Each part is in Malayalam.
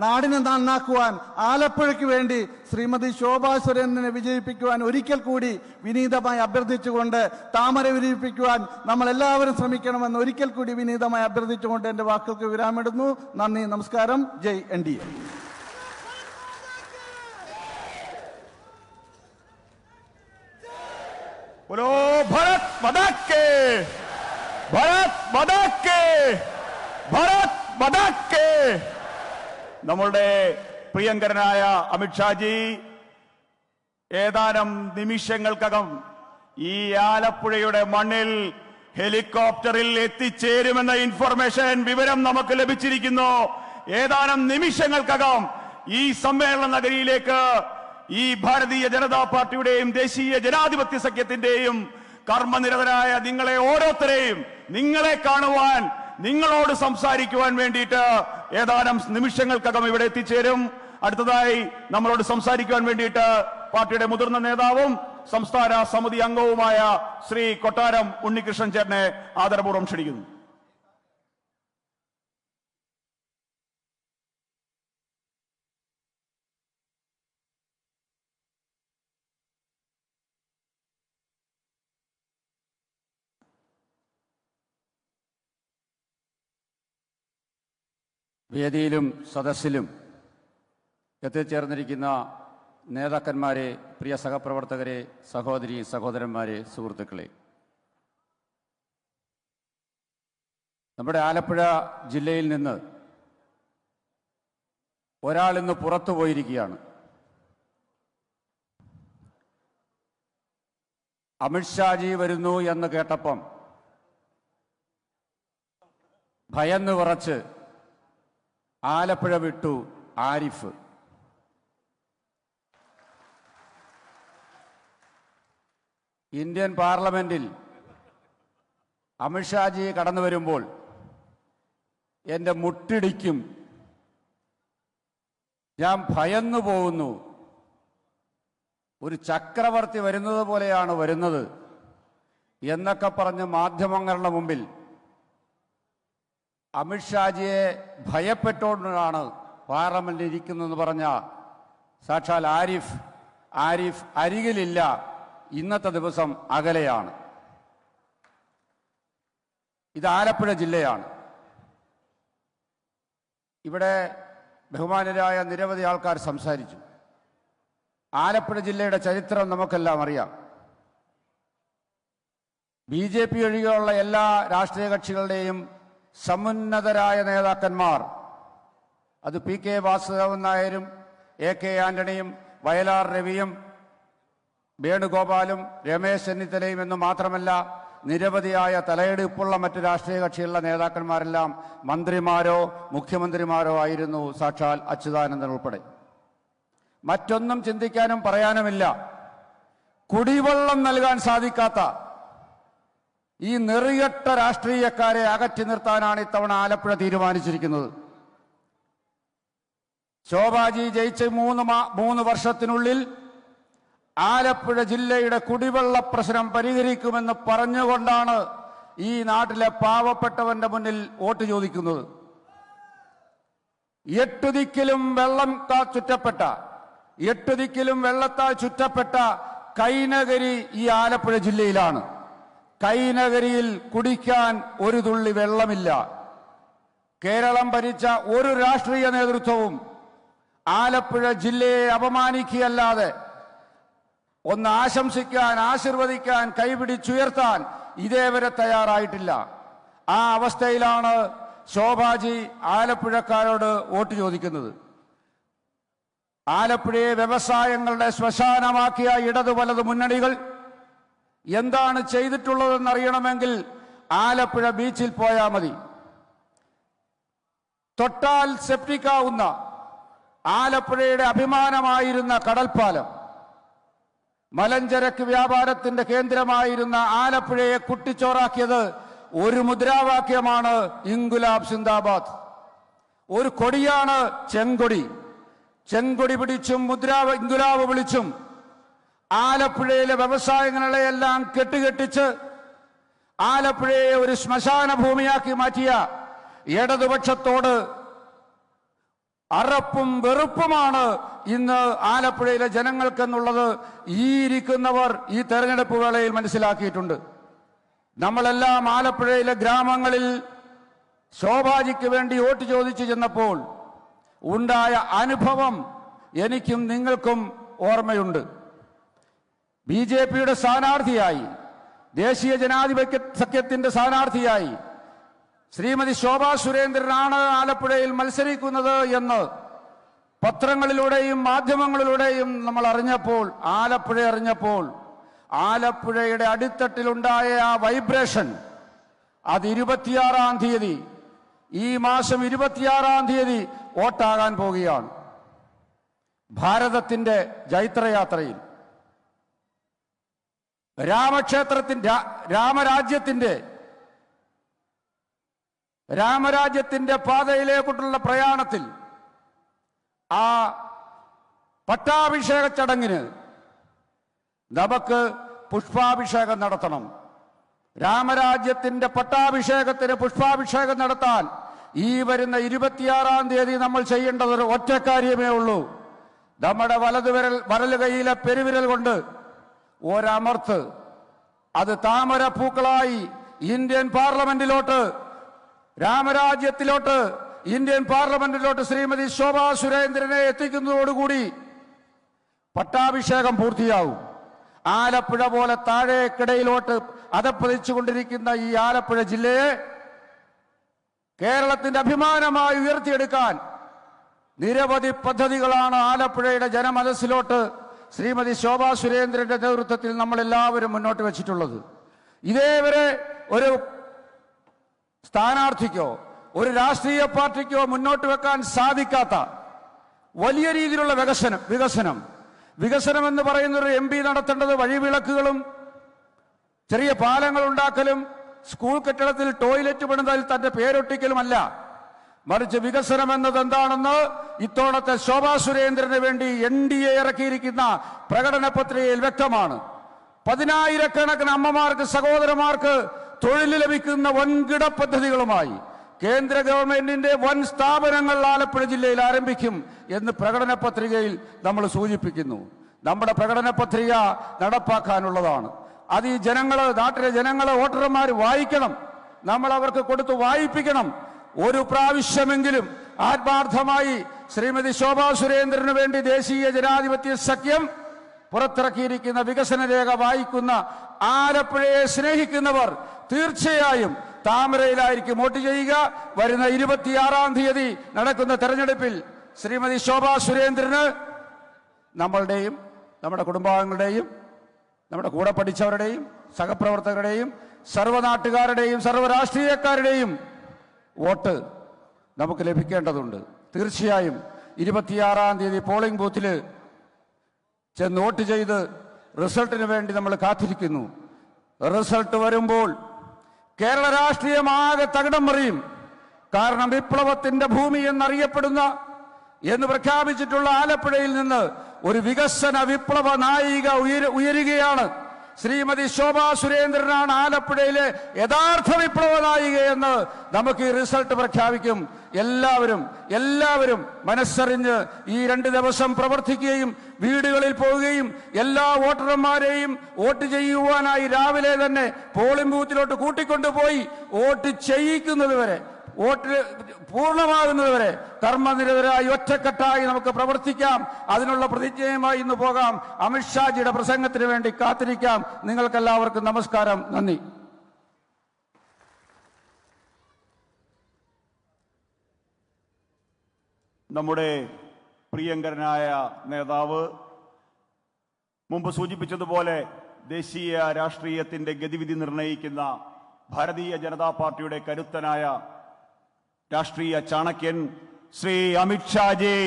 നാടിനെ നന്നാക്കുവാൻ, ആലപ്പുഴയ്ക്ക് വേണ്ടി ശ്രീമതി ശോഭാ സുരേന്ദ്രനെ വിജയിപ്പിക്കുവാൻ ഒരിക്കൽ കൂടി വിനീതമായി അഭ്യർത്ഥിച്ചുകൊണ്ട്, താമര വിരിയിപ്പിക്കുവാൻ നമ്മൾ എല്ലാവരും ശ്രമിക്കണമെന്ന് ഒരിക്കൽ കൂടി വിനീതമായി അഭ്യർത്ഥിച്ചുകൊണ്ട് എൻ്റെ വാക്കുകൾക്ക് വിരാമിടുന്നു. നന്ദി, നമസ്കാരം. ജയ് NDA. बोलो भारत माता के, भारत माता के, भारत माता के. നമ്മളുടെ പ്രിയങ്കരനായ അമിത്ഷാജി ഏതാനും നിമിഷങ്ങൾക്കകം ഈ ആലപ്പുഴയുടെ മണ്ണിൽ ഹെലികോപ്റ്ററിൽ എത്തിച്ചേരുമെന്ന വിവരം നമുക്ക് ലഭിച്ചിരിക്കുന്നു. ഏതാനും നിമിഷങ്ങൾക്കകം ഈ സമ്മേളന നഗരിയിലേക്ക് ഈ ഭാരതീയ ജനതാ പാർട്ടിയുടെയും ദേശീയ ജനാധിപത്യ സഖ്യത്തിന്റെയും കർമ്മനിരതരായ നിങ്ങളെ ഓരോരുത്തരെയും നിങ്ങളെ കാണുവാൻ, നിങ്ങളോട് സംസാരിക്കുവാൻ വേണ്ടിയിട്ട് ഏതാനും നിമിഷങ്ങൾക്കകം ഇവിടെ എത്തിച്ചേരും. അടുത്തതായി നമ്മളോട് സംസാരിക്കുവാൻ വേണ്ടിയിട്ട് പാർട്ടിയുടെ മുതിർന്ന നേതാവും സംസ്ഥാന സമിതി അംഗവുമായ ശ്രീ കൊട്ടാരം ഉണ്ണികൃഷ്ണൻ ചേട്ടനെ ആദരപൂർവ്വം ക്ഷണിക്കുന്നു. വേദിയിലും സദസ്സിലും എത്തിച്ചേർന്നിരിക്കുന്ന നേതാക്കന്മാരെ, പ്രിയ സഹപ്രവർത്തകരെ, സഹോദരി സഹോദരന്മാരെ, സുഹൃത്തുക്കളെ, നമ്മുടെ ആലപ്പുഴ ജില്ലയിൽ നിന്ന് ഒരാൾ ഇന്ന് പുറത്തു പോയിരിക്കുകയാണ്. അമിത്ഷാജി വരുന്നു എന്ന് കേട്ടപ്പം ഭയന്ന് വിറച്ച് ആലപ്പുഴ വിട്ടു ആരിഫ്. ഇന്ത്യൻ പാർലമെന്റിൽ അമിത്ഷാജി കടന്നു വരുമ്പോൾ എൻ്റെ മുട്ടിടിക്കും, ഞാൻ ഭയന്നു പോകുന്നു, ഒരു ചക്രവർത്തി വരുന്നത് പോലെയാണ് വരുന്നത് എന്നൊക്കെ പറഞ്ഞ് മാധ്യമങ്ങളുടെ മുമ്പിൽ അമിത്ഷാജിയെ ഭയപ്പെട്ടുകൊണ്ടാണ് പാർലമെന്റിൽ ഇരിക്കുന്നതെന്ന് പറഞ്ഞ സാക്ഷാൽ ആരിഫ് അരികിലില്ല, ഇന്നത്തെ ദിവസം അകലെയാണ്. ഇത് ആലപ്പുഴ ജില്ലയാണ്. ഇവിടെ ബഹുമാനരായ നിരവധി ആൾക്കാർ സംസാരിച്ചു. ആലപ്പുഴ ജില്ലയുടെ ചരിത്രം നമുക്കെല്ലാം അറിയാം. BJP ഒഴികെയുള്ള എല്ലാ രാഷ്ട്രീയ കക്ഷികളുടെയും സമുന്നതരായ നേതാക്കന്മാർ, അത് PK വാസുദേവൻ നായരും AK ആന്റണിയും വയലാർ രവിയും വേണുഗോപാലും രമേശ് ചെന്നിത്തലയും എന്ന് മാത്രമല്ല നിരവധിയായ തലയെടുപ്പുള്ള മറ്റ് രാഷ്ട്രീയ കക്ഷികളുടെ നേതാക്കന്മാരെല്ലാം മന്ത്രിമാരോ മുഖ്യമന്ത്രിമാരോ ആയിരുന്നു, സാക്ഷാൽ അച്യുതാനന്ദൻ ഉൾപ്പെടെ. മറ്റൊന്നും ചിന്തിക്കാനും പറയാനുമില്ല. കുടിവെള്ളം നൽകാൻ സാധിക്കാത്ത ഈ നെറികെട്ട രാഷ്ട്രീയക്കാരെ അകറ്റി നിർത്താനാണ് ഇത്തവണ ആലപ്പുഴ തീരുമാനിച്ചിരിക്കുന്നത്. ശോഭാജി ജയിച്ച് മൂന്ന് വർഷത്തിനുള്ളിൽ ആലപ്പുഴ ജില്ലയുടെ കുടിവെള്ള പ്രശ്നം പരിഹരിക്കുമെന്ന് പറഞ്ഞുകൊണ്ടാണ് ഈ നാട്ടിലെ പാവപ്പെട്ടവന്റെ മുന്നിൽ വോട്ട് ചോദിക്കുന്നത്. 8 ദിക്കിലും വെള്ളത്താൽ ചുറ്റപ്പെട്ട കൈനഗരി ഈ ആലപ്പുഴ ജില്ലയിലാണ്. കൈനഗരിയിൽ കുടിക്കാൻ ഒരു തുള്ളി വെള്ളമില്ല. കേരളം ഭരിച്ച ഒരു രാഷ്ട്രീയ നേതൃത്വവും ആലപ്പുഴ ജില്ലയെ അപമാനിക്കുകയല്ലാതെ ഒന്ന് ആശംസിക്കാൻ, ആശീർവദിക്കാൻ, കൈപിടിച്ചുയർത്താൻ ഇതേവരെ തയ്യാറായിട്ടില്ല. ആ അവസ്ഥയിലാണ് ശോഭാജി ആലപ്പുഴക്കാരോട് വോട്ട് ചോദിക്കുന്നത്. ആലപ്പുഴയെ വ്യവസായങ്ങളുടെ ശ്മശാനമാക്കിയ ഇടതു വലതു മുന്നണികൾ എന്താണ് ചെയ്തിട്ടുള്ളതെന്നറിയണമെങ്കിൽ ആലപ്പുഴ ബീച്ചിൽ പോയാൽ മതി. തൊട്ടാൽ സെപ്റ്റിക്കാവുന്ന ആലപ്പുഴയുടെ അഭിമാനമായിരുന്ന കടൽപ്പാലം, മലഞ്ചരക്ക് വ്യാപാരത്തിന്റെ കേന്ദ്രമായിരുന്ന ആലപ്പുഴയെ കുട്ടിച്ചോറാക്കിയത് ഒരു മുദ്രാവാക്യമാണ്, ഇൻകുലാബ് സിന്ദാബാദ്. ഒരു കൊടിയാണ് ചെങ്കൊടി. ചെങ്കൊടി പിടിച്ചും ഇൻകുലാബ് വിളിച്ചും ആലപ്പുഴയിലെ വ്യവസായങ്ങളെയെല്ലാം കെട്ടുകെട്ടിച്ച് ആലപ്പുഴയെ ഒരു ശ്മശാന ഭൂമിയാക്കി മാറ്റിയ ഇടതുപക്ഷത്തോട് അറപ്പും വെറുപ്പുമാണ് ഇന്ന് ആലപ്പുഴയിലെ ജനങ്ങൾക്കെന്നുള്ളത് ഈ ഇരിക്കുന്നവർ ഈ തെരഞ്ഞെടുപ്പ് വേളയിൽ മനസ്സിലാക്കിയിട്ടുണ്ട്. നമ്മളെല്ലാം ആലപ്പുഴയിലെ ഗ്രാമങ്ങളിൽ ശോഭാജിക്ക് വേണ്ടി വോട്ട് ചോദിച്ചു ചെന്നപ്പോൾ ഉണ്ടായ അനുഭവം എനിക്കും നിങ്ങൾക്കും ഓർമ്മയുണ്ട്. BJPയുടെ സ്ഥാനാർത്ഥിയായി, ദേശീയ ജനാധിപത്യ സഖ്യത്തിന്റെ സ്ഥാനാർത്ഥിയായി ശ്രീമതി ശോഭാ സുരേന്ദ്രനാണ് ആലപ്പുഴയിൽ മത്സരിക്കുന്നത് എന്ന് പത്രങ്ങളിലൂടെയും മാധ്യമങ്ങളിലൂടെയും നമ്മൾ അറിഞ്ഞപ്പോൾ, ആലപ്പുഴയുടെ അടിത്തട്ടിലുണ്ടായ ആ വൈബ്രേഷൻ, അത് 26-ാം തീയതി, ഈ മാസം 26-ാം തീയതി വോട്ടാകാൻ പോവുകയാണ്. ഭാരതത്തിന്റെ ജൈത്രയാത്രയിൽ രാമരാജ്യത്തിന്റെ പാതയിലേക്കുള്ള പ്രയാണത്തിൽ ആ പട്ടാഭിഷേക ചടങ്ങിന് നമുക്ക് പുഷ്പാഭിഷേകം നടത്തണം. രാമരാജ്യത്തിന്റെ പട്ടാഭിഷേകത്തിന് പുഷ്പാഭിഷേകം നടത്താൻ ഈ വരുന്ന 26-ാം തീയതി നമ്മൾ ചെയ്യേണ്ടത് ഒരു ഒറ്റ കാര്യമേ ഉള്ളൂ. നമ്മുടെ വലതുകൈയിലെ പെരുവിരൽ കൊണ്ട് ഒരമർത്ത്, അത് താമരപ്പൂക്കളായി ഇന്ത്യൻ പാർലമെന്റിലോട്ട്, രാമരാജ്യത്തിലോട്ട്, ഇന്ത്യൻ പാർലമെന്റിലോട്ട് ശ്രീമതി ശോഭാ സുരേന്ദ്രനെ എത്തിക്കുന്നതോടുകൂടി പട്ടാഭിഷേകം പൂർത്തിയാവും. ആലപ്പുഴ പോലെ താഴേക്കിടയിലോട്ട് അധപ്പതിച്ചുകൊണ്ടിരിക്കുന്ന ഈ ആലപ്പുഴ ജില്ലയെ കേരളത്തിന്റെ അഭിമാനമായി ഉയർത്തിയെടുക്കാൻ നിരവധി പദ്ധതികളാണ് ആലപ്പുഴയുടെ ജനമനസ്സിലോട്ട് ശ്രീമതി ശോഭാ സുരേന്ദ്രന്റെ നേതൃത്വത്തിൽ നമ്മൾ എല്ലാവരും മുന്നോട്ട് വെച്ചിട്ടുള്ളത്. ഇതേവരെ ഒരു സ്ഥാനാർത്ഥിക്കോ ഒരു രാഷ്ട്രീയ പാർട്ടിക്കോ മുന്നോട്ട് വെക്കാൻ സാധിക്കാത്ത വലിയ രീതിയിലുള്ള വികസനം എന്ന് പറയുന്ന ഒരു MP നടത്തേണ്ടത് വഴിവിളക്കുകളും ചെറിയ പാലങ്ങൾ ഉണ്ടാക്കലും സ്കൂൾ കെട്ടിടത്തിൽ ടോയ്ലറ്റ് പണിതൽ തന്റെ പേരൊട്ടിക്കലുമല്ല, മറിച്ച് വികസനം എന്നത് എന്താണെന്ന് ഇത്തവണത്തെ ശോഭാ സുരേന്ദ്രന് വേണ്ടി NDA ഇറക്കിയിരിക്കുന്ന പ്രകടന പത്രികയിൽ വ്യക്തമാണ്. 10,000-കണക്കിന് അമ്മമാർക്ക്, സഹോദരന്മാർക്ക് തൊഴിൽ ലഭിക്കുന്ന വൻകിട പദ്ധതികളുമായി കേന്ദ്ര ഗവൺമെന്റിന്റെ വൻ സ്ഥാപനങ്ങൾ ആലപ്പുഴ ജില്ലയിൽ ആരംഭിക്കും എന്ന് പ്രകടന പത്രികയിൽ നമ്മൾ സൂചിപ്പിക്കുന്നു. നമ്മുടെ പ്രകടന പത്രിക നടപ്പാക്കാനുള്ളതാണ്. അത് ഈ നാട്ടിലെ ജനങ്ങള്, വോട്ടർമാർ വായിക്കണം. നമ്മൾ അവർക്ക് കൊടുത്ത് വായിപ്പിക്കണം. ഒരു പ്രാവശ്യമെങ്കിലും ആത്മാർത്ഥമായി ശ്രീമതി ശോഭാ സുരേന്ദ്രന് വേണ്ടി ദേശീയ ജനാധിപത്യ സഖ്യം പുറത്തിറക്കിയിരിക്കുന്ന വികസന രേഖ വായിക്കുന്ന ആലപ്പുഴയെ സ്നേഹിക്കുന്നവർ തീർച്ചയായും താമരയിലായിരിക്കും വോട്ട് ചെയ്യുക. വരുന്ന 26-ാം തീയതി നടക്കുന്ന തെരഞ്ഞെടുപ്പിൽ ശ്രീമതി ശോഭാ സുരേന്ദ്രന് നമ്മളുടെയും നമ്മുടെ കുടുംബാംഗങ്ങളുടെയും നമ്മുടെ കൂടെ പഠിച്ചവരുടെയും സഹപ്രവർത്തകരുടെയും സർവ്വനാട്ടുകാരുടെയും സർവ്വരാഷ്ട്രീയക്കാരുടെയും വോട്ട് നമുക്ക് ലഭിക്കേണ്ടതുണ്ട്. തീർച്ചയായും 26-ാം തീയതി പോളിംഗ് ബൂത്തിൽ ചെന്ന് വോട്ട് ചെയ്ത് റിസൾട്ടിന് വേണ്ടി നമ്മൾ കാത്തിരിക്കുന്നു. റിസൾട്ട് വരുമ്പോൾ കേരള രാഷ്ട്രീയമാകെ തകിടം മറിയും. കാരണം വിപ്ലവത്തിന്റെ ഭൂമി എന്ന് പ്രഖ്യാപിച്ചിട്ടുള്ള ആലപ്പുഴയിൽ നിന്ന് ഒരു വികസന വിപ്ലവ നായിക ഉയരുകയാണ്. ശ്രീമതി ശോഭാ സുരേന്ദ്രനാണ് ആലപ്പുഴയിലെ യഥാർത്ഥ വിപ്ലവ നായികയെന്ന് നമുക്ക് ഈ റിസൾട്ട് പ്രഖ്യാപിക്കും. എല്ലാവരും മനസ്സറിഞ്ഞ് ഈ 2 ദിവസം പ്രവർത്തിക്കുകയും വീടുകളിൽ പോവുകയും എല്ലാ വോട്ടർമാരെയും വോട്ട് ചെയ്യുവാനായി രാവിലെ തന്നെ പോളിംഗ് ബൂത്തിലോട്ട് കൂട്ടിക്കൊണ്ടുപോയി വോട്ട് ചെയ്യിക്കുന്നത് വരെ, വോട്ട് പൂർണ്ണമാകുന്നത് വരെ കർമ്മനിരതരായി ഒറ്റക്കെട്ടായി നമുക്ക് പ്രവർത്തിക്കാം. അതിനുള്ള പ്രതിജ്ഞയുമായി ഇന്ന് പോകാം. അമിത്ഷാജിയുടെ പ്രസംഗത്തിന് വേണ്ടി കാത്തിരിക്കാം. നിങ്ങൾക്കെല്ലാവർക്കും നമസ്കാരം, നന്ദി. നമ്മുടെ പ്രിയങ്കരനായ നേതാവ് മുമ്പ് സൂചിപ്പിച്ചതുപോലെ ദേശീയ രാഷ്ട്രീയത്തിന്റെ ഗതിവിധി നിർണയിക്കുന്ന ഭാരതീയ ജനതാ പാർട്ടിയുടെ കരുത്തനായ രാഷ്ട്രീയ ചാണക്യൻ ശ്രീ അമിത്ഷാജി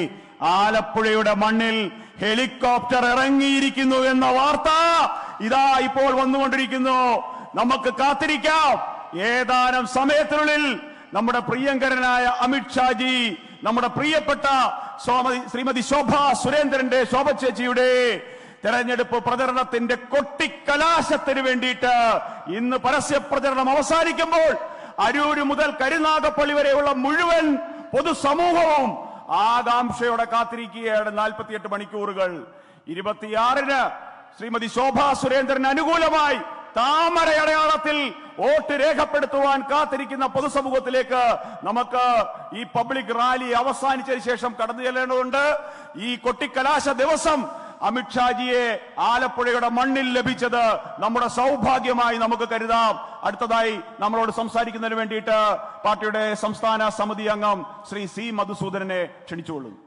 ആലപ്പുഴയുടെ മണ്ണിൽ ഹെലികോപ്റ്റർ ഇറങ്ങിയിരിക്കുന്നു എന്ന വാർത്ത ഇതാ ഇപ്പോൾ വന്നുകൊണ്ടിരിക്കുന്നു. നമുക്ക് കാത്തിരിക്കാം. ഏതാനും സമയത്തിനുള്ളിൽ നമ്മുടെ പ്രിയങ്കരനായ അമിത്ഷാജി നമ്മുടെ പ്രിയപ്പെട്ട ശ്രീമതി ശോഭാ സുരേന്ദ്രന്റെ, ശോഭ ചേച്ചിയുടെ തെരഞ്ഞെടുപ്പ് പ്രചരണത്തിന്റെ കൊട്ടിക്കലാശത്തിന് വേണ്ടിയിട്ട് ഇന്ന് പരസ്യ പ്രചരണം അവസാനിക്കുമ്പോൾ അരൂര് മുതൽ കരുനാഗപ്പള്ളി വരെയുള്ള മുഴുവൻ പൊതുസമൂഹവും ആകാംക്ഷയോടെ കാത്തിരിക്കുകയാണ് 48 മണിക്കൂറുകൾ. 26-ന് ശ്രീമതി ശോഭാ സുരേന്ദ്രന് അനുകൂലമായി താമര അടയാളത്തിൽ വോട്ട് രേഖപ്പെടുത്തുവാൻ കാത്തിരിക്കുന്ന പൊതുസമൂഹത്തിലേക്ക് നമുക്ക് ഈ പബ്ലിക് റാലി അവസാനിച്ചതിന് ശേഷം കടന്നു ചെല്ലേണ്ടതുണ്ട്. ഈ കൊട്ടിക്കലാശ ദിവസം അമിത്ഷാജിയെ ആലപ്പുഴയുടെ മണ്ണിൽ ലഭിച്ചത് നമ്മുടെ സൗഭാഗ്യമായി നമുക്ക് കരുതാം. അടുത്തതായി നമ്മളോട് സംസാരിക്കുന്നതിന് വേണ്ടിയിട്ട് പാർട്ടിയുടെ സംസ്ഥാന സമിതി അംഗം ശ്രീ സി മധുസൂദനനെ ക്ഷണിച്ചുകൊള്ളുന്നു.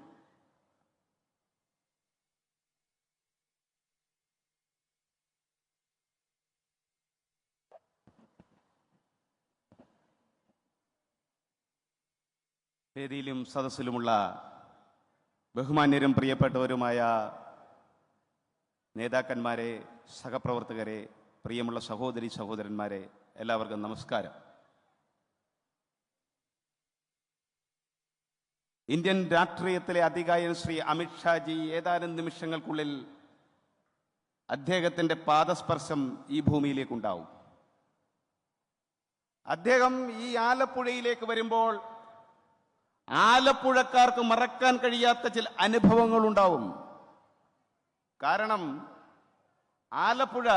വേദിയിലും സദസ്സിലുമുള്ള ബഹുമാന്യരും പ്രിയപ്പെട്ടവരുമായ നേതാക്കന്മാരെ, സഹപ്രവർത്തകരെ, പ്രിയമുള്ള സഹോദരി സഹോദരന്മാരെ, എല്ലാവർക്കും നമസ്കാരം. ഇന്ത്യൻ രാഷ്ട്രീയത്തിലെ അതികായൻ ശ്രീ അമിത്ഷാജി ഏതാനും നിമിഷങ്ങൾക്കുള്ളിൽ അദ്ദേഹത്തിന്റെ പാദസ്പർശം ഈ ഭൂമിയിലേക്കുണ്ടാവും. അദ്ദേഹം ഈ ആലപ്പുഴയിലേക്ക് വരുമ്പോൾ ആലപ്പുഴക്കാർക്ക് മറക്കാൻ കഴിയാത്ത ചില അനുഭവങ്ങൾ ഉണ്ടാവും. കാരണം ആലപ്പുഴ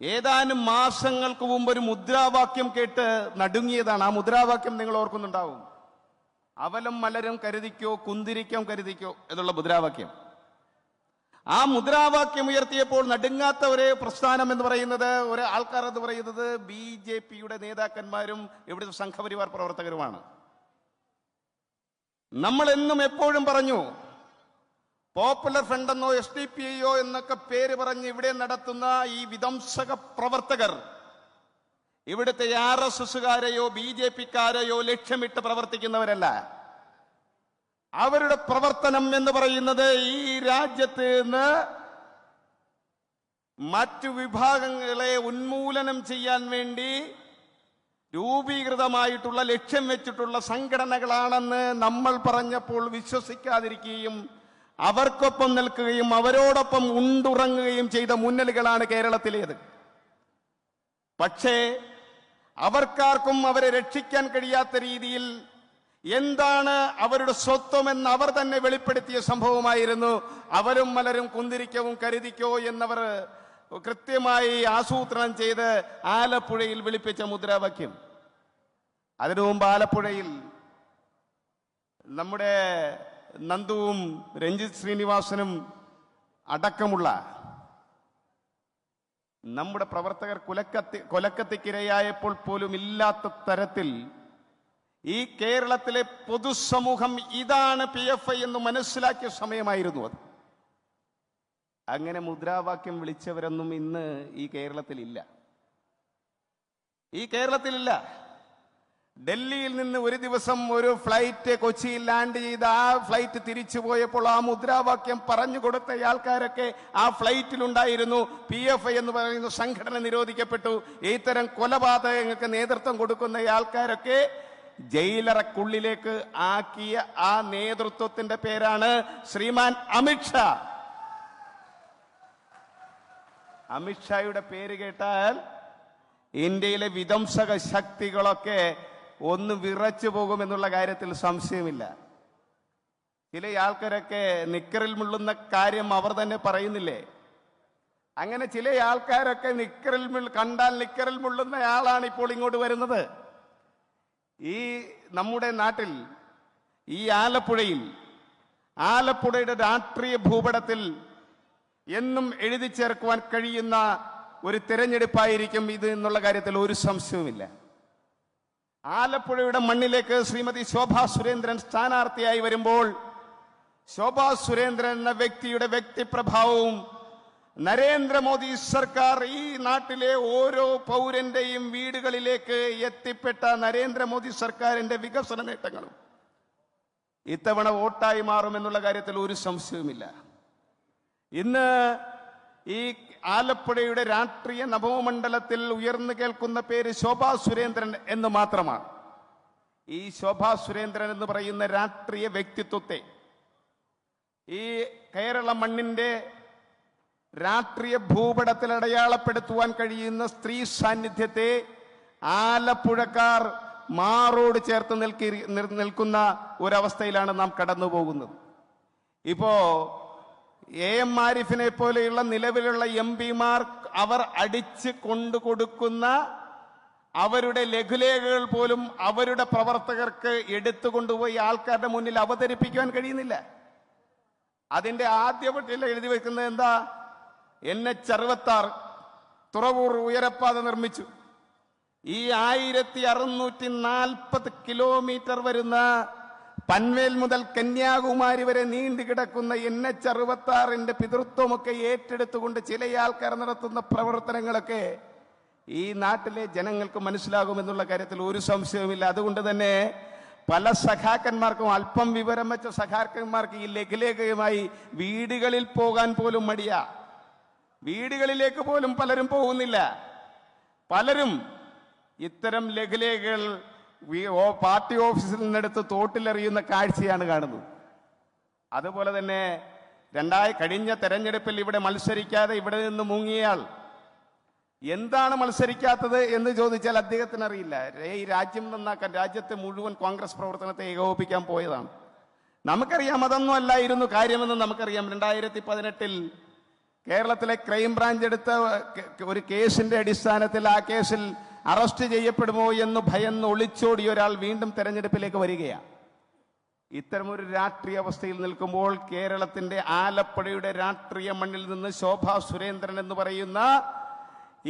ഏതാനും മാസങ്ങൾക്ക് മുമ്പ് ഒരു മുദ്രാവാക്യം കേട്ട് നടുങ്ങിയതാണ്. ആ മുദ്രാവാക്യം നിങ്ങൾ ഓർക്കുന്നുണ്ടാവും. അവലം മലരും കരുതിക്കോ, കുന്തിരിക്കം കരുതിക്കോ എന്നുള്ള മുദ്രാവാക്യം. ആ മുദ്രാവാക്യം ഉയർത്തിയപ്പോൾ നടുങ്ങാത്ത ഒരു പ്രസ്ഥാനം എന്ന് പറയുന്നത്, ഒരു ആൾക്കാർ എന്ന് പറയുന്നത് BJPയുടെ നേതാക്കന്മാരും ഇവിടുത്തെ സംഘപരിവാർ പ്രവർത്തകരുമാണ്. നമ്മൾ എന്നും എപ്പോഴും പറഞ്ഞു, പോപ്പുലർ ഫ്രണ്ട് എന്നോ SDPIയോ എന്നൊക്കെ പേര് പറഞ്ഞ് ഇവിടെ നടത്തുന്ന ഈ വിധ്വംസക പ്രവർത്തകർ ഇവിടുത്തെ RSSകാരെയോ BJPക്കാരെയോ ലക്ഷ്യമിട്ട് പ്രവർത്തിക്കുന്നവരല്ല. അവരുടെ പ്രവർത്തനം എന്ന് പറയുന്നത് ഈ രാജ്യത്ത് നിന്ന് മറ്റു വിഭാഗങ്ങളെ ഉന്മൂലനം ചെയ്യാൻ വേണ്ടി രൂപീകൃതമായിട്ടുള്ള ലക്ഷ്യം വെച്ചിട്ടുള്ള സംഘടനകളാണെന്ന് നമ്മൾ പറഞ്ഞപ്പോൾ വിശ്വസിക്കാതിരിക്കുകയും അവർക്കൊപ്പം നിൽക്കുകയും അവരോടൊപ്പം ഉണ്ടുറങ്ങുകയും ചെയ്ത മുന്നണികളാണ് കേരളത്തിലേത്. പക്ഷേ അവർക്കാർക്കും അവരെ രക്ഷിക്കാൻ കഴിയാത്ത രീതിയിൽ എന്താണ് അവരുടെ സ്വത്വമെന്ന് അവർ തന്നെ വെളിപ്പെടുത്തിയ സംഭവമായിരുന്നു അവരും മലരും കുന്തിരിക്കവും കരുതിക്കോ എന്നവർ കൃത്യമായി ആസൂത്രണം ചെയ്ത് ആലപ്പുഴയിൽ വിളിപ്പിച്ച മുദ്രാവാക്യം. അതിനു മുമ്പ് ആലപ്പുഴയിൽ നമ്മുടെ നന്ദുവും രഞ്ജിത്ത് ശ്രീനിവാസനും അടക്കമുള്ള നമ്മുടെ പ്രവർത്തകർ കൊലക്കത്തിക്കിരയായപ്പോൾ പോലും ഇല്ലാത്ത തരത്തിൽ ഈ കേരളത്തിലെ പൊതുസമൂഹം ഇതാണ് PFI എന്ന് മനസ്സിലാക്കിയ സമയമായിരുന്നു അത്. അങ്ങനെ മുദ്രാവാക്യം വിളിച്ചവരൊന്നും ഇന്ന് ഈ കേരളത്തിലില്ല. ഡൽഹിയിൽ നിന്ന് ഒരു ദിവസം ഒരു ഫ്ലൈറ്റ് കൊച്ചിയിൽ ലാൻഡ് ചെയ്ത് ആ ഫ്ലൈറ്റ് തിരിച്ചു പോയപ്പോൾ ആ മുദ്രാവാക്യം പറഞ്ഞു കൊടുത്ത ആൾക്കാരൊക്കെ ആ ഫ്ലൈറ്റിലുണ്ടായിരുന്നു. PFI എന്ന് പറയുന്ന സംഘടന നിരോധിക്കപ്പെട്ടു. ഇത്തരം കൊലപാതകങ്ങൾക്ക് നേതൃത്വം കൊടുക്കുന്ന ആൾക്കാരൊക്കെ ജയിലറക്കുള്ളിലേക്ക് ആക്കിയ ആ നേതൃത്വത്തിന്റെ പേരാണ് ശ്രീമാൻ അമിത്ഷാ. അമിത്ഷായുടെ പേര് കേട്ടാൽ ഇന്ത്യയിലെ വിധ്വംസക ശക്തികളൊക്കെ ഒന്ന് വിറച്ചു പോകുമെന്നുള്ള കാര്യത്തിൽ സംശയമില്ല. ചില ആൾക്കാരൊക്കെ നിക്കറിൽ മുള്ളുന്ന കാര്യം അവർ തന്നെ പറയുന്നില്ലേ? അങ്ങനെ ചില ആൾക്കാരൊക്കെ കണ്ടാൽ നിക്കറിൽ മുള്ളുന്ന ആളാണ് ഇപ്പോൾ ഇങ്ങോട്ട് വരുന്നത്. ഈ നമ്മുടെ നാട്ടിൽ ഈ ആലപ്പുഴയുടെ രാഷ്ട്രീയ ഭൂപടത്തിൽ എന്നും എഴുതി ചേർക്കുവാൻ കഴിയുന്ന ഒരു തെരഞ്ഞെടുപ്പായിരിക്കും ഇത് എന്നുള്ള കാര്യത്തിൽ ഒരു സംശയവുമില്ല. ആലപ്പുഴയുടെ മണ്ണിലേക്ക് ശ്രീമതി ശോഭാ സുരേന്ദ്രൻ സ്ഥാനാർത്ഥിയായി വരുമ്പോൾ ശോഭാ സുരേന്ദ്രൻ എന്ന വ്യക്തിയുടെ വ്യക്തിപ്രഭാവവും നരേന്ദ്രമോദി സർക്കാർ ഈ നാട്ടിലെ ഓരോ പൗരന്റെയും വീടുകളിലേക്ക് എത്തിപ്പെട്ട നരേന്ദ്രമോദി സർക്കാരിന്റെ വികസന നേട്ടങ്ങളും ഇത്തവണ വോട്ടായി മാറുമെന്നുള്ള കാര്യത്തിൽ ഒരു സംശയവുമില്ല. ഇന്ന് ഈ ആലപ്പുഴയുടെ രാഷ്ട്രീയ നവമണ്ഡലത്തിൽ ഉയർന്നു കേൾക്കുന്ന പേര് ശോഭാ സുരേന്ദ്രൻ എന്ന് മാത്രമാണ്. ഈ ശോഭാ സുരേന്ദ്രൻ എന്ന് പറയുന്ന രാഷ്ട്രീയ വ്യക്തിത്വത്തെ, ഈ കേരള മണ്ണിന്റെ രാഷ്ട്രീയ ഭൂപടത്തിൽ അടയാളപ്പെടുത്തുവാൻ കഴിയുന്ന സ്ത്രീ സാന്നിധ്യത്തെ ആലപ്പുഴക്കാർ മാറോട് ചേർത്ത് നിൽക്കുന്ന ഒരവസ്ഥയിലാണ് നാം കടന്നു പോകുന്നത്. ഇപ്പോ എം ആരിഫിനെ പോലെയുള്ള നിലവിലുള്ള MP-മാർ അവർ അടിച്ച് കൊണ്ടുകൊടുക്കുന്ന അവരുടെ ലഘുലേഖകൾ പോലും അവരുടെ പ്രവർത്തകർക്ക് എടുത്തുകൊണ്ടുപോയി ആൾക്കാരുടെ മുന്നിൽ അവതരിപ്പിക്കുവാൻ കഴിയുന്നില്ല. അതിന്റെ ആദ്യ പട്ടികയിൽ എഴുതി വെക്കുന്നത് എന്താ? NH-66 തുറവൂർ ഉയരപ്പാത നിർമ്മിച്ചു. ഈ 1640 കിലോമീറ്റർ വരുന്ന പൻവേൽ മുതൽ കന്യാകുമാരി വരെ നീണ്ടു കിടക്കുന്ന NH-66 പിതൃത്വമൊക്കെ ഏറ്റെടുത്തുകൊണ്ട് ചില ആൾക്കാർ നടത്തുന്ന പ്രവർത്തനങ്ങളൊക്കെ ഈ നാട്ടിലെ ജനങ്ങൾക്ക് മനസ്സിലാകുമെന്നുള്ള കാര്യത്തിൽ ഒരു സംശയവുമില്ല. അതുകൊണ്ട് തന്നെ പല സഖാക്കന്മാർക്കും, അല്പം വിവരം വെച്ച സഖാക്കന്മാർക്ക് ഈ ലഘുലേഖയുമായി വീടുകളിൽ പോകാൻ പോലും മടിയാ. വീടുകളിലേക്ക് പോലും പലരും പോകുന്നില്ല. പലരും ഇത്തരം ലഘുലേഖകൾ പാർട്ടി ഓഫീസിൽ നിന്നെടുത്ത് തോട്ടിലെറിയുന്ന കാഴ്ചയാണ് കാണുന്നത്. അതുപോലെ തന്നെ കഴിഞ്ഞ തെരഞ്ഞെടുപ്പിൽ ഇവിടെ മത്സരിക്കാതെ ഇവിടെ നിന്ന് മുങ്ങിയയാൾ എന്താണ് മത്സരിക്കാത്തത് എന്ന് ചോദിച്ചാൽ അദ്ദേഹത്തിന് അറിയില്ല. ഈ രാജ്യം നന്നാക്കാൻ, രാജ്യത്തെ മുഴുവൻ കോൺഗ്രസ് പ്രവർത്തനത്തെ ഏകോപിപ്പിക്കാൻ പോയതാണ്. നമുക്കറിയാം അതൊന്നും അല്ലായിരുന്നു കാര്യമെന്ന് നമുക്കറിയാം. 2018 കേരളത്തിലെ ക്രൈംബ്രാഞ്ച് എടുത്ത ഒരു കേസിന്റെ അടിസ്ഥാനത്തിൽ ആ കേസിൽ അറസ്റ്റ് ചെയ്യപ്പെടുമോ എന്ന് ഭയന്ന് ഒളിച്ചോടിയ ഒരാൾ വീണ്ടും തെരഞ്ഞെടുപ്പിലേക്ക് വരികയാണ്. ഇത്തരമൊരു രാഷ്ട്രീയ അവസ്ഥയിൽ നിൽക്കുമ്പോൾ കേരളത്തിന്റെ ആലപ്പുഴയുടെ രാഷ്ട്രീയ മണ്ണിൽ നിന്ന് ശോഭാ സുരേന്ദ്രൻ എന്ന് പറയുന്ന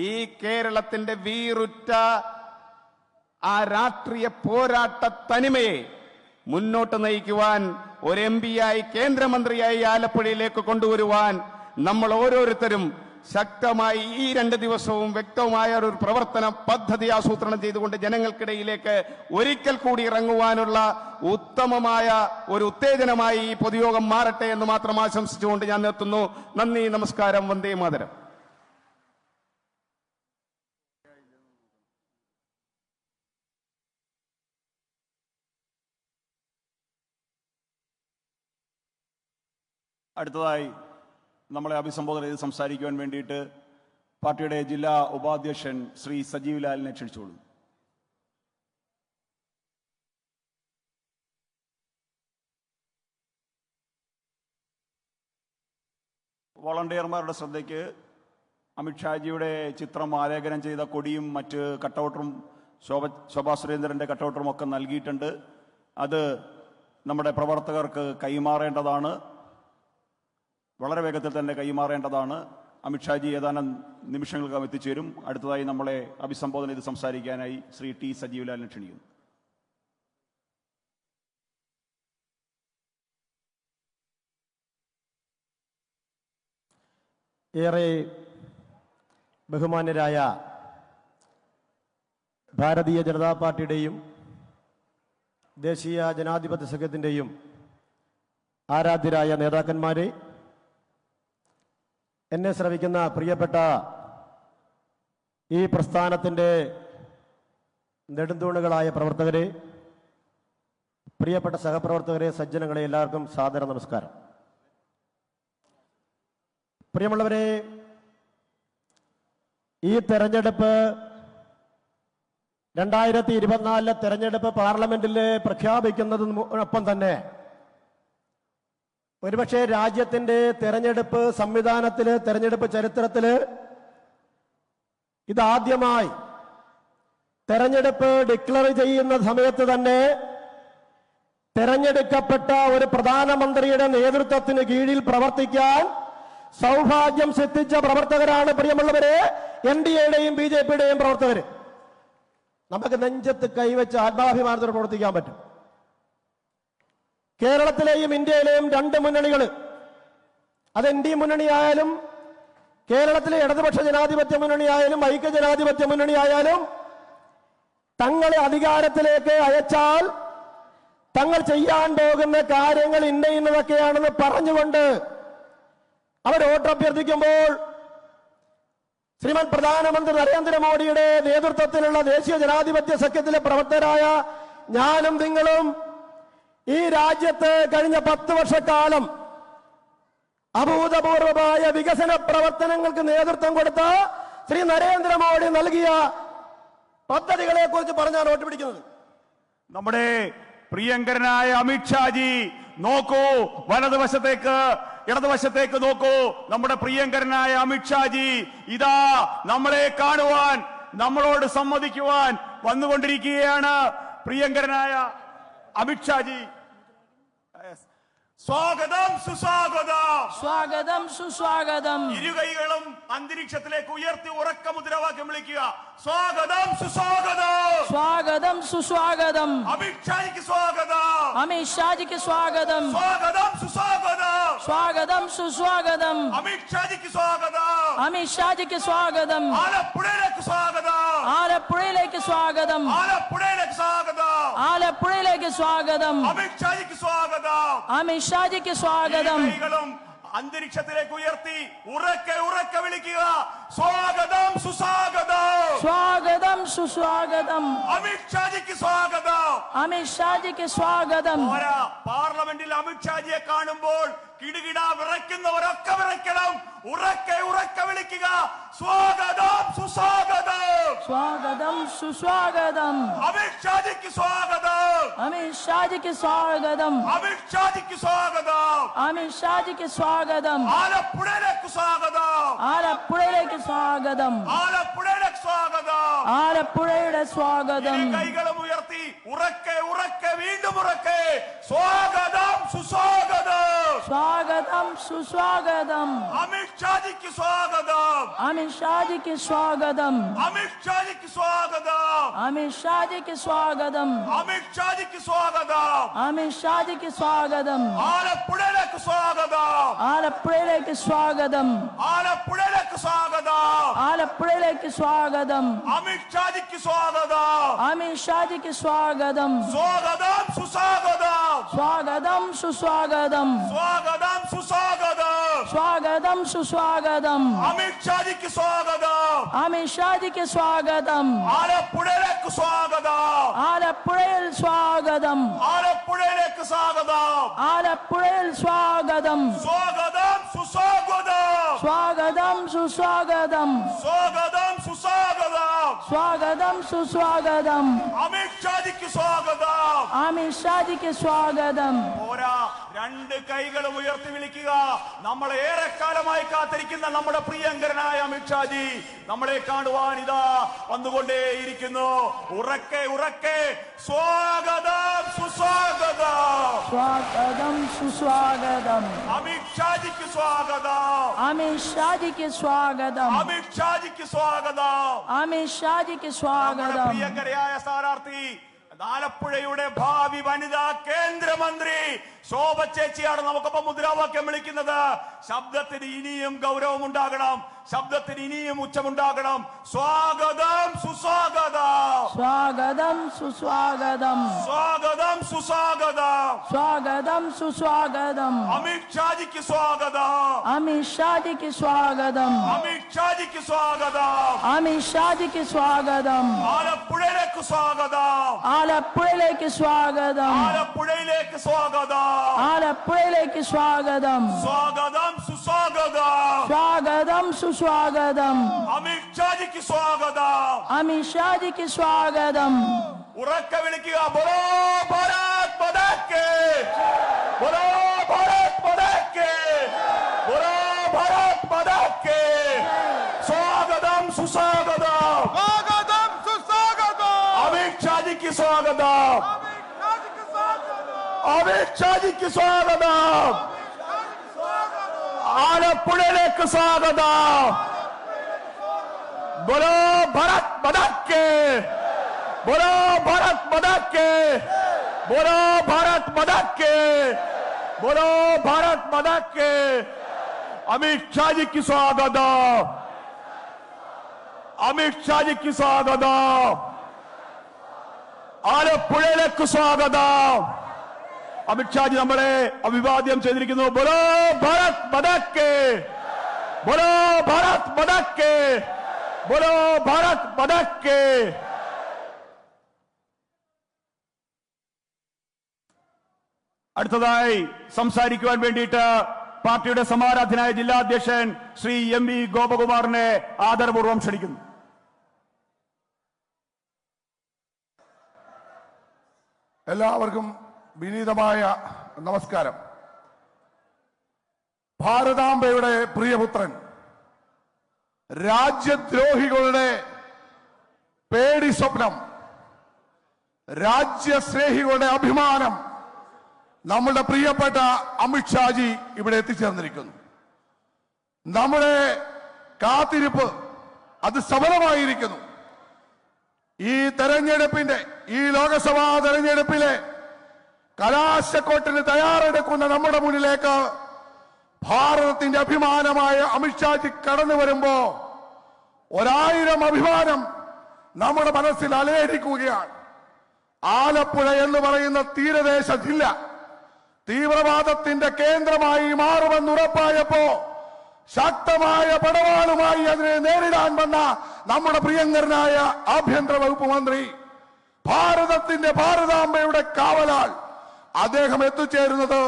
ഈ കേരളത്തിന്റെ വീറുറ്റ ആ രാഷ്ട്രീയ പോരാട്ട തനിമയെ മുന്നോട്ട് നയിക്കുവാൻ ഒരു MP-യായി കേന്ദ്രമന്ത്രിയായി ആലപ്പുഴയിലേക്ക് കൊണ്ടുവരുവാൻ നമ്മൾ ഓരോരുത്തരും ശക്തമായി ഈ 2 ദിവസവും വ്യക്തമായ ഒരു പ്രവർത്തന പദ്ധതി ആസൂത്രണം ചെയ്തുകൊണ്ട് ജനങ്ങൾക്കിടയിലേക്ക് ഒരിക്കൽ കൂടി ഇറങ്ങുവാനുള്ള ഉത്തമമായ ഒരു ഉത്തേജനമായി ഈ പൊതുയോഗം മാറട്ടെ എന്ന് മാത്രം ആശംസിച്ചുകൊണ്ട് ഞാൻ നിർത്തുന്നു. നന്ദി, നമസ്കാരം, വന്ദേ മാതരം. അടുത്തതായി നമ്മളെ അഭിസംബോധന ചെയ്ത് സംസാരിക്കുവാൻ വേണ്ടിയിട്ട് പാർട്ടിയുടെ ജില്ലാ ഉപാധ്യക്ഷൻ ശ്രീ സജീവ് ലാലിനെ ക്ഷണിച്ചോളൂ. വോളണ്ടിയർമാരുടെ ശ്രദ്ധയ്ക്ക് അമിത്ഷാജിയുടെ ചിത്രം ആലേഖനം ചെയ്ത കൊടിയും മറ്റ് കട്ടൗട്ടറും ശോഭാ സുരേന്ദ്രന്റെ കട്ടൗട്ടറും ഒക്കെ നൽകിയിട്ടുണ്ട്. അത് നമ്മുടെ പ്രവർത്തകർക്ക് കൈമാറേണ്ടതാണ്, വളരെ വേഗത്തിൽ തന്നെ കൈമാറേണ്ടതാണ്. അമിത്ഷാജി ഏതാനും നിമിഷങ്ങൾക്കകം എത്തിച്ചേരും. അടുത്തതായി നമ്മളെ അഭിസംബോധന ചെയ്ത് സംസാരിക്കാനായി ശ്രീ ടി സജീവ് ലാലിനെ ക്ഷണിക്കുന്നു. ഏറെ ബഹുമാന്യരായ ഭാരതീയ ജനതാ പാർട്ടിയുടെയും ദേശീയ ജനാധിപത്യ സഖ്യത്തിൻ്റെയും ആരാധ്യരായ നേതാക്കന്മാരെ, എന്നെ ശ്രവിക്കുന്ന പ്രിയപ്പെട്ട ഈ പ്രസ്ഥാനത്തിൻ്റെ നെടുന്തൂണുകളായ പ്രവർത്തകരെ, പ്രിയപ്പെട്ട സഹപ്രവർത്തകരെ, സജ്ജനങ്ങളെ, എല്ലാവർക്കും സാദര നമസ്കാരം. പ്രിയമുള്ളവരെ, ഈ തെരഞ്ഞെടുപ്പ് 2024 തെരഞ്ഞെടുപ്പ് പാർലമെന്റിൽ പ്രഖ്യാപിക്കുന്നതിനൊപ്പം തന്നെ ഒരുപക്ഷെ രാജ്യത്തിന്റെ തെരഞ്ഞെടുപ്പ് സംവിധാനത്തില്, തെരഞ്ഞെടുപ്പ് ചരിത്രത്തില് ഇതാദ്യമായി തെരഞ്ഞെടുപ്പ് ഡിക്ലെയർ ചെയ്യുന്ന സമയത്ത് തന്നെ തെരഞ്ഞെടുക്കപ്പെട്ട ഒരു പ്രധാനമന്ത്രിയുടെ നേതൃത്വത്തിന് കീഴിൽ പ്രവർത്തിക്കാൻ സൗഭാഗ്യം സിദ്ധിച്ച പ്രവർത്തകരാണ് പ്രിയമുള്ളവരെ NDAയുടെയും BJPയുടെയും പ്രവർത്തകർ. നമുക്ക് നെഞ്ചത്ത് കൈവച്ച് ആത്മാഭിമാനത്തോടെ പ്രവർത്തിക്കാൻ പറ്റും. കേരളത്തിലെയും ഇന്ത്യയിലെയും 2 മുന്നണികൾ, അത് NDA മുന്നണിയായാലും കേരളത്തിലെ ഇടതുപക്ഷ ജനാധിപത്യ മുന്നണിയായാലും ഐക്യ ജനാധിപത്യ മുന്നണിയായാലും, തങ്ങളെ അധികാരത്തിലേക്ക് അയച്ചാൽ തങ്ങൾ ചെയ്യാൻ പോകുന്ന കാര്യങ്ങൾ ഇന്നതൊക്കെയാണെന്ന് പറഞ്ഞുകൊണ്ട് അവർ വോട്ടഭ്യർത്ഥിക്കുമ്പോൾ ശ്രീമാൻ പ്രധാനമന്ത്രി നരേന്ദ്രമോദിയുടെ നേതൃത്വത്തിലുള്ള ദേശീയ ജനാധിപത്യ സഖ്യത്തിലെ പ്രവർത്തകരായ ഞാനും നിങ്ങളും ഈ രാജ്യത്ത് കഴിഞ്ഞ 10 വർഷക്കാലം അഭൂതപൂർവമായ വികസന പ്രവർത്തനങ്ങൾക്ക് നേതൃത്വം കൊടുത്ത ശ്രീ നരേന്ദ്രമോദി നൽകിയ പദ്ധതികളെ കുറിച്ച് പറഞ്ഞാണ് വോട്ട് പിടിക്കുന്നത്. നമ്മുടെ പ്രിയങ്കരനായ അമിത്ഷാജി നോക്കൂ, വലതുവശത്തേക്ക് ഇടതുവശത്തേക്ക് നോക്കൂ. നമ്മുടെ പ്രിയങ്കരനായ അമിത്ഷാജി ഇതാ നമ്മളെ കാണുവാൻ, നമ്മളോട് സംവദിക്കുവാൻ വന്നുകൊണ്ടിരിക്കുകയാണ്. പ്രിയങ്കരനായ അമിത്ഷാജി, സ്വാഗതം, സുസ്വാഗതം, സ്വാഗതം, സുസ്വാഗതം. ഇരുകൈകളും അന്തരീക്ഷത്തിലേക്ക് ഉയർത്തി ഉറക്ക മുദ്രാവാക്യം വിളിക്കുക. സ്വാഗതം, സുസ്വാഗതം, സ്വാഗതം, സുസ്വാഗതം. അമിത്ഷാജിക്ക് സ്വാഗതം, അമിത്ഷാജിക്ക് സ്വാഗതം, സ്വാഗതം, സുസ്വാഗതം, സ്വാഗതം, സുസ്വാഗതം. അമിത്ഷാജിക്ക് സ്വാഗതം, അമിത്ഷാജിക്ക് സ്വാഗതം. ആലപ്പുഴയിലേക്ക് സ്വാഗതം, ആലപ്പുഴയിലേക്ക് സ്വാഗതം, ആലപ്പുഴയിലേക്ക് സ്വാഗതം, ആലപ്പുഴയിലേക്ക് സ്വാഗതം. അമിത്ഷാജിക്ക് സ്വാഗതം. അമിത്ഷാജിക്ക് സ്വാഗതം. കൈകളും അന്തരീക്ഷത്തിലേക്ക് ഉയർത്തി ഉറക്കെ ഉറക്കെ വിളിക്കുക. സ്വാഗതം, സുസ്വാഗതം, സ്വാഗതം, സുസ്വാഗതം. അമിത്ഷാജിക്ക് സ്വാഗതം. അമിത്ഷാജിക്ക് സ്വാഗതം. പാർലമെന്റിൽ അമിത്ഷാജിയെ കാണുമ്പോൾ കിടുകിട വിറയ്ക്കുന്നവരൊക്കെ വിറയ്ക്കണം. ഉറക്കെ ഉറക്കെ വിളിക്കുക. സ്വാഗതം, സുസ്വാഗതം, സ്വാഗതം, സുസ്വാഗതം. അമിത്ഷാജിക്ക് സ്വാഗതം, അമിത്ഷാജിക്ക് സ്വാഗതം, അമിത്ഷാജിക്ക് സ്വാഗതം, അമിത്ഷാജിക്ക് സ്വാഗതം. ആലപ്പുഴയിലേക്ക് സ്വാഗതം, ആലപ്പുഴയിലേക്ക് സ്വാഗതം, ആലപ്പുഴയിലേക്ക് സ്വാഗതം. ആലപ്പുഴയുടെ സ്വാഗതം. കൈകളും ഉയർത്തി ഉറക്കെ ഉറക്കെ വീണ്ടും ഉറക്കെ. സ്വാഗതം, സുസ്വാഗതം, സ്വാഗതം, സുസ്വാഗതം. അമിത്ഷാജിക്ക് സ്വാഗതം, അമിത്ഷാജിക്ക് സ്വാഗതം, അമിത്ഷാജിക്ക് സ്വാഗതം, അമിത്ഷാജിക്ക് സ്വാഗതം, അമിത്ഷാജിക്ക് സ്വാഗതം. അമിത്ഷാജിക്ക് സ്വാഗതം. ആലപ്പുഴയിലേക്ക് സ്വാഗതം, ആലപ്പുഴയിലേക്ക് സ്വാഗതം, ആലപ്പുഴയിലേക്ക് സ്വാഗതം, ആലപ്പുഴയിലേക്ക് സ്വാഗതം. അമിത്ഷാജിക്ക് സ്വാഗതം, അമിത്ഷാജിക്ക് സ്വാഗതം. സ്വാഗതം, സുസ്വാഗതം, സ്വാഗതം, സുസ്വാഗതം, സ്വാഗതം, സുസ്വാഗതം. സ്വാഗതം, സുസ്വാഗതം. അമിത്ഷാജിക്ക് സ്വാഗതം, അമിത്ഷാജിക്ക് സ്വാഗതം. ആലപ്പുഴയിലേക്ക് സ്വാഗതം, ആലപ്പുഴയിൽ സ്വാഗതം, ആലപ്പുഴയിലേക്ക് സ്വാഗതം, ആലപ്പുഴയിൽ സ്വാഗതം. സ്വാഗതം, സുസ്വാഗതം, സ്വാഗതം, സുസ്വാഗതം, സ്വാഗതം, സുസ്വാഗതം. സ്വാഗതം, സുസ്വാഗതം. അമിത്ഷാജിക്ക് സ്വാഗതം. അമിത്ഷാജിക്ക് സ്വാഗതം. പോരാ, രണ്ട് കൈകളും ഉയർത്തി വിളിക്കുക. നമ്മൾ ഏറെക്കാലമായി കാത്തിരിക്കുന്ന നമ്മുടെ പ്രിയങ്കരനായ അമിത്ഷാജി നമ്മളെ കാണുവാൻ ഇതാ വന്നുകൊണ്ടേയിരിക്കുന്നു. ഉറക്കെ ഉറക്കെ. സ്വാഗതം, സുസ്വാഗതം, സ്വാഗതം, സുസ്വാഗതം. അമിത്ഷാജിക്ക് സ്വാഗതം, അമിത്ഷാജിക്ക് സ്വാഗതം, അമിത്ഷാജിക്ക് സ്വാഗതം. അമിത്ഷാജിക്ക് നമ്മുടെ സ്വാഗതം. പ്രിയങ്കരയായ സ്ഥാനാർത്ഥി ആലപ്പുഴയുടെ ഭാവി വനിതാ കേന്ദ്രമന്ത്രി ശോഭ ചേച്ചിയാണ് നമുക്കൊപ്പം മുദ്രാവാക്യം വിളിക്കുന്നത്. ശബ്ദത്തിന് ഇനിയും ഗൗരവം ഉണ്ടാകണം, ശബ്ദത്തിന് ഇനിയും ഉച്ചമുണ്ടാകണം. സ്വാഗതം, സുസ്വാഗതം, സ്വാഗതം, സുസ്വാഗതം, സ്വാഗതം, സുസ്വാഗതം. സ്വാഗതം, സുസ്വാഗതം. അമിത്ഷാജിക്ക് സ്വാഗതം, അമിത്ഷാജിക്ക് സ്വാഗതം, അമിത്ഷാജിക്ക് സ്വാഗതം. അമിത്ഷാജിക്ക് സ്വാഗതം. ആലപ്പുഴയിലേക്ക് സ്വാഗതം, ആലപ്പുഴയിലേക്ക് സ്വാഗതം, ആലപ്പുഴയിലേക്ക് സ്വാഗതം. ആലപ്പുഴയിലേക്ക് സ്വാഗതം. സ്വാഗതം, സുസ്വാഗതം. സ്വാഗതം, സുസ്വാഗതം. അമിത്ഷാജിക്ക് സ്വാഗതം. അമിത്ഷാജിക്ക് സ്വാഗതം. ഉറക്കെ വിളിക്കുക. ബോലോ ഭാരത് മാതാ കി, ബോലോ ഭാരത് മാതാ കി, ബോലോ ഭാരത് മാതാ കി. സ്വാഗതം, സുസ്വാഗതം, സ്വാഗതം, സുസ്വാഗതം. അമിത്ഷാജിക്ക് സ്വാഗതം, അമിത്ഷാജിക്ക് സ്വാഗതം. ആലപ്പുഴയിലേക്ക് സ്വാഗതം. ബോലോ ഭാരത് മാതാ കി, ബോലോ ഭാരത് മാതാ കി, ബോലോ ഭാരത് മാതാ കി, ബോലോ ഭാരത് മാതാ കി. അമിത്ഷാജിക്ക് സ്വാഗതം, അമിത്ഷാജിക്ക് സ്വാഗതം. ആലപ്പുഴയിലേക്ക് സ്വാഗതം. അമിത്ഷാജി നമ്മളെ അഭിവാദ്യം ചെയ്തിരിക്കുന്നു. ബോലോ ഭാരത് മാതാ കി, ബോലോ ഭാരത് മാതാ കി, ബോലോ ഭാരത് മാതാ കി. അടുത്തതായി സംസാരിക്കുവാൻ വേണ്ടിയിട്ട് പാർട്ടിയുടെ സമാരാധനായ ജില്ലാ അധ്യക്ഷൻ ശ്രീ എം വി ഗോപകുമാറിനെ ആദരപൂർവ്വം ക്ഷണിക്കുന്നു. എല്ലാവർക്കും വിനീതമായ നമസ്കാരം. ഭാരതാംബയുടെ പ്രിയപുത്രൻ, രാജ്യദ്രോഹികളുടെ പേടി സ്വപ്നം, രാജ്യസ്നേഹികളുടെ അഭിമാനം, നമ്മുടെ പ്രിയപ്പെട്ട അമിത്ഷാജി ഇവിടെ എത്തിച്ചേർന്നിരിക്കുന്നു. നമ്മുടെ കാത്തിരിപ്പ് അത് സഫലമായിരിക്കുന്നു. ഈ തെരഞ്ഞെടുപ്പിന്റെ, ഈ ലോക്സഭാ തെരഞ്ഞെടുപ്പിലെ കലാശക്കൊട്ടിന് തയ്യാറെടുക്കുന്ന നമ്മുടെ മുന്നിലേക്ക് ഭാരതത്തിന്റെ അഭിമാനമായ അമിത്ഷാജി കടന്നു വരുമ്പോ 1000 അഭിമാനം നമ്മുടെ മനസ്സിൽ അലയടിക്കുകയാണ്. ആലപ്പുഴ എന്ന് പറയുന്ന തീരദേശ ജില്ല തീവ്രവാദത്തിന്റെ കേന്ദ്രമായി മാറുമെന്നുറപ്പായപ്പോ ശക്തമായ പടവാളുമായി അതിനെ നേരിടാൻ വന്ന നമ്മുടെ പ്രിയങ്കരനായ ആഭ്യന്തര വകുപ്പ് മന്ത്രി, ഭാരതാംബയുടെ കാവലാൾ, അദ്ദേഹം എത്തിച്ചേരുന്നത്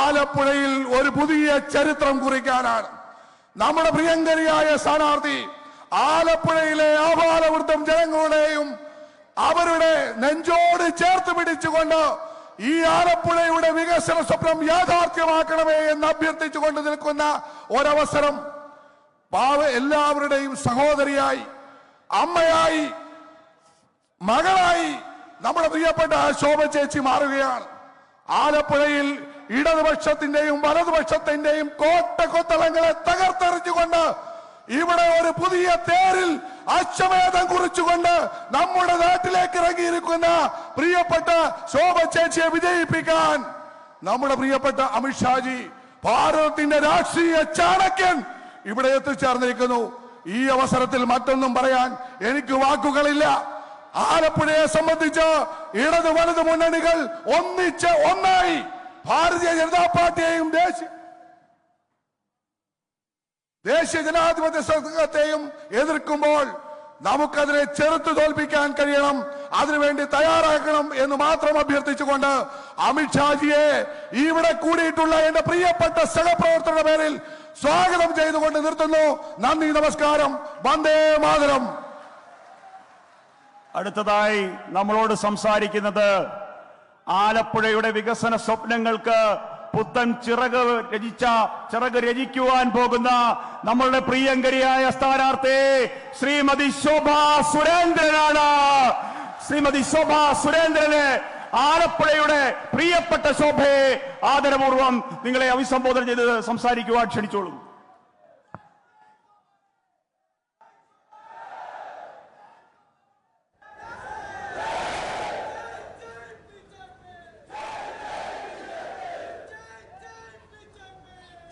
ആലപ്പുഴയിൽ ഒരു പുതിയ ചരിത്രം കുറിക്കാനാണ്. നമ്മുടെ പ്രിയങ്കരിയായ സ്ഥാനാർത്ഥി ആലപ്പുഴയിലെ ആബാലവൃദ്ധം ജനങ്ങളുടെയും അവരുടെ നെഞ്ചോട് ചേർത്ത് പിടിച്ചുകൊണ്ട് ഈ ആലപ്പുഴയുടെ വികസന സ്വപ്നം യാഥാർത്ഥ്യമാക്കണമേ എന്ന് അഭ്യർത്ഥിച്ചുകൊണ്ട് നിൽക്കുന്ന ഒരവസരം എല്ലാവരുടെയും സഹോദരിയായി, അമ്മയായി, മകളായി നമ്മുടെ പ്രിയപ്പെട്ട ശോഭ ചേച്ചി മാറുകയാണ്. ആലപ്പുഴയിൽ ഇടതുപക്ഷത്തിന്റെയും വലതുപക്ഷത്തിന്റെയും കോട്ടക്കൊത്തളങ്ങളെ തകർത്തെറിഞ്ഞുകൊണ്ട് ഇവിടെ ഒരു പുതിയ തേരിൽ അശ്വമേധം കുറിച്ചുകൊണ്ട് നമ്മുടെ നാട്ടിലേക്ക് ഇറങ്ങിയിരിക്കുന്ന പ്രിയപ്പെട്ട ശോഭ ചേച്ചിയെ വിജയിപ്പിക്കാൻ നമ്മുടെ പ്രിയപ്പെട്ട അമിത്ഷാജി, ഭാരതത്തിന്റെ രാഷ്ട്രീയ ചാണക്യൻ, ഇവിടെ എത്തിച്ചേർന്നിരിക്കുന്നു. ഈ അവസരത്തിൽ മറ്റൊന്നും പറയാൻ എനിക്ക് വാക്കുകളില്ല. ആലപ്പുഴയെ സംബന്ധിച്ച് ഇടത് വലത് മുന്നണികൾ ഒന്നിച്ച് ഒന്നായി ഭാരതീയ ജനതാ പാർട്ടിയെയും ദേശീയ ജനാധിപത്യ സംഘത്തെയും എതിർക്കുമ്പോൾ നമുക്കതിനെ ചെറുത്തു തോൽപ്പിക്കാൻ കഴിയണം. അതിനുവേണ്ടി തയ്യാറാക്കണം എന്ന് മാത്രം അഭ്യർത്ഥിച്ചുകൊണ്ട് അമിത്ഷാജിയെ ഇവിടെ കൂടിയിട്ടുള്ള എന്റെ പ്രിയപ്പെട്ട സഹപ്രവർത്തകരുടെ പേരിൽ സ്വാഗതം ചെയ്തുകൊണ്ട് നിർത്തുന്നു. നന്ദി, നമസ്കാരം, വന്ദേ മാതരം. അടുത്തതായി നമ്മളോട് സംസാരിക്കുന്നത് ആലപ്പുഴയുടെ വികസന സ്വപ്നങ്ങൾക്ക് പുത്തൻ ചിറക് രചിക്കുവാൻ പോകുന്ന നമ്മളുടെ പ്രിയങ്കരിയായ സ്ഥാനാർത്ഥി ശ്രീമതി ശോഭാ സുരേന്ദ്രനാണ്. ശ്രീമതി ശോഭാ സുരേന്ദ്രന് ആലപ്പുഴയുടെ പ്രിയപ്പെട്ട ശോഭയെ ആദരപൂർവ്വം നിങ്ങളെ അഭിസംബോധന ചെയ്ത് സംസാരിക്കുവാൻ ക്ഷണിച്ചോളൂ.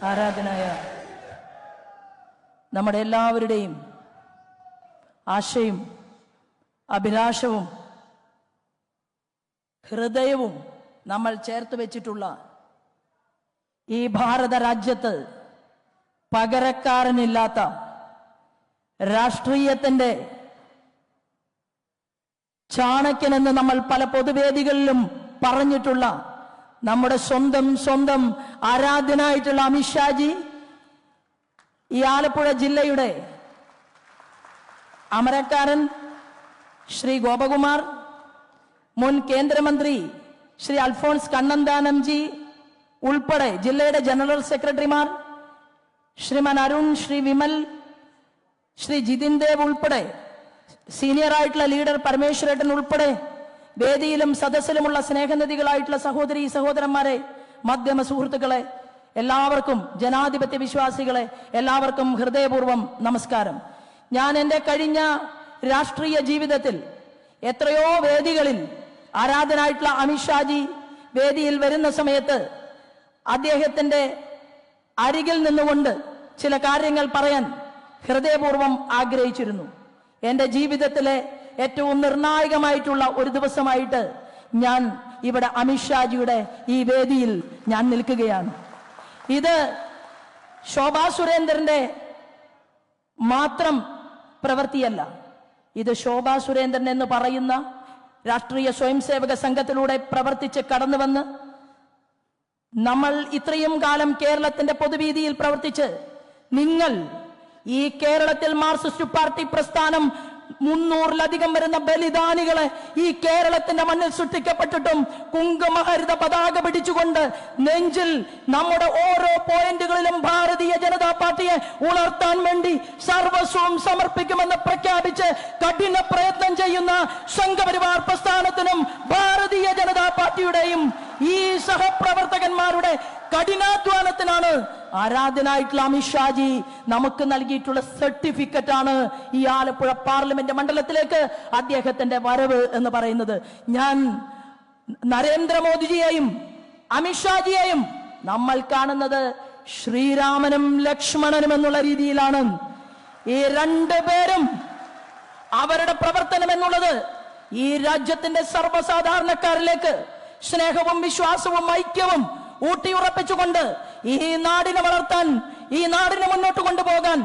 ആരാധനായ നമ്മുടെ എല്ലാവരുടെയും ആശയും അഭിലാഷവും ഹൃദയവും നമ്മൾ ചേർത്ത് വെച്ചിട്ടുള്ള ഈ ഭാരത രാജ്യത്ത് പകരക്കാരനില്ലാത്ത രാഷ്ട്രീയത്തിന്റെ ചാണക്യനെന്ന് നമ്മൾ പല പൊതുവേദികളിലും പറഞ്ഞിട്ടുള്ള നമ്മുടെ സ്വന്തം ആരാധ്യനായിട്ടുള്ള അമിത്ഷാജി ഈ ആലപ്പുഴ ജില്ലയുടെ അമരക്കാരൻ ശ്രീ ഗോപകുമാർ, മുൻ കേന്ദ്രമന്ത്രി ശ്രീ അൽഫോൺസ് കണ്ണന്താനംജി ഉൾപ്പെടെ ജില്ലയുടെ ജനറൽ സെക്രട്ടറിമാർ ശ്രീമാൻ അരുൺ, ശ്രീ വിമൽ, ശ്രീ ജിതിൻ ദേവ് ഉൾപ്പെടെ സീനിയറായിട്ടുള്ള ലീഡർ പരമേശ്വരേട്ടൻ ഉൾപ്പെടെ വേദിയിലും സദസ്സിലുമുള്ള സ്നേഹനിധികളായിട്ടുള്ള സഹോദരി സഹോദരന്മാരെ, മാധ്യമ സുഹൃത്തുക്കളെ, എല്ലാവർക്കും, ജനാധിപത്യ വിശ്വാസികളെ എല്ലാവർക്കും ഹൃദയപൂർവ്വം നമസ്കാരം. ഞാൻ എൻ്റെ കഴിഞ്ഞ രാഷ്ട്രീയ ജീവിതത്തിൽ എത്രയോ വേദികളിൽ ആരാധനായിട്ടുള്ള അമിത്ഷാജി വേദിയിൽ വരുന്ന സമയത്ത് അദ്ദേഹത്തിന്റെ അരികിൽ നിന്നുകൊണ്ട് ചില കാര്യങ്ങൾ പറയാൻ ഹൃദയപൂർവ്വം ആഗ്രഹിച്ചിരുന്നു. എൻ്റെ ജീവിതത്തിലെ ഏറ്റവും നിർണായകമായിട്ടുള്ള ഒരു ദിവസമായിട്ട് ഞാൻ ഇവിടെ അമിത്ഷാജിയുടെ ഈ വേദിയിൽ ഞാൻ നിൽക്കുകയാണ്. ഇത് ശോഭാ സുരേന്ദ്രന്റെ മാത്രം പ്രവൃത്തിയല്ല. ഇത് ശോഭാ സുരേന്ദ്രൻ എന്ന് പറയുന്ന രാഷ്ട്രീയ സ്വയംസേവക സംഘത്തിലൂടെ പ്രവർത്തിച്ച് കടന്നുവന്ന് നമ്മൾ ഇത്രയും കാലം കേരളത്തിന്റെ പൊതുവീതിയിൽ പ്രവർത്തിച്ച് നിങ്ങൾ ഈ കേരളത്തിൽ മാർക്സിസ്റ്റ് പാർട്ടി പ്രസ്ഥാനം 300-ലധികം വരുന്ന ബലിദാനികളെ ഈ കേരളത്തിന്റെ മണ്ണിൽ സൃഷ്ടിക്കപ്പെട്ടിട്ടും കുങ്കുമഹരിത പതാക പിടിച്ചുകൊണ്ട് നെഞ്ചിൽ നമ്മുടെ ഓരോ പോയിന്റുകളിലും ഭാരതീയ ജനതാ പാർട്ടിയെ ഉണർത്താൻ വേണ്ടി സർവസ്വം സമർപ്പിക്കുമെന്ന് പ്രഖ്യാപിച്ച് കഠിന പ്രയത്നം ചെയ്യുന്ന സംഘപരിവാർ പ്രസ്ഥാനത്തിനും ഭാരതീയ ജനതാ പാർട്ടിയുടെയും ഈ സഹപ്രവർത്തകന്മാരുടെ കഠിനാധ്വാനത്തിനാണ് ആരാധനായിട്ടുള്ള അമിത്ഷാജി നമുക്ക് നൽകിയിട്ടുള്ള സർട്ടിഫിക്കറ്റ് ആണ് ഈ ആലപ്പുഴ പാർലമെന്റ് മണ്ഡലത്തിലേക്ക് അദ്ദേഹത്തിന്റെ വരവ് എന്ന് പറയുന്നത്. ഞാൻ നരേന്ദ്രമോദിജിയെയും അമിത്ഷാജിയെയും നമ്മൾ കാണുന്നത് ശ്രീരാമനും ലക്ഷ്മണനും എന്നുള്ള രീതിയിലാണ്. ഈ രണ്ടുപേരും അവരുടെ പ്രവർത്തനം എന്നുള്ളത് ഈ രാജ്യത്തിന്റെ സർവ്വസാധാരണക്കാരിലേക്ക് സ്നേഹവും വിശ്വാസവും ഐക്യവും ഊട്ടിയുറപ്പിച്ചുകൊണ്ട് ഈ നാടിനെ വളർത്താൻ, ഈ നാടിനെ മുന്നോട്ട് കൊണ്ടുപോകാൻ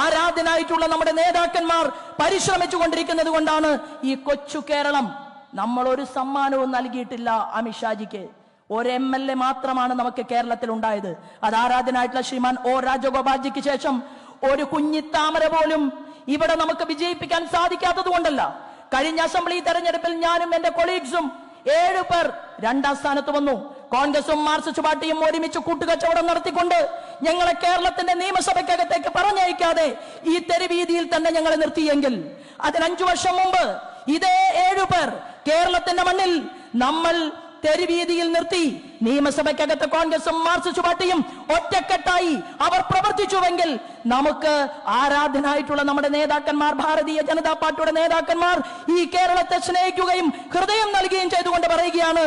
ആരാധനായിട്ടുള്ള നമ്മുടെ നേതാക്കന്മാർ പരിശ്രമിച്ചു കൊണ്ടിരിക്കുന്നത് കൊണ്ടാണ് ഈ കൊച്ചു കേരളം. നമ്മൾ ഒരു സമ്മാനവും നൽകിയിട്ടില്ല അമിത്ഷാജിക്ക്. ഒരു MLA മാത്രമാണ് നമുക്ക് കേരളത്തിൽ ഉണ്ടായത്. അത് ആരാധനായിട്ടുള്ള ശ്രീമാൻ O രാജഗോപാൽജിക്ക് ശേഷം ഒരു കുഞ്ഞിത്താമര പോലും ഇവിടെ നമുക്ക് വിജയിപ്പിക്കാൻ സാധിക്കാത്തത് കൊണ്ടല്ല. കഴിഞ്ഞ അസംബ്ലി തെരഞ്ഞെടുപ്പിൽ ഞാനും എന്റെ കൊളീഗ്സും 7 പേർ 2ാം സ്ഥാനത്ത് വന്നു. കോൺഗ്രസും മാർക്സിസ്റ്റ് പാർട്ടിയും ഒരുമിച്ച് കൂട്ടുകച്ചവടം നടത്തിക്കൊണ്ട് ഞങ്ങളെ കേരളത്തിന്റെ നിയമസഭയ്ക്കകത്തേക്ക് പറഞ്ഞയക്കാതെ ഈ തെരുവീതിയിൽ തന്നെ ഞങ്ങളെ നിർത്തിയെങ്കിൽ അതിന് 5 വർഷം മുമ്പ് ഇതേ 7 പേർ കേരളത്തിന്റെ മണ്ണിൽ നമ്മൾ തെരുവീതിയിൽ നിർത്തി നിയമസഭയ്ക്കകത്ത് കോൺഗ്രസും മാർക്സിസ്റ്റ് പാർട്ടിയും ഒറ്റക്കെട്ടായി അവർ പ്രവർത്തിച്ചുവെങ്കിൽ നമുക്ക് ആരാധനായിട്ടുള്ള നമ്മുടെ നേതാക്കന്മാർ, ഭാരതീയ ജനതാ പാർട്ടിയുടെ നേതാക്കന്മാർ ഈ കേരളത്തെ സ്നേഹിക്കുകയും ഹൃദയം നൽകുകയും ചെയ്തുകൊണ്ട് പറയുകയാണ്,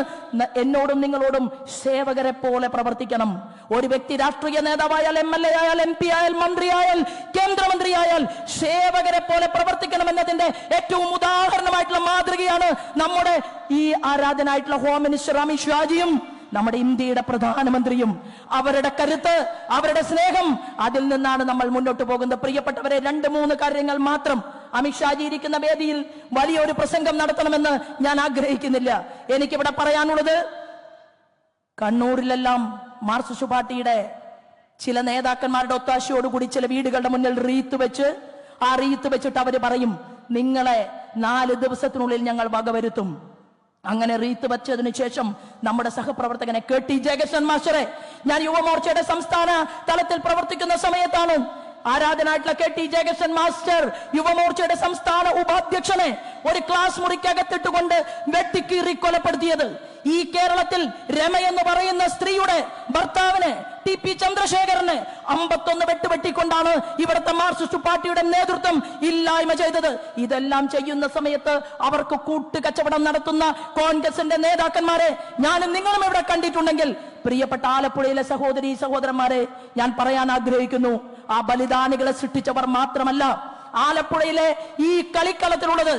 എന്നോടും നിങ്ങളോടും സേവകരെ പോലെ പ്രവർത്തിക്കണം. ഒരു വ്യക്തി രാഷ്ട്രീയ നേതാവായാൽ, MLA ആയാൽ, MP ആയാൽ, മന്ത്രിയായാൽ, കേന്ദ്രമന്ത്രിയായാൽ സേവകരെ പോലെ പ്രവർത്തിക്കണം എന്നതിന്റെ ഏറ്റവും ഉദാഹരണമായിട്ടുള്ള മാതൃകയാണ് നമ്മുടെ ഈ ആരാധനായിട്ടുള്ള ഹോം മിനിസ്റ്റർ അമിത്ഷാജിയും നമ്മുടെ ഇന്ത്യയുടെ പ്രധാനമന്ത്രിയും. അവരുടെ കരുത്ത്, അവരുടെ സ്നേഹം, അതിൽ നിന്നാണ് നമ്മൾ മുന്നോട്ട് പോകുന്നത്. പ്രിയപ്പെട്ടവരെ, 2-3 കാര്യങ്ങൾ മാത്രം. അമിത്ഷാജി ഇരിക്കുന്ന വേദിയിൽ വലിയൊരു പ്രസംഗം നടത്തണമെന്ന് ഞാൻ ആഗ്രഹിക്കുന്നില്ല. എനിക്കിവിടെ പറയാനുള്ളത്, കണ്ണൂരിലെല്ലാം മാർക്സിസ്റ്റ് പാർട്ടിയുടെ ചില നേതാക്കന്മാരുടെ ഒത്താശയോടുകൂടി ചില വീടുകളുടെ മുന്നിൽ റീത്ത് വെച്ചിട്ട് അവര് പറയും, നിങ്ങളെ 4 ദിവസത്തിനുള്ളിൽ ഞങ്ങൾ വകവരുത്തും. അങ്ങനെ റീത്ത് വച്ചതിനു ശേഷം നമ്മുടെ സഹപ്രവർത്തകനെ KT ജയകൃഷ്ണൻ മാസ്റ്ററെ, ഞാൻ യുവമോർച്ചയുടെ സംസ്ഥാന തലത്തിൽ പ്രവർത്തിക്കുന്ന സമയത്താണ് ആരാധനായിട്ടുള്ള KT ജയകൃഷ്ണൻ മാസ്റ്റർ യുവമോർച്ചയുടെ സംസ്ഥാന ഉപാധ്യക്ഷനെ ഒരു ക്ലാസ് മുറിക്കകത്തിട്ടുകൊണ്ട് വെട്ടിക്കീറി കൊലപ്പെടുത്തിയത്. ഈ കേരളത്തിൽ രമ എന്ന് പറയുന്ന സ്ത്രീയുടെ ഭർത്താവിനെ TP ചന്ദ്രശേഖരനെ 51 വെട്ടുവെട്ടിക്കൊണ്ടാണ് ഇവിടുത്തെ മാർക്സിസ്റ്റ് പാർട്ടിയുടെ നേതൃത്വം ഇല്ലായ്മ ചെയ്തത്. ഇതെല്ലാം ചെയ്യുന്ന സമയത്ത് അവർക്ക് കൂട്ടുകച്ചവടം നടത്തുന്ന കോൺഗ്രസിന്റെ നേതാക്കന്മാരെ ഞാനും നിങ്ങളും ഇവിടെ കണ്ടിട്ടുണ്ടെങ്കിൽ, പ്രിയപ്പെട്ട ആലപ്പുഴയിലെ സഹോദരി സഹോദരന്മാരെ, ഞാൻ പറയാൻ ആഗ്രഹിക്കുന്നു, ആ ബലിദാനികളെ സൃഷ്ടിച്ചവർ മാത്രമല്ല ആലപ്പുഴയിലെ ഈ കളിക്കളത്തിലുള്ളത്.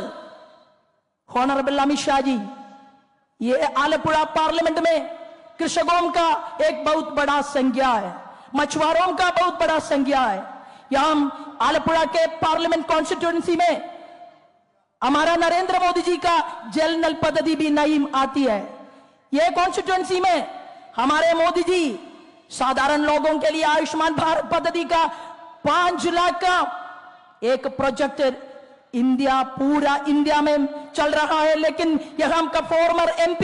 होनरेबल अमित शाह जी, ये आलपुरा पार्लियामेंट में कृषकों का एक बहुत बड़ा संज्ञा है, मछुआरों का बहुत बड़ा संज्ञा है. यहाँ आलपुरा के पार्लियामेंट कॉन्स्टिट्यूएंसी में हमारा नरेंद्र मोदी जी का जल नल पद्धति भी नहीं आती है. ये कॉन्स्टिट्यूएंसी में हमारे मोदी जी साधारण लोगों के लिए आयुष्मान भारत पद्धति का 5 लाख का एक प्रोजेक्ट इंडिया, पूरा इंडिया में चल रहा है. लेकिन यहां का फॉर्मर MP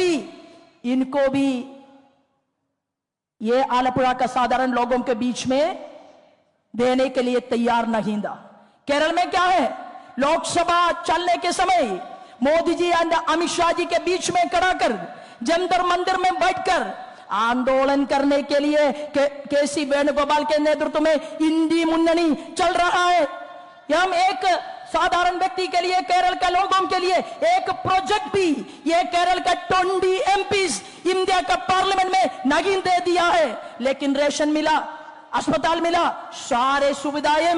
इनको भी ये आलपुरा का साधारण लोगों के बीच में देने के लिए तैयार नहीं था. केरल में क्या है, लोकसभा चलने के समय मोदी जी और अमित शाह जी के बीच में खड़ा कर जंतर मंदिर में बैठकर आंदोलन करने के लिए KC वेणुगोपाल के नेतृत्व में इंडी मुन्ननी चल रहा है. हम एक साधारण व्यक्ति के लिए, केरल के लोगों के लिए एक प्रोजेक्ट भी ये केरल का 20 MPs इंडिया का पार्लियामेंट में नहीं दे दिया है. लेकिन रेशन मिला, अस्पताल मिला, सारे सुविधाएं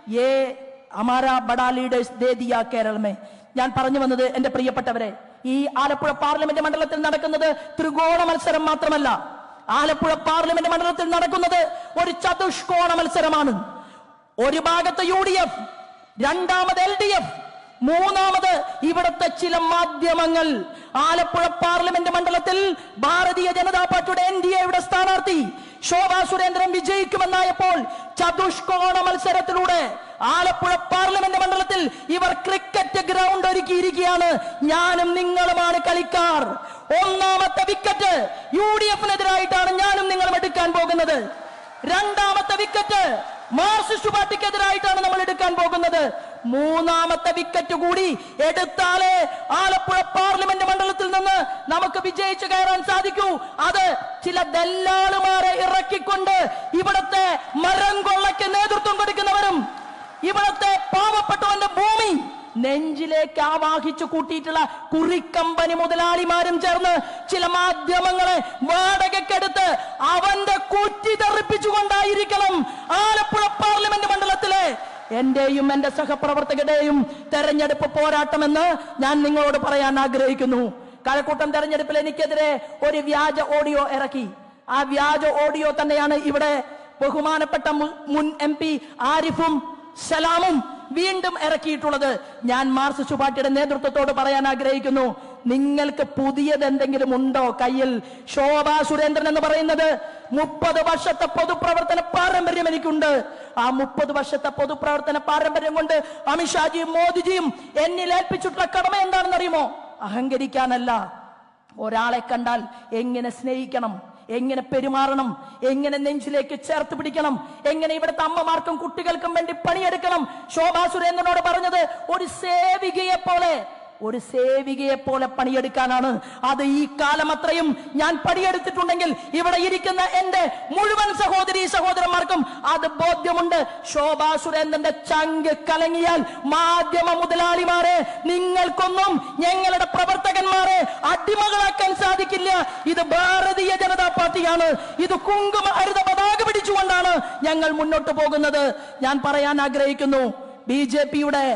ये हमारा बड़ा लीडर्स दे दिया केरल में. ഞാൻ പറഞ്ഞു വന്നത്, എന്റെ പ്രിയപ്പെട്ടവരെ, ഈ ആലപ്പുഴ പാർലമെന്റ് മണ്ഡലത്തിൽ നടക്കുന്നത് ത്രികോണ മത്സരം മാത്രമല്ല. ആലപ്പുഴ പാർലമെന്റ് മണ്ഡലത്തിൽ നടക്കുന്നത് ഒരു ചതുഷ്കോണ മത്സരമാണ്. ഒരു ഭാഗത്ത് UDF, രണ്ടാമത് LDF, മൂന്നാമത് ഇവിടുത്തെ ചില മാധ്യമങ്ങൾ. ആലപ്പുഴ പാർലമെന്റ് മണ്ഡലത്തിൽ ഭാരതീയ ജനതാ പാർട്ടിയുടെ NDAയുടെ സ്ഥാനാർത്ഥി ശോഭാ സുരേന്ദ്രൻ വിജയിക്കുമെന്നായപ്പോൾ ചതുഷ്കോണ മത്സരത്തിലൂടെ ആലപ്പുഴ പാർലമെന്റ് മണ്ഡലത്തിൽ ഇവർ ക്രിക്കറ്റ് ഗ്രൗണ്ട് ഒരുക്കിയിരിക്കുകയാണ്. ഞാനും നിങ്ങളുമാണ് കളിക്കാർ. ഒന്നാമത്തെ വിക്കറ്റ് UDF-നെതിരായിട്ടാണ് ഞാനും നിങ്ങളും എടുക്കാൻ പോകുന്നത്. രണ്ടാമത്തെ വിക്കറ്റ് മാർക്സിസ്റ്റ് പാർട്ടിക്കെതിരായിട്ടാണ് നമ്മൾ എടുക്കാൻ പോകുന്നത്. മൂന്നാമത്തെ വിക്കറ്റ് കൂടി എടുത്താലേ ആലപ്പുഴ പാർലമെന്റ് മണ്ഡലത്തിൽ നിന്ന് നമുക്ക് വിജയിച്ചു കയറാൻ സാധിക്കൂ. അത് ചില ദല്ലാളുമാരെ ഇറക്കിക്കൊണ്ട് ഇവിടത്തെ മരം കൊള്ളയ്ക്ക് നേതൃത്വം കൊടുക്കുന്നവരും ഇവിടത്തെ പാവപ്പെട്ടവന്റെ ഭൂമി നെഞ്ചിലേക്ക് ആവാഹിച്ചു കൂട്ടിയിട്ടുള്ള കുറിക്കമ്പനി മുതലാളിമാരും ചേർന്ന് ചില മാധ്യമങ്ങളെ വാടകയ്ക്കെടുത്ത് അവന്റെ കുറ്റി തെറിപ്പിച്ചുകൊണ്ടായിരിക്കണം ആലപ്പുഴ പാർലമെന്റ് മണ്ഡലത്തിലെ എന്റെയും എന്റെ സഹപ്രവർത്തകരുടെയും തെരഞ്ഞെടുപ്പ് പോരാട്ടമെന്ന് ഞാൻ നിങ്ങളോട് പറയാൻ ആഗ്രഹിക്കുന്നു. കഴക്കൂട്ടം തെരഞ്ഞെടുപ്പിൽ എനിക്കെതിരെ ഒരു വ്യാജ ഓഡിയോ ഇറക്കി. ആ വ്യാജ ഓഡിയോ തന്നെയാണ് ഇവിടെ ബഹുമാനപ്പെട്ട മുൻ MP ആരിഫും സലാമും വീണ്ടും ഇറക്കിയിട്ടുള്ളത്. ഞാൻ മാർക്സിസ്റ്റ് പാർട്ടിയുടെ നേതൃത്വത്തോട് പറയാൻ ആഗ്രഹിക്കുന്നു, നിങ്ങൾക്ക് പുതിയത് എന്തെങ്കിലും ഉണ്ടോ കയ്യിൽ? ശോഭാ സുരേന്ദ്രൻ എന്ന് പറയുന്നത് 30 വർഷത്തെ പൊതുപ്രവർത്തന പാരമ്പര്യം എനിക്കുണ്ട്. ആ 30 വർഷത്തെ പൊതുപ്രവർത്തന പാരമ്പര്യം കൊണ്ട് അമിത്ഷാജിയും മോദിജിയും എന്നിൽ ഏൽപ്പിച്ചിട്ടുള്ള കടമ എന്താണെന്ന് അറിയുമോ? അഹങ്കരിക്കാനല്ല, ഒരാളെ കണ്ടാൽ എങ്ങനെ സ്നേഹിക്കണം, എങ്ങനെ പെരുമാറണം, എങ്ങനെ നെഞ്ചിലേക്ക് ചേർത്ത് പിടിക്കണം, എങ്ങനെ ഇവിടുത്തെ അമ്മമാർക്കും കുട്ടികൾക്കും വേണ്ടി പണിയെടുക്കണം. ശോഭാ സുരേന്ദ്രനോട് പറഞ്ഞത് ഒരു സേവികയെ പോലെ പണിയെടുക്കാനാണ്. അത് ഈ കാലം അത്രയും ഞാൻ പണിയെടുത്തിട്ടുണ്ടെങ്കിൽ ഇവിടെ ഇരിക്കുന്ന എന്റെ മുഴുവൻ സഹോദരന്മാർക്കും അത് ബോധ്യമുണ്ട്. ശോഭാ സുരേന്ദ്രന്റെ ചങ്ക് കലങ്ങിയാൽ മാധ്യമ മുതലാളിമാരെ നിങ്ങൾക്കൊന്നും ഞങ്ങളുടെ പ്രവർത്തകന്മാരെ അടിമകളാക്കാൻ സാധിക്കില്ല. ഇത് ഭാരതീയ ജനതാ പാർട്ടിയാണ്. ഇത് കുങ്കുമ ഹരിത പതാക പിടിച്ചുകൊണ്ടാണ് ഞങ്ങൾ മുന്നോട്ട് പോകുന്നത്. ഞാൻ പറയാൻ ആഗ്രഹിക്കുന്നു, BJP-യുടെ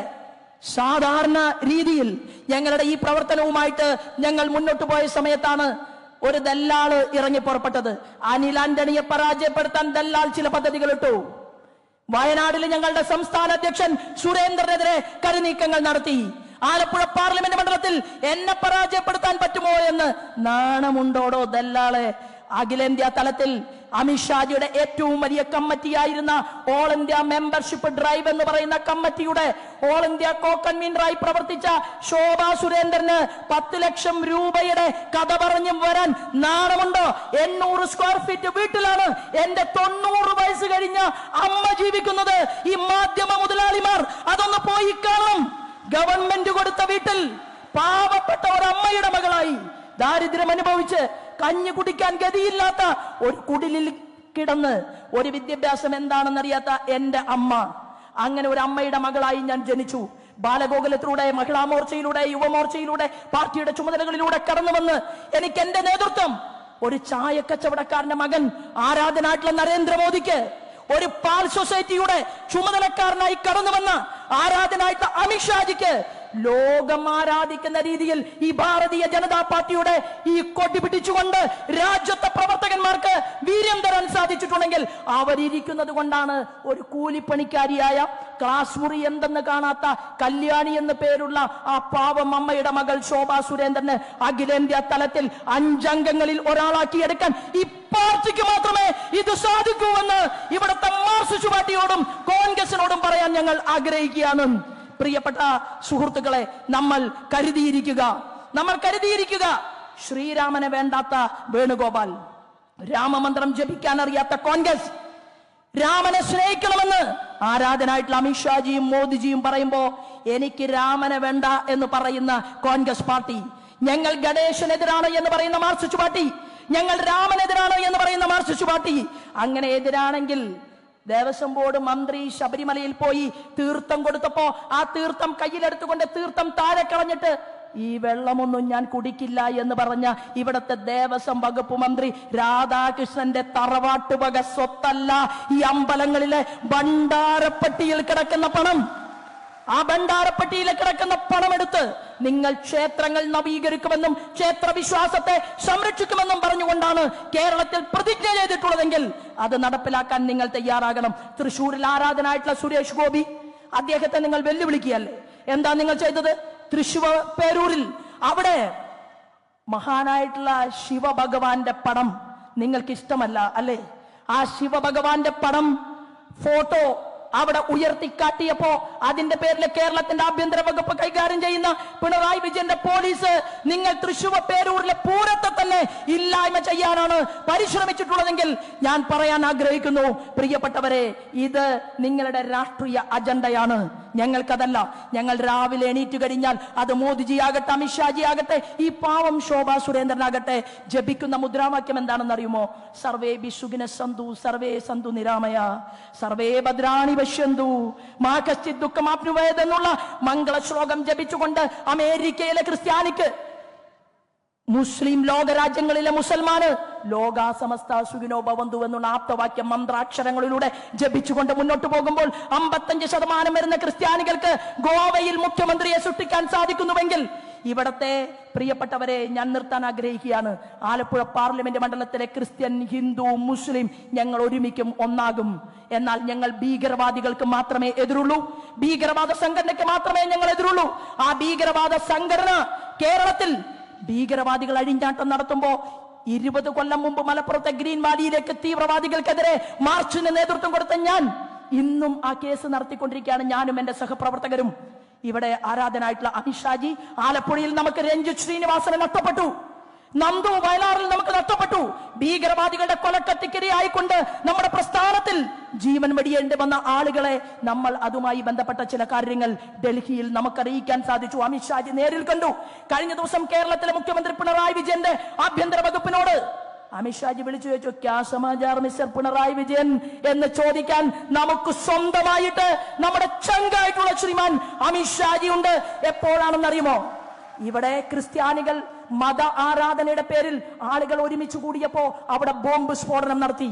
സാധാരണ രീതിയിൽ ഞങ്ങളുടെ ഈ പ്രവർത്തനവുമായിട്ട് ഞങ്ങൾ മുന്നോട്ട് പോയ സമയത്താണ് ഒരു ദല്ലാള് ഇറങ്ങി പുറപ്പെട്ടത്. അനിൽ ആന്റണിയെ പരാജയപ്പെടുത്താൻ ദല്ലാൾ ചില പദ്ധതികൾ ഇട്ടു. വയനാട്ടിൽ ഞങ്ങളുടെ സംസ്ഥാന അധ്യക്ഷൻ സുരേന്ദ്രനെതിരെ കരുനീക്കങ്ങൾ നടത്തി. ആലപ്പുഴ പാർലമെന്റ് മണ്ഡലത്തിൽ എന്നെ പരാജയപ്പെടുത്താൻ പറ്റുമോ എന്ന് നാണമുണ്ടോടോ ദല്ലാളെ? അഖിലേന്ത്യാ തലത്തിൽ അമിത്ഷാജിയുടെ ഏറ്റവും വലിയ കമ്മിറ്റിയായിരുന്ന ഓൾ ഇന്ത്യ മെമ്പർഷിപ്പ് ഡ്രൈവ് എന്ന് പറയുന്ന കമ്മിറ്റിയുടെ ഓൾ ഇന്ത്യ കോ കൺവീനറായി പ്രവർത്തിച്ച ശോഭാ സുരേന്ദ്രന് 10 ലക്ഷം രൂപയുടെ കഥ പറഞ്ഞു വരാൻ നാണമുണ്ടോ? 800 സ്ക്വയർ ഫീറ്റ് വീട്ടിലാണ് എന്റെ 90 വയസ്സ് കഴിഞ്ഞ അമ്മ ജീവിക്കുന്നത്. ഈ മാധ്യമ മുതലാളിമാർ അതൊന്ന് പോയി കാണണം. ഗവൺമെന്റ് കൊടുത്ത വീട്ടിൽ പാവപ്പെട്ട ഒരമ്മയുടെ മകളായി ദാരിദ്ര്യം അനുഭവിച്ച് കഞ്ഞി കുടിക്കാൻ ഗതിയില്ലാത്ത ഒരു കുടിലിൽ കിടന്ന് ഒരു വിദ്യാഭ്യാസം എന്താണെന്നറിയാത്ത എന്റെ അമ്മ, അങ്ങനെ ഒരു അമ്മയുടെ മകളായി ഞാൻ ജനിച്ചു. ബാലഗോകുലത്തിലൂടെ, മഹിളാ മോർച്ചയിലൂടെ, യുവമോർച്ചയിലൂടെ, പാർട്ടിയുടെ ചുമതലകളിലൂടെ കടന്നു വന്ന് എനിക്ക് എന്റെ നേതൃത്വം ഒരു ചായ കച്ചവടക്കാരന്റെ മകൻ ആരാധനായിട്ടുള്ള നരേന്ദ്രമോദിക്ക്, ഒരു പാൽ സൊസൈറ്റിയുടെ ചുമതലക്കാരനായി കടന്നു വന്ന ആരാധനായിട്ടുള്ള അമിത്ഷാജിക്ക് ലോകം ആരാധിക്കുന്ന രീതിയിൽ ഈ ഭാരതീയ ജനതാ പാർട്ടിയുടെ ഈ കൊടി പിടിച്ചുകൊണ്ട് രാജ്യത്തെ പ്രവർത്തകന്മാർക്ക് വീര്യം തരാൻ സാധിച്ചിട്ടുണ്ടെങ്കിൽ അവരിയ്ക്കുന്നത് കൊണ്ടാണ് ഒരു കൂലിപ്പണിക്കാരിയായ ക്ലാസ് മുറി എന്തെന്ന് കാണാത്ത കല്യാണി എന്ന് പേരുള്ള ആ പാവം അമ്മയുടെ മകൾ ശോഭാ സുരേന്ദ്രന് അഖിലേന്ത്യാ തലത്തിൽ 5 അംഗങ്ങളിൽ ഒരാളാക്കിയെടുക്കാൻ ഈ പാർട്ടിക്ക് മാത്രമേ ഇത് സാധിക്കൂ എന്ന് ഇവിടുത്തെ മാർക്സിസ്റ്റ് പാർട്ടിയോടും കോൺഗ്രസിനോടും പറയാൻ ഞങ്ങൾ ആഗ്രഹിക്കുകയാണ്. പ്രിയപ്പെട്ട സുഹൃത്തുക്കളെ, നമ്മൾ കരുതിയിരിക്കുക. ശ്രീരാമനെ വേണ്ടാത്ത വേണുഗോപാൽ, രാമമന്ത്രം ജപിക്കാൻ അറിയാത്ത കോൺഗ്രസ്, രാമനെ സ്നേഹിക്കണമെന്ന് ആരാധനായിട്ടുള്ള അമിത്ഷാജിയും മോദിജിയും പറയുമ്പോ എനിക്ക് രാമനെ വേണ്ട എന്ന് പറയുന്ന കോൺഗ്രസ് പാർട്ടി, ഞങ്ങൾ ഗണേശനെതിരാണ് എന്ന് പറയുന്ന മാർക്സിസ്റ്റ് പാർട്ടി, ഞങ്ങൾ രാമനെതിരാണ് എന്ന് പറയുന്ന മാർക്സിസ്റ്റ് പാർട്ടി, അങ്ങനെ എതിരാണെങ്കിൽ ദേവസ്വം ബോർഡ് മന്ത്രി ശബരിമലയിൽ പോയി തീർത്ഥം കൊടുത്തപ്പോ ആ തീർത്ഥം കയ്യിലെടുത്തുകൊണ്ട് തീർത്ഥം താഴെ കളഞ്ഞിട്ട് ഈ വെള്ളമൊന്നും ഞാൻ കുടിക്കില്ല എന്ന് പറഞ്ഞ ഇവിടത്തെ ദേവസ്വം വകുപ്പ് മന്ത്രി രാധാകൃഷ്ണന്റെ തറവാട്ടുവക സ്വത്തല്ല ഈ അമ്പലങ്ങളിലെ ഭണ്ഡാരപ്പെട്ടിയിൽ കിടക്കുന്ന പണം. ആ ഭണ്ഡാരപ്പെട്ടിയിൽ കിടക്കുന്ന പണമെടുത്ത് നിങ്ങൾ ക്ഷേത്രങ്ങൾ നവീകരിക്കുമെന്നും ക്ഷേത്ര വിശ്വാസത്തെ സംരക്ഷിക്കുമെന്നും പറഞ്ഞുകൊണ്ടാണ് കേരളത്തിൽ പ്രതിജ്ഞ ചെയ്തിട്ടുള്ളതെങ്കിൽ അത് നടപ്പിലാക്കാൻ നിങ്ങൾ തയ്യാറാകണം. തൃശ്ശൂരിൽ ആരാധനായിട്ടുള്ള സുരേഷ് ഗോപി, അദ്ദേഹത്തെ നിങ്ങൾ വെല്ലുവിളിക്കുകയല്ലേ? എന്താ നിങ്ങൾ ചെയ്തത്? തൃശ്ശൂർ പേരൂരിൽ അവിടെ മഹാനായിട്ടുള്ള ശിവഭഗവാന്റെ പടം നിങ്ങൾക്ക് ഇഷ്ടമല്ല അല്ലേ? ആ ശിവഭഗവാന്റെ പടം ഫോട്ടോ അവിടെ ഉയർത്തിക്കാട്ടിയപ്പോ അതിന്റെ പേരിൽ കേരളത്തിന്റെ ആഭ്യന്തര വകുപ്പ് കൈകാര്യം ചെയ്യുന്ന പിണറായി വിജയന്റെ പോലീസ് നിങ്ങൾ തൃശൂർ പേരൂരിലെ പൂരത്തെ തന്നെ ഇല്ലായ്മ ചെയ്യാനാണ് പരിശ്രമിച്ചിട്ടുള്ളതെങ്കിൽ ഞാൻ പറയാൻ ആഗ്രഹിക്കുന്നു, പ്രിയപ്പെട്ടവരെ, ഇത് നിങ്ങളുടെ രാഷ്ട്രീയ അജണ്ടയാണ്. ഞങ്ങൾക്കതല്ല. ഞങ്ങൾ രാവിലെ എണീറ്റ് കഴിഞ്ഞാൽ അത് മോദിജി ആകട്ടെ, അമിത്ഷാജി ആകട്ടെ, ഈ പാവം ശോഭാ സുരേന്ദ്രനാകട്ടെ, ജപിക്കുന്ന മുദ്രാവാക്യം എന്താണെന്ന് അറിയുമോ? സർവേ ബിസുഖിന സന്തു സർവേ സന്തു നിരാമയ സർവേ ഭദ്രാണി പശ്യന്തു മാ കശ്ചിത് ദുഃഖമാപ്നുവേത് എന്നുള്ള മംഗള ശ്ലോകം ജപിച്ചുകൊണ്ട് അമേരിക്കയിലെ ക്രിസ്ത്യാനിക്ക്, മുസ്ലിം ലോകരാജ്യങ്ങളിലെ മുസൽമാന് ലോകാ സമസ്ത സുഖിനോ ഭവന്തു എന്നുള്ള ആപ്തവാക്യം മന്ത്രാക്ഷരങ്ങളിലൂടെ ജപിച്ചുകൊണ്ട് മുന്നോട്ട് പോകുമ്പോൾ 55% വരുന്ന ക്രിസ്ത്യാനികൾക്ക് ഗോവയിൽ മുഖ്യമന്ത്രിയെ സൃഷ്ടിക്കാൻ സാധിക്കുന്നുവെങ്കിൽ ഇവിടത്തെ പ്രിയപ്പെട്ടവരെ ഞാൻ നിർത്താൻ ആഗ്രഹിക്കുകയാണ്. ആലപ്പുഴ പാർലമെന്റ് മണ്ഡലത്തിലെ ക്രിസ്ത്യൻ, ഹിന്ദു, മുസ്ലിം ഞങ്ങൾ ഒരുമിക്കും, ഒന്നാകും. എന്നാൽ ഞങ്ങൾ ഭീകരവാദികൾക്ക് മാത്രമേ എതിരുള്ളൂ. ഭീകരവാദ സംഘടനയ്ക്ക് മാത്രമേ ഞങ്ങൾ എതിരുള്ളൂ. ആ ഭീകരവാദ സംഘടന കേരളത്തിൽ ഭീകരവാദികൾ അഴിഞ്ഞാട്ടം നടത്തുമ്പോ 20 കൊല്ലം മുമ്പ് മലപ്പുറത്തെ ഗ്രീൻ വാലിയിലേക്ക് തീവ്രവാദികൾക്കെതിരെ മാർച്ചിന് നേതൃത്വം കൊടുത്ത ഞാൻ ഇന്നും ആ കേസ് നടത്തിക്കൊണ്ടിരിക്കുകയാണ്, ഞാനും എന്റെ സഹപ്രവർത്തകരും. ഇവിടെ ആരാധനായിട്ടുള്ള അമിത്ഷാജി, ആലപ്പുഴയിൽ നമുക്ക് രഞ്ജിത് ശ്രീനിവാസനെ നഷ്ടപ്പെട്ടു, നന്ദു വയലാറിൽ നമുക്ക് നഷ്ടപ്പെട്ടു. ഭീകരവാദികളുടെ കൊലക്കത്തിക്കിരയായിക്കൊണ്ട് നമ്മുടെ പ്രസ്ഥാനത്തിൽ ജീവൻ വെടിയേണ്ടി വന്ന ആളുകളെ നമ്മൾ അതുമായി ബന്ധപ്പെട്ട ചില കാര്യങ്ങൾ ഡൽഹിയിൽ നമുക്ക് അറിയിക്കാൻ സാധിച്ചു. അമിത്ഷാജി നേരിൽ കണ്ടു. കഴിഞ്ഞ ദിവസം കേരളത്തിലെ മുഖ്യമന്ത്രി പിണറായി വിജയന്റെ ആഭ്യന്തര വകുപ്പിനോട് അമിത്ഷാജി വിളിച്ചു ചോദിച്ചു, ക്യാ സമാചാർ മിസ്റ്റർ പിണറായി വിജയൻ എന്ന് ചോദിക്കാൻ നമുക്ക് സ്വന്തമായിട്ട് നമ്മുടെ ചങ്കായിട്ടുള്ള ശ്രീമാൻ അമിത്ഷാജി ഉണ്ട്. എപ്പോഴാണെന്നറിയുമോ? ഇവിടെ ക്രിസ്ത്യാനികൾ മത ആരാധനയുടെ പേരിൽ ആളുകൾ ഒരുമിച്ച് കൂടിയപ്പോ അവിടെ ബോംബ് സ്ഫോടനം നടത്തി.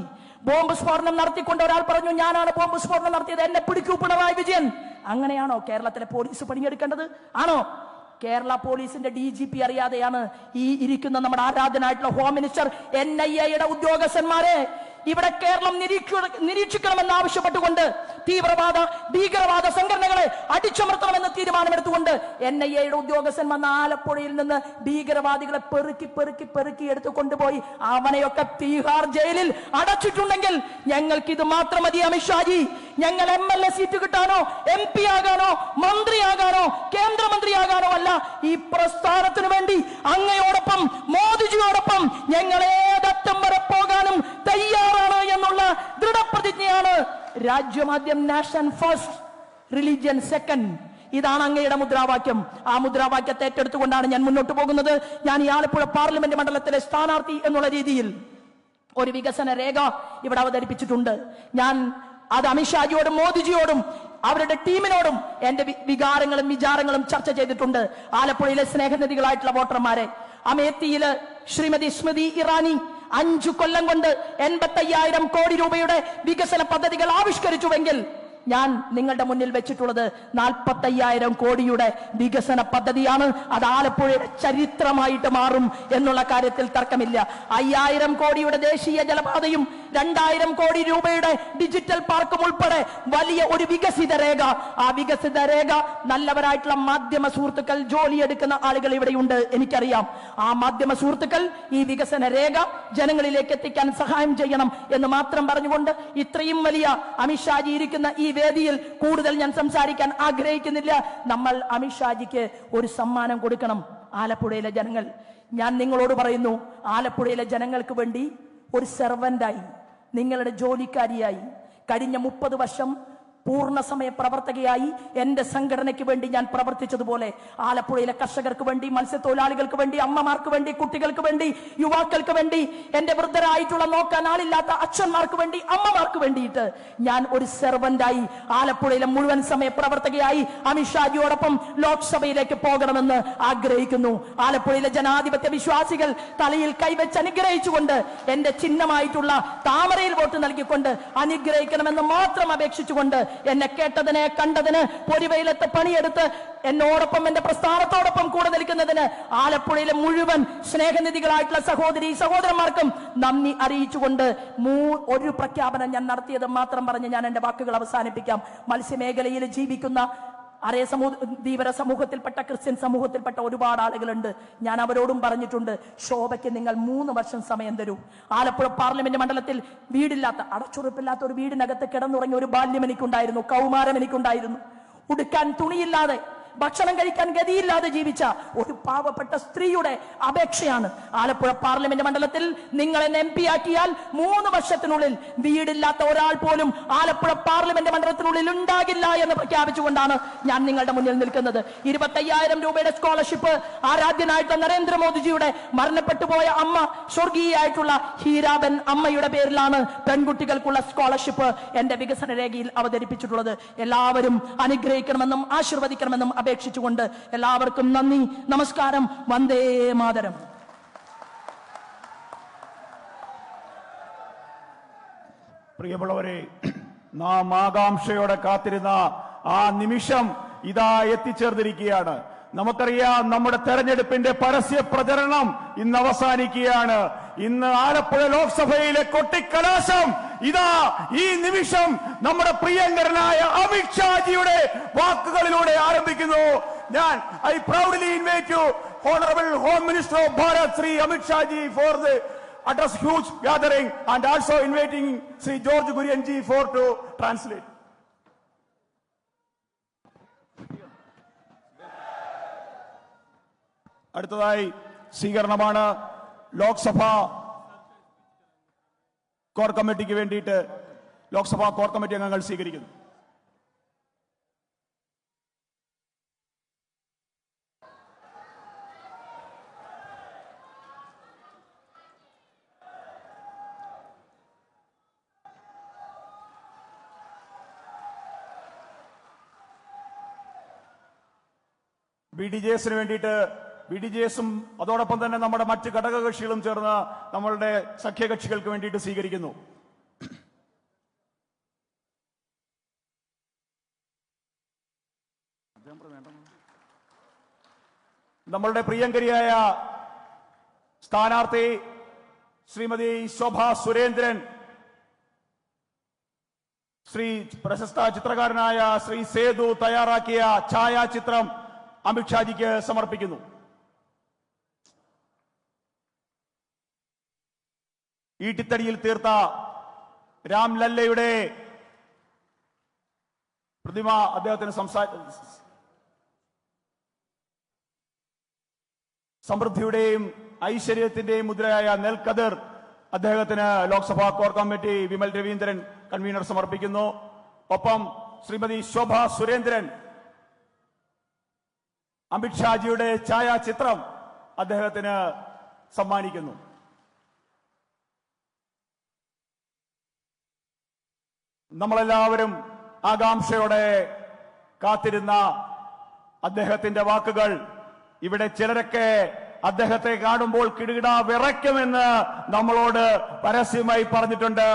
ബോംബ് സ്ഫോടനം നടത്തിക്കൊണ്ട് ഒരാൾ പറഞ്ഞു, ഞാനാണ് ബോംബ് സ്ഫോടനം നടത്തിയത്, എന്നെ പിടിക്കൂ പിണറായി വിജയൻ. അങ്ങനെയാണോ കേരളത്തിലെ പോലീസ് പണിയെടുക്കേണ്ടത്? ആണോ? കേരള പോലീസിന്റെ DGP അറിയാതെയാണ് ഈ ഇരിക്കുന്ന നമ്മുടെ ആരാധനായിട്ടുള്ള ഹോം മിനിസ്റ്റർ NIA-യുടെ ഉദ്യോഗസ്ഥന്മാരെ ഇവിടെ കേരളം നിരീക്ഷിക്കണമെന്ന് ആവശ്യപ്പെട്ടുകൊണ്ട് തീവ്രവാദ ഭീകരവാദ സംഘടനകളെ അടിച്ചമർത്തണമെന്ന് തീരുമാനമെടുത്തുകൊണ്ട് NIA-യുടെ ഉദ്യോഗസ്ഥന്മാർ ആലപ്പുഴയിൽ നിന്ന് ഭീകരവാദികളെ പെറുക്കി എടുത്തു കൊണ്ടുപോയി അവനെയൊക്കെ തീഹാർ ജയിലിൽ അടച്ചിട്ടുണ്ടെങ്കിൽ ഞങ്ങൾക്ക് ഇത് മാത്രം മതി. അമിത്ഷാജി, ഞങ്ങൾ MLA സീറ്റ് കിട്ടാനോ MP ആകാനോ മന്ത്രിയാകാനോ കേന്ദ്രമന്ത്രിയാകാനോ അല്ല, ഈ പ്രസ്ഥാനത്തിനു വേണ്ടി അങ്ങയോടൊപ്പം മോദിജിയോടൊപ്പം ഞങ്ങൾ ഏതറ്റം വരെ പോകാനും തയ്യാറാണ് എന്നുള്ള ദൃഢപ്രതിജ്ഞയാണ്. രാജ്യമാദ്യം, നാഷൻ ഫസ്റ്റ്, റിലിജിയൻ സെക്കൻഡ്. ഇതാണ് അങ്ങയുടെ മുദ്രാവാക്യം. ആ മുദ്രാവാക്യത്തെ ഏറ്റെടുത്തുകൊണ്ടാണ് ഞാൻ മുന്നോട്ട് പോകുന്നത്. ഞാൻ ഈ ആലപ്പുഴ പാർലമെന്റ് മണ്ഡലത്തിലെ സ്ഥാനാർത്ഥി എന്നുള്ള രീതിയിൽ ഒരു വികസന രേഖ ഇവിടെ അവതരിപ്പിച്ചിട്ടുണ്ട്. ഞാൻ അത് അമിത്ഷാജിയോടും മോദിജിയോടും അവരുടെ ടീമിനോടും എന്റെ വികാരങ്ങളും വിചാരങ്ങളും ചർച്ച ചെയ്തിട്ടുണ്ട്. ആലപ്പുഴയിലെ സ്നേഹനിധികളായിട്ടുള്ള വോട്ടർമാരെ, അമേത്തിയില് ശ്രീമതി സ്മൃതി ഇറാനി 5 കൊല്ലം കൊണ്ട് 85,000 കോടി രൂപയുടെ വികസന പദ്ധതികൾ ആവിഷ്കരിച്ചുവെങ്കിൽ ഞാൻ നിങ്ങളുടെ മുന്നിൽ വെച്ചിട്ടുള്ളത് 45,000 കോടിയുടെ വികസന പദ്ധതിയാണ്. അത് ആലപ്പുഴയുടെ ചരിത്രമായിട്ട് മാറും എന്നുള്ള കാര്യത്തിൽ തർക്കമില്ല. 5,000 കോടിയുടെ ദേശീയ ജലപാതയും 2,000 കോടി രൂപയുടെ ഡിജിറ്റൽ പാർക്കും ഉൾപ്പെടെ വലിയ ഒരു വികസിത രേഖ. ആ വികസിത രേഖ നല്ലവരായിട്ടുള്ള മാധ്യമ സുഹൃത്തുക്കൾ, ജോലിയെടുക്കുന്ന ആളുകൾ ഇവിടെയുണ്ട്, എനിക്കറിയാം. ആ മാധ്യമ സുഹൃത്തുക്കൾ ഈ വികസന രേഖ ജനങ്ങളിലേക്ക് എത്തിക്കാൻ സഹായം ചെയ്യണം എന്ന് മാത്രം പറഞ്ഞുകൊണ്ട് ഇത്രയും വലിയ അമിത്ഷാജി ഇരിക്കുന്ന ഈ വേദിയിൽ കൂടുതൽ ഞാൻ സംസാരിക്കാൻ ആഗ്രഹിക്കുന്നില്ല. നമ്മൾ അമിത്ഷാജിക്ക് ഒരു സമ്മാനം കൊടുക്കണം. ആലപ്പുഴയിലെ ജനങ്ങൾ, ഞാൻ നിങ്ങളോട് പറയുന്നു, ആലപ്പുഴയിലെ ജനങ്ങൾക്ക് വേണ്ടി ഒരു സെർവന്റായി, നിങ്ങളുടെ ജോലിക്കാരിയായി കഴിഞ്ഞ 30 വർഷം പൂർണ്ണസമയ പ്രവർത്തകയായി എന്റെ സംഘടനയ്ക്ക് വേണ്ടി ഞാൻ പ്രവർത്തിച്ചതുപോലെ ആലപ്പുഴയിലെ കർഷകർക്ക് വേണ്ടി, മത്സ്യത്തൊഴിലാളികൾക്ക് വേണ്ടി, അമ്മമാർക്ക് വേണ്ടി, കുട്ടികൾക്ക് വേണ്ടി, യുവാക്കൾക്ക് വേണ്ടി, എന്റെ വൃദ്ധരായിട്ടുള്ള നോക്കാൻ ആളില്ലാത്ത അച്ഛന്മാർക്ക് വേണ്ടി, അമ്മമാർക്ക് വേണ്ടിയിട്ട് ഞാൻ ഒരു സെർവന്റായി ആലപ്പുഴയിലെ മുഴുവൻ സമയ പ്രവർത്തകയായി അമിത്ഷാജിയോടൊപ്പം ലോക്സഭയിലേക്ക് പോകണമെന്ന് ആഗ്രഹിക്കുന്നു. ആലപ്പുഴയിലെ ജനാധിപത്യ വിശ്വാസികൾ തലയിൽ കൈവച്ച് അനുഗ്രഹിച്ചുകൊണ്ട് എന്റെ ചിഹ്നമായിട്ടുള്ള താമരയിൽ വോട്ട് നൽകിക്കൊണ്ട് അനുഗ്രഹിക്കണമെന്ന് മാത്രം അപേക്ഷിച്ചുകൊണ്ട് എന്നെ കേട്ടതിന് കണ്ടതിന് പൊരിവെയിലത്ത് പണിയെടുത്ത് എന്നോടൊപ്പം എന്റെ പ്രസ്ഥാനത്തോടൊപ്പം കൂടെ നിൽക്കുന്നതിന് ആലപ്പുഴയിലെ മുഴുവൻ സ്നേഹനിധികളായിട്ടുള്ള സഹോദരി സഹോദരന്മാർക്കും നന്ദി അറിയിച്ചുകൊണ്ട് ഒരു പ്രഖ്യാപനം ഞാൻ നടത്തിയത് മാത്രം പറഞ്ഞ് ഞാൻ എന്റെ വാക്കുകൾ അവസാനിപ്പിക്കാം. മത്സ്യമേഖലയിൽ ജീവിക്കുന്ന ധീവര സമൂഹത്തിൽപ്പെട്ട ക്രിസ്ത്യൻ സമൂഹത്തിൽപ്പെട്ട ഒരുപാട് ആളുകളുണ്ട്. ഞാൻ അവരോടും പറഞ്ഞിട്ടുണ്ട്, ശോഭയ്ക്ക് നിങ്ങൾ 3 വർഷം സമയം തരൂ. ആലപ്പുഴ പാർലമെന്റ് മണ്ഡലത്തിൽ വീടില്ലാത്ത, അടച്ചുറപ്പില്ലാത്ത ഒരു വീടിനകത്ത് കിടന്നുറങ്ങിയ ഒരു ബാല്യം എനിക്കുണ്ടായിരുന്നു, കൗമാരം എനിക്കുണ്ടായിരുന്നു. ഉടുക്കാൻ തുണിയില്ലാതെ, ഭക്ഷണം കഴിക്കാൻ ഗതിയില്ലാതെ ജീവിച്ച ഒരു പാവപ്പെട്ട സ്ത്രീയുടെ അപേക്ഷയാണ്. ആലപ്പുഴ പാർലമെന്റ് മണ്ഡലത്തിൽ നിങ്ങൾ എന്നെ MP ആക്കിയാൽ 3 വർഷത്തിനുള്ളിൽ വീടില്ലാത്ത ഒരാൾ പോലും ആലപ്പുഴ പാർലമെന്റ് മണ്ഡലത്തിനുള്ളിൽ ഉണ്ടാകില്ല എന്ന് പ്രഖ്യാപിച്ചുകൊണ്ടാണ് ഞാൻ നിങ്ങളുടെ മുന്നിൽ നിൽക്കുന്നത്. 25,000 രൂപയുടെ സ്കോളർഷിപ്പ് ആരാധ്യനായിട്ടുള്ള നരേന്ദ്രമോദിജിയുടെ മരണപ്പെട്ടു പോയ അമ്മ, സ്വർഗീയായിട്ടുള്ള ഹീരാബൻ അമ്മയുടെ പേരിലാണ് പെൺകുട്ടികൾക്കുള്ള സ്കോളർഷിപ്പ് എന്റെ വികസന രേഖയിൽ അവതരിപ്പിച്ചിട്ടുള്ളത്. എല്ലാവരും അനുഗ്രഹിക്കണമെന്നും ആശീർവദിക്കണമെന്നും അപേക്ഷിച്ചുകൊണ്ട് എല്ലാവർക്കും നന്ദി, നമസ്കാരം, വന്ദേ മാതരം. പ്രിയമുള്ളവരെ, നാം ആകാംക്ഷയോടെ കാത്തിരുന്ന ആ നിമിഷം ഇതാ എത്തിച്ചേർന്നിരിക്കുകയാണ്. നമുക്കറിയാം, നമ്മുടെ തെരഞ്ഞെടുപ്പിന്റെ പരസ്യ പ്രചരണം ഇന്ന് അവസാനിക്കുകയാണ്. ഇന്ന് ആലപ്പുഴ ലോക്സഭയിലെ കൊട്ടിക്കലാശം ഇതാ ഈ നിമിഷം നമ്മുടെ പ്രിയങ്കരനായ അമിത്ഷാജിയുടെ വാക്കുകളിലൂടെ ആരംഭിക്കുന്നു. I proudly invite you, Honorable Home Minister of Bharat, Sri Amit Shahji, for the address huge gathering, and also inviting Sri George Gurianji to translate. അടുത്തതായി സ്വീകരണമാണ്. ലോക്സഭാ കോർ കമ്മിറ്റിക്ക് വേണ്ടിയിട്ട് ലോക്സഭാ കോർ കമ്മിറ്റി അംഗങ്ങൾ സ്വീകരിക്കുന്നു. BDJSന് വേണ്ടിയിട്ട് BDJSും അതോടൊപ്പം തന്നെ നമ്മുടെ മറ്റ് ഘടകകക്ഷികളും ചേർന്ന് നമ്മളുടെ സഖ്യകക്ഷികൾക്ക് വേണ്ടിയിട്ട് സ്വീകരിക്കുന്നു. നമ്മളുടെ പ്രിയങ്കരിയായ സ്ഥാനാർത്ഥി ശ്രീമതി ശോഭാ സുരേന്ദ്രൻ, ശ്രീ പ്രശസ്ത ചിത്രകാരനായ ശ്രീ സേതു തയ്യാറാക്കിയ ഛായാചിത്രം അമിത്ഷാജിക്ക് സമർപ്പിക്കുന്നു. ഈട്ടിത്തടിയിൽ തീർത്ത രാംലല്ലയുടെ പ്രതിമ അദ്ദേഹത്തിന് സമൃദ്ധിയുടെയും ഐശ്വര്യത്തിന്റെയും മുദ്രയായ നെൽക്കതിർ അദ്ദേഹത്തിന് Lok Sabha core committee Vimal Raveendran convener സമർപ്പിക്കുന്നു. ഒപ്പം ശ്രീമതി ശോഭാ സുരേന്ദ്രൻ അമിത്ഷാജിയുടെ ഛായാചിത്രം അദ്ദേഹത്തിന് സമ്മാനിക്കുന്നു. നമ്മളെല്ലാവരും ആകാംക്ഷയോടെ കാത്തിരുന്ന അദ്ദേഹത്തിന്റെ വാക്കുകൾ, ഇവിടെ ചിലരൊക്കെ അദ്ദേഹത്തെ കാണുമ്പോൾ കിടുകിട വിറയ്ക്കുമെന്ന് നമ്മളോട് പരസ്യമായി പറഞ്ഞിട്ടുണ്ട്.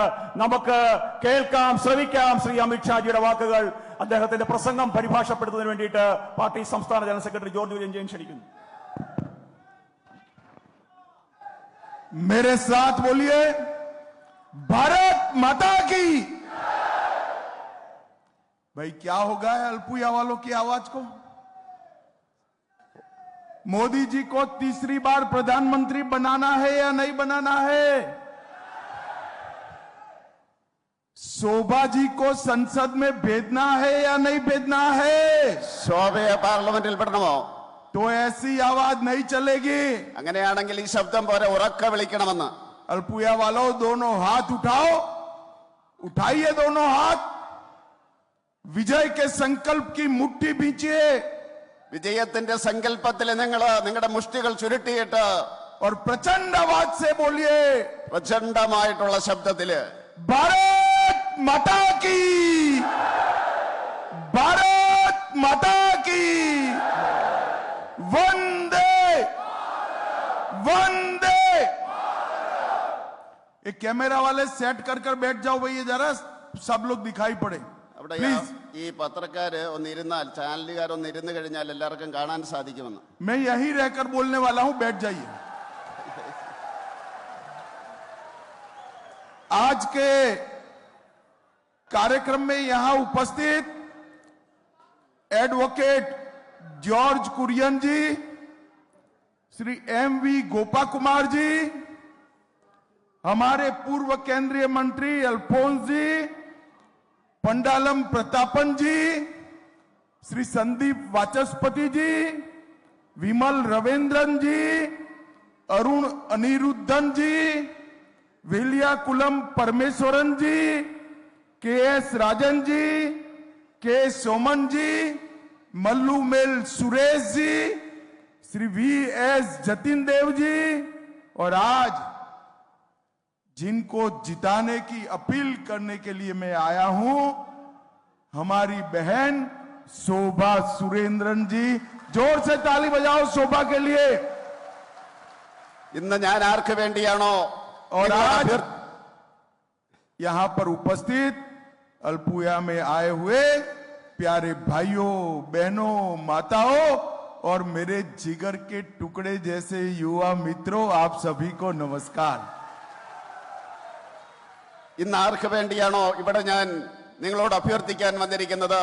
നമുക്ക് കേൾക്കാം, ശ്രവിക്കാം ശ്രീ അമിത്ഷാജിയുടെ വാക്കുകൾ. അദ്ദേഹത്തിന്റെ പ്രസംഗം പരിഭാഷപ്പെടുത്തുന്നതിന് വേണ്ടിയിട്ട് പാർട്ടി സംസ്ഥാന ജനറൽ സെക്രട്ടറി ജോർജ് കുര്യൻ ക്ഷണിക്കുന്നു. मेरे साथ बोलिए, भारत माता की। भाई क्या होगा अल्पुया वालों की आवाज को? मोदी जी को तीसरी बार प्रधानमंत्री बनाना है या नहीं बनाना है? शोभा जी को संसद में भेजना है या नहीं भेजना है? ശോഭയെ പാർലമെന്റിൽ പെടണമോ? तो ऐसी आवाज नहीं चलेगी. അങ്ങനെയാണെങ്കിൽ ഈ ശബ്ദം പോലെ ഉറക്കെ വിളിക്കണമെന്ന്. अल्पुया वालों, दोनों हाथ उठाओ, उठाइए दोनों हाथ. विजय के संकल्प की मुट्ठी बींचिए. വിജയത്തിന്റെ സങ്കല്പത്തിൽ നിങ്ങളുടെ മുഷ്ടികൾ ചുരുട്ടിയിട്ട് और प्रचंड आवाज से बोलिए, പ്രചണ്ഡമായിട്ടുള്ള ശബ്ദത്തില് भारत माता की, भारत माता की, वंदे वंदे. ये कैमरा वाले सेट कर बैठ जाओ भैया, जरा सब लोग दिखाई पड़े അവിടെ प्लीज. ഈ പത്രക്കാര് ഒന്നിരുന്നാൽ, ചാനലുകാർ ഒന്നിരുന്നു കഴിഞ്ഞാൽ എല്ലാവർക്കും കാണാൻ സാധിക്കുമെന്ന്. मैं यही रहकर बोलने वाला हूं, बैठ जाइए. आज के कार्यक्रम में यहां उपस्थित एडवोकेट जॉर्ज कुरियन जी, श्री MV गोपा कुमार जी, हमारे पूर्व केंद्रीय मंत्री अल्फोंस जी, पंडालम प्रतापन जी, श्री संदीप वाचस्पति जी, विमल रविंद्रन जी, अरुण अनिरुद्धन जी, विलियाकुलम परमेश्वरन जी, KS राजन जी, K सोमन जी, मल्लूमेल सुरेश जी, श्री VS जतिन देव जी, और आज जिनको जिताने की अपील करने के लिए मैं आया हूं, हमारी बहन शोभा सुरेंद्रन जी। जोर से ताली बजाओ शोभा के लिए। ഇന്ന് ഞാൻ ആർക്ക് വേണ്ടിയാണോ और आज यहां पर उपस्थित अल्पुया में आए हुए प्यारे भाइयों, बहनों, माताओं और मेरे जिगर के टुकड़े जैसे युवा मित्रों, आप सभी को नमस्कार। ഇന്ന് ആർക്ക് വേണ്ടിയാണോ ഇവിടെ ഞാൻ നിങ്ങളോട് അഭ്യർത്ഥിക്കാൻ വന്നിരിക്കുന്നത്,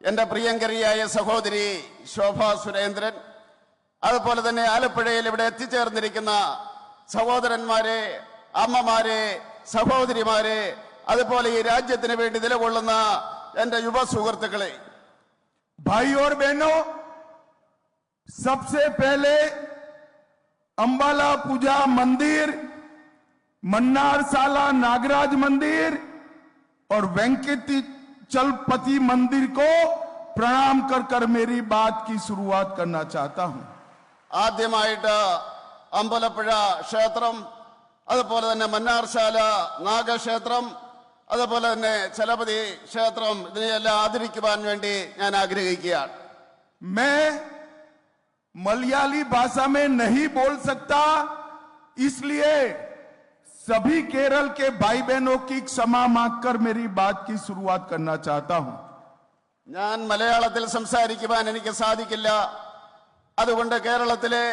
എന്റെ പ്രിയങ്കരിയായ സഹോദരി ശോഭാ സുരേന്ദ്രൻ, അതുപോലെ തന്നെ ആലപ്പുഴയിൽ ഇവിടെ എത്തിച്ചേർന്നിരിക്കുന്ന സഹോദരന്മാരെ, അമ്മമാരെ, സഹോദരിമാരെ, അതുപോലെ ഈ രാജ്യത്തിന് വേണ്ടി നിലകൊള്ളുന്ന എന്റെ യുവ സുഹൃത്തുക്കളെ, भाई और बहनों, सबसे पहले अंबाला पूजा मंदिर, मन्नारशाला नागराज मंदिर और वेंकटेचलपति मंदिर को प्रणाम कर कर मेरी बात की शुरुआत करना चाहता हूं। ആദ്യമായിട്ട് അമ്പലപ്പുഴ ക്ഷേത്രം, അതുപോലെ തന്നെ മന്നാർശാല നാഗക്ഷേത്രം, അതുപോലെ തന്നെ ചലപതി ക്ഷേത്രം, ഇതിനെയെല്ലാം ആദരിക്കുവാൻ വേണ്ടി ഞാൻ ആഗ്രഹിക്കുകയാണ്. मैं मलयाली भाषा में नहीं बोल सकता, इसलिए सभी केरल के भाई बहनों की क्षमा मांगकर मेरी बात की शुरुआत करना चाहता हूं। ഞാൻ മലയാളത്തിൽ സംസാരിക്കുവാൻ എനിക്ക് സാധിക്കില്ല. അതുകൊണ്ട് കേരളത്തിലെ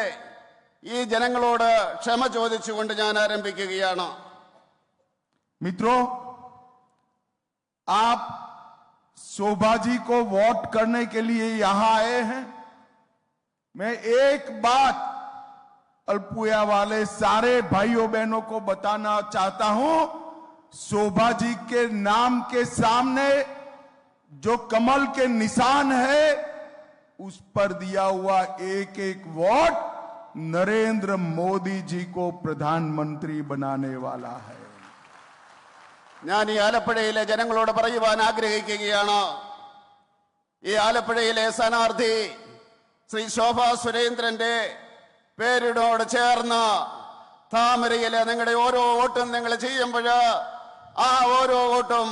ഈ ജനങ്ങളോട് ക്ഷമ ചോദിച്ചുകൊണ്ട് ഞാൻ ആരംഭിക്കുകയാണ്. मित्रों, आप शोभा जी को वोट करने के लिए यहां आए हैं। मैं एक बात अल्पुया वाले सारे भाइयों बहनों को बताना चाहता हूं, शोभा जी के नाम के सामने जो कमल के निशान है, उस पर दिया हुआ एक एक वोट नरेंद्र मोदी जी को प्रधानमंत्री बनाने वाला है। ഞാൻ ഈ ആലപ്പുഴയിലെ ജനങ്ങളോട് പറയുവാൻ ആഗ്രഹിക്കുകയാണ്, ഈ ആലപ്പുഴയിലെ സ്ഥാനാർത്ഥി ശ്രീ ശോഭാ സുരേന്ദ്രന്റെ പേരിനോട് ചേർന്ന് താമരയിലെ നിങ്ങളുടെ ഓരോ വോട്ടും നിങ്ങൾ ചെയ്യുമ്പോൾ ആ ഓരോ വോട്ടും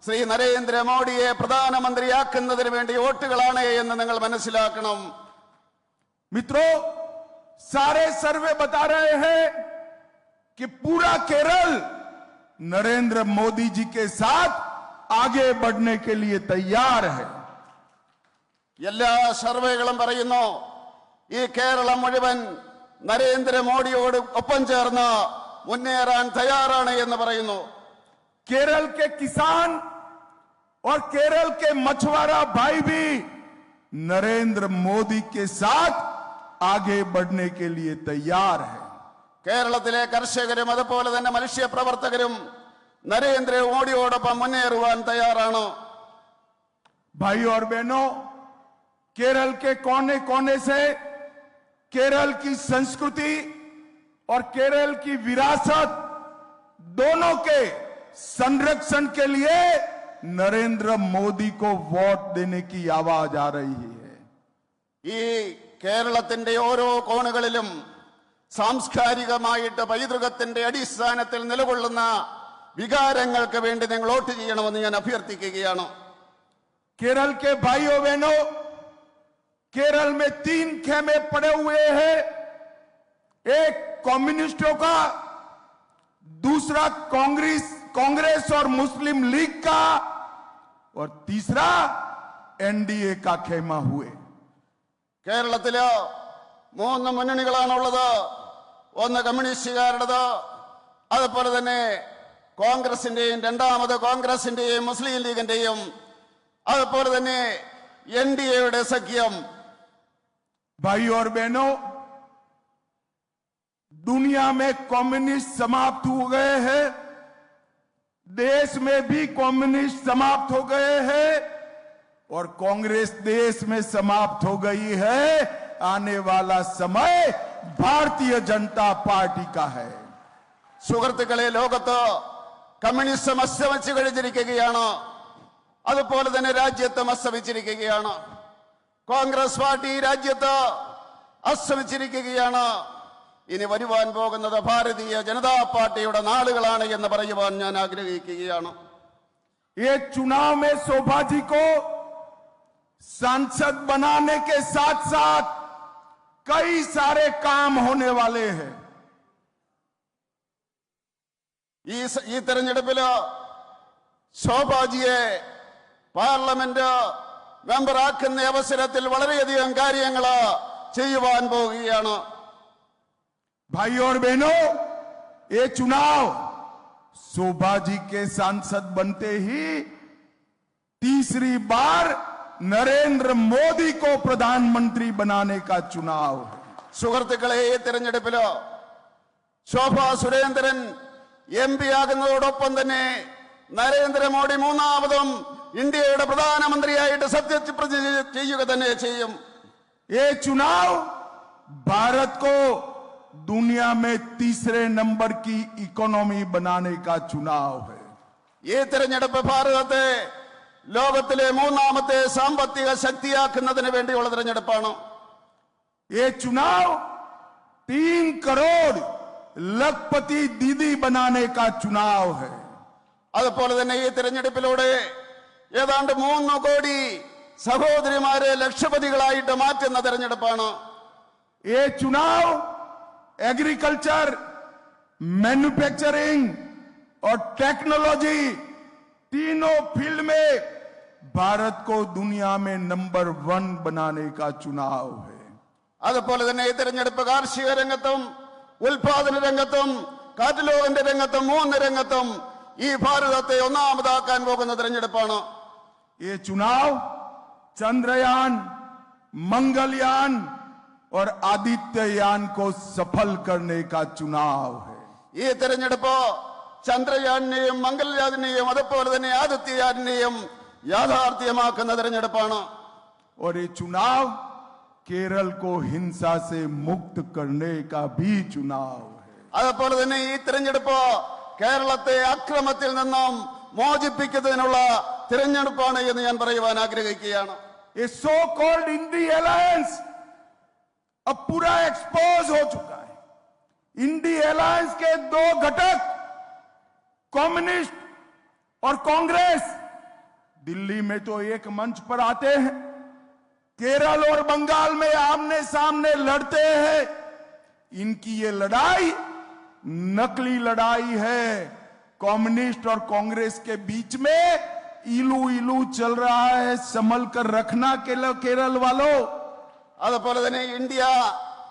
ശ്രീ നരേന്ദ്രമോദിയെ പ്രധാനമന്ത്രിയാക്കുന്നതിന് വേണ്ടി വോട്ടുകളാണ് എന്ന് നിങ്ങൾ മനസ്സിലാക്കണം. मित्रों, सारे सर्वे बता रहे हैं कि पूरा केरल नरेंद्र मोदी जी के साथ आगे बढ़ने के लिए तैयार है। എല്ലാ സർവേകളും പറയുന്നു ഈ കേരളം മുഴുവൻ നരേന്ദ്രമോദിയോട് ഒപ്പം ചേർന്ന് മുന്നേറാൻ തയ്യാറാണ് എന്ന് പറയുന്നു. केरल के किसान और केरल के मछुआरा भाई भी नरेंद्र मोदी के साथ आगे बढ़ने के लिए तैयार है। കേരളത്തിലെ കർഷകരും അതുപോലെ തന്നെ മനുഷ്യപ്രവർത്തകരും നരേന്ദ്രമോദിയോടൊപ്പം മുന്നേറുവാൻ തയ്യാറാണ്. भाई और बहनों, केरल के कोने कोने से केरल की संस्कृति और केरल की विरासत दोनों के संरक्षण के लिए नरेंद्र मोदी को वोट देने की आवाज आ रही है। ഈ കേരളത്തിന്റെ ഓരോ കോണുകളിലും സാംസ്കാരികമായിട്ട് പൈതൃകത്തിന്റെ അടിസ്ഥാനത്തിൽ നിലകൊള്ളുന്ന വികാരങ്ങൾക്ക് വേണ്ടി നിങ്ങൾ വോട്ട് ചെയ്യണമെന്ന് ഞാൻ അഭ്യർത്ഥിക്കുകയാണ്. केरल के भाइयों बहनों, केरल में 3 खेमे पड़े हुए हैं। एक कम्युनिस्टों का, दूसरा कांग्रेस और मुस्लिम लीग का, और तीसरा एनडीए का खेमा हुए। കേരളത്തില് 3 മുന്നണികളാണുള്ളത്. ഒന്ന് കമ്മ്യൂണിസ്റ്റുകാരുടേത്, അതുപോലെ തന്നെ കോൺഗ്രസിന്റെയും, രണ്ടാമത് കോൺഗ്രസിന്റെയും മുസ്ലിം ലീഗിന്റെയും, അതുപോലെ തന്നെ NDA സഖ്യം. भाई और बहनों, दुनिया में कम्युनिस्ट समाप्त हो गए हैं, देश में भी कम्युनिस्ट समाप्त हो गए हैं और कांग्रेस देश में समाप्त हो गई है. आने वाला समय भारतीय जनता पार्टी का है. സുഹൃത്തുക്കളെ, ലോകത്ത് കമ്മ്യൂണിസം അസ്തമിച്ചു കഴിഞ്ഞിരിക്കുകയാണ്. അതുപോലെ തന്നെ രാജ്യത്തും അസ്തമിച്ചിരിക്കുകയാണ്. കോൺഗ്രസ് പാർട്ടി രാജ്യത്ത് അസ്തമിച്ചിരിക്കുകയാണ്. ഇനി വരുവാൻ പോകുന്നത് ഭാരതീയ ജനതാ പാർട്ടിയുടെ നാളുകളാണ് എന്ന് പറയുവാൻ ഞാൻ ആഗ്രഹിക്കുകയാണ്. ये चुनाव में शोभा जी को सांसद बनाने के साथ साथ कई सारे काम होने वाले हैं. ഈ തെരഞ്ഞെടുപ്പില് ശോഭാജിയെ പാർലമെന്റ് മെമ്പറാക്കുന്ന അവസരത്തിൽ വളരെയധികം കാര്യങ്ങൾ ചെയ്യുവാൻ പോവുകയാണ്. भाई और बहनों, ये चुनाव शोभा जी के सांसद बनते ही तीसरी बार नरेंद्र मोदी को प्रधानमंत्री बनाने का चुनाव है. സുഹൃത്തുക്കളെ, ഈ തെരഞ്ഞെടുപ്പില് ശോഭാ സുരേന്ദ്രൻ MP ആകുന്നതോടൊപ്പം തന്നെ നരേന്ദ്രമോദി മൂന്നാമതും ഇന്ത്യയുടെ പ്രധാനമന്ത്രിയായിട്ട് സത്യപ്രതിജ്ഞ ചെയ്യുക തന്നെ ചെയ്യും. ये चुनाव भारत को दुनिया में तीसरे नंबर की इकोनॉमी बनाने का चुनाव है. ഈ തെരഞ്ഞെടുപ്പ് ഭാരതത്തെ ലോകത്തിലെ മൂന്നാമത്തെ സാമ്പത്തിക ശക്തിയാക്കുന്നതിന് വേണ്ടിയുള്ള തെരഞ്ഞെടുപ്പാണ്. ये चुनाव 3 करोड़ लखपति दीदी बनाने का चुनाव है. അതുപോലെ തന്നെ ഈ തെരഞ്ഞെടുപ്പിലൂടെ ഏതാണ്ട് 3 കോടി സഹോദരിമാരെ ലക്ഷപതികളായിട്ട് മാറ്റുന്ന തെരഞ്ഞെടുപ്പാണ്. ये चुनाव एग्रीकल्चर, मैन्युफैक्चरिंग और टेक्नोलॉजी तीनों फील्ड में भारत को दुनिया में नंबर 1 बनाने का चुनाव है. അതുപോലെ തന്നെ ഈ തെരഞ്ഞെടുപ്പ് കാർഷിക രംഗത്തും ഉൽപാദന രംഗത്തും കാറ്റലോഗിന്റെ രംഗത്തും 3 രംഗത്തും ഈ ഭാരതത്തെ ഒന്നാമതാക്കാൻ പോകുന്ന തെരഞ്ഞെടുപ്പാണ്. ये चुनाव चंद्रयान, मंगलयान और आदित्ययान को सफल करने का चुनाव है. ഈ തെരഞ്ഞെടുപ്പ് ചന്ദ്രയാനെയും മംഗൾയാനെയും അതുപോലെ തന്നെ ആദിത്യയാനെയും യാഥാർത്ഥ്യമാക്കുന്ന തെരഞ്ഞെടുപ്പാണ്. और ये चुनाव केरल को हिंसा से मुक्त करने का भी चुनाव है. അതുപോലെ തന്നെ ഈ തെരഞ്ഞെടുപ്പ് കേരളത്തെ അക്രമത്തിൽ നിന്നും മോചിപ്പിക്കുന്നതിനുള്ള തെരഞ്ഞെടുപ്പാണ് എന്ന് ഞാൻ പറയുവാൻ ആഗ്രഹിക്കുകയാണ്. ये सो कॉल्ड इंडी अलायंस अब पूरा एक्सपोज हो चुका है. इंडी अलायंस के 2 घटक कम्युनिस्ट और कांग्रेस दिल्ली में तो एक मंच पर आते हैं, केरल और बंगाल में आमने सामने लड़ते हैं. इनकी ये लड़ाई नकली लड़ाई है. कम्युनिस्ट और कांग्रेस के बीच में इलू इलू चल रहा है. संभल कर रखना केरल वालों. അതുപോലെ തന്നെ ഇന്ത്യ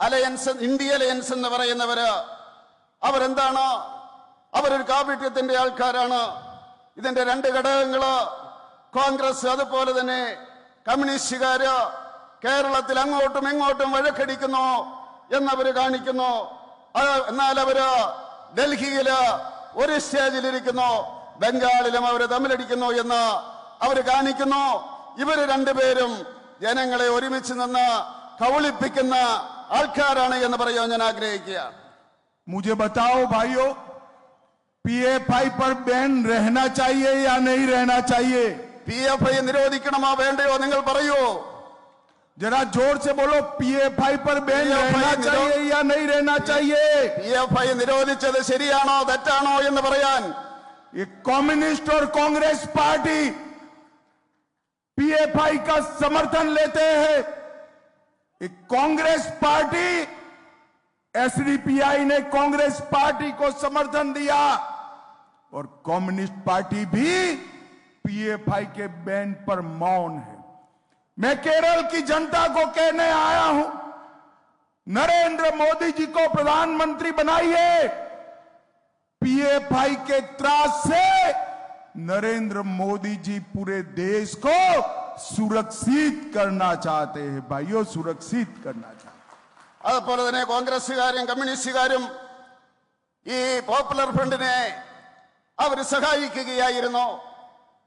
അലയൻസ് എന്ന് പറയുന്നവര് അവരെന്താണ്? അവരൊരു കാപട്യത്തിന്റെ ആൾക്കാരാണ്. ഇതിന്റെ 2 ഘടകങ്ങള് കോൺഗ്രസ് അതുപോലെ തന്നെ കമ്മ്യൂണിസ്റ്റുകാര് കേരളത്തിൽ അങ്ങോട്ടും ഇങ്ങോട്ടും വഴക്കടിക്കുന്നു എന്നവര് കാണിക്കുന്നു. എന്നാൽ അവര് ഡൽഹിയില് ഒരു സ്റ്റേജിലിരിക്കുന്നു, ബംഗാളിലും അവര് തമ്മിലടിക്കുന്നു എന്ന് അവര് കാണിക്കുന്നു. ഇവര് 2 പേരും ജനങ്ങളെ ഒരുമിച്ച് നിന്ന് കൗളിപ്പിക്കുന്ന ആൾക്കാരാണ് എന്ന് പറയാൻ ഞാൻ ആഗ്രഹിക്കുകയാണ്. मुझे बताओ भाइयों, PFI पर बैन रहना चाहिए या नहीं रहना चाहिए? PFI നിരോധിക്കണമോ വേണ്ടയോ നിങ്ങൾ പറയൂ. जरा जोर से बोलो, PFI पर बैन रहना चाहिए या नहीं रहना चाहिए? PFI നിരോധിച്ചത് ശരിയാണോ തെറ്റാണോ എന്ന് പറയാൻ ये कम्युनिस्ट और कांग्रेस पार्टी PFI का समर्थन लेते हैं. एक कांग्रेस पार्टी, SDPI ने कांग्रेस पार्टी को समर्थन दिया और कम्युनिस्ट पार्टी भी PFI के बैन पर मौन है. मैं केरल की जनता को कहने आया हूं, नरेंद्र मोदी जी को प्रधानमंत्री बनाइए. PFI के त्रास से नरेंद्र मोदी जी पूरे देश को सुरक्षित करना चाहते हैं भाइयों, सुरक्षित करना चाहते हैं। അതുപോലെ തന്നെ കോൺഗ്രസുകാരും കമ്മ്യൂണിസ്റ്റുകാരും ഈ പോപ്പുലർ ഫ്രണ്ടിനെ അവർ സഹായിക്കുകയായിരുന്നു.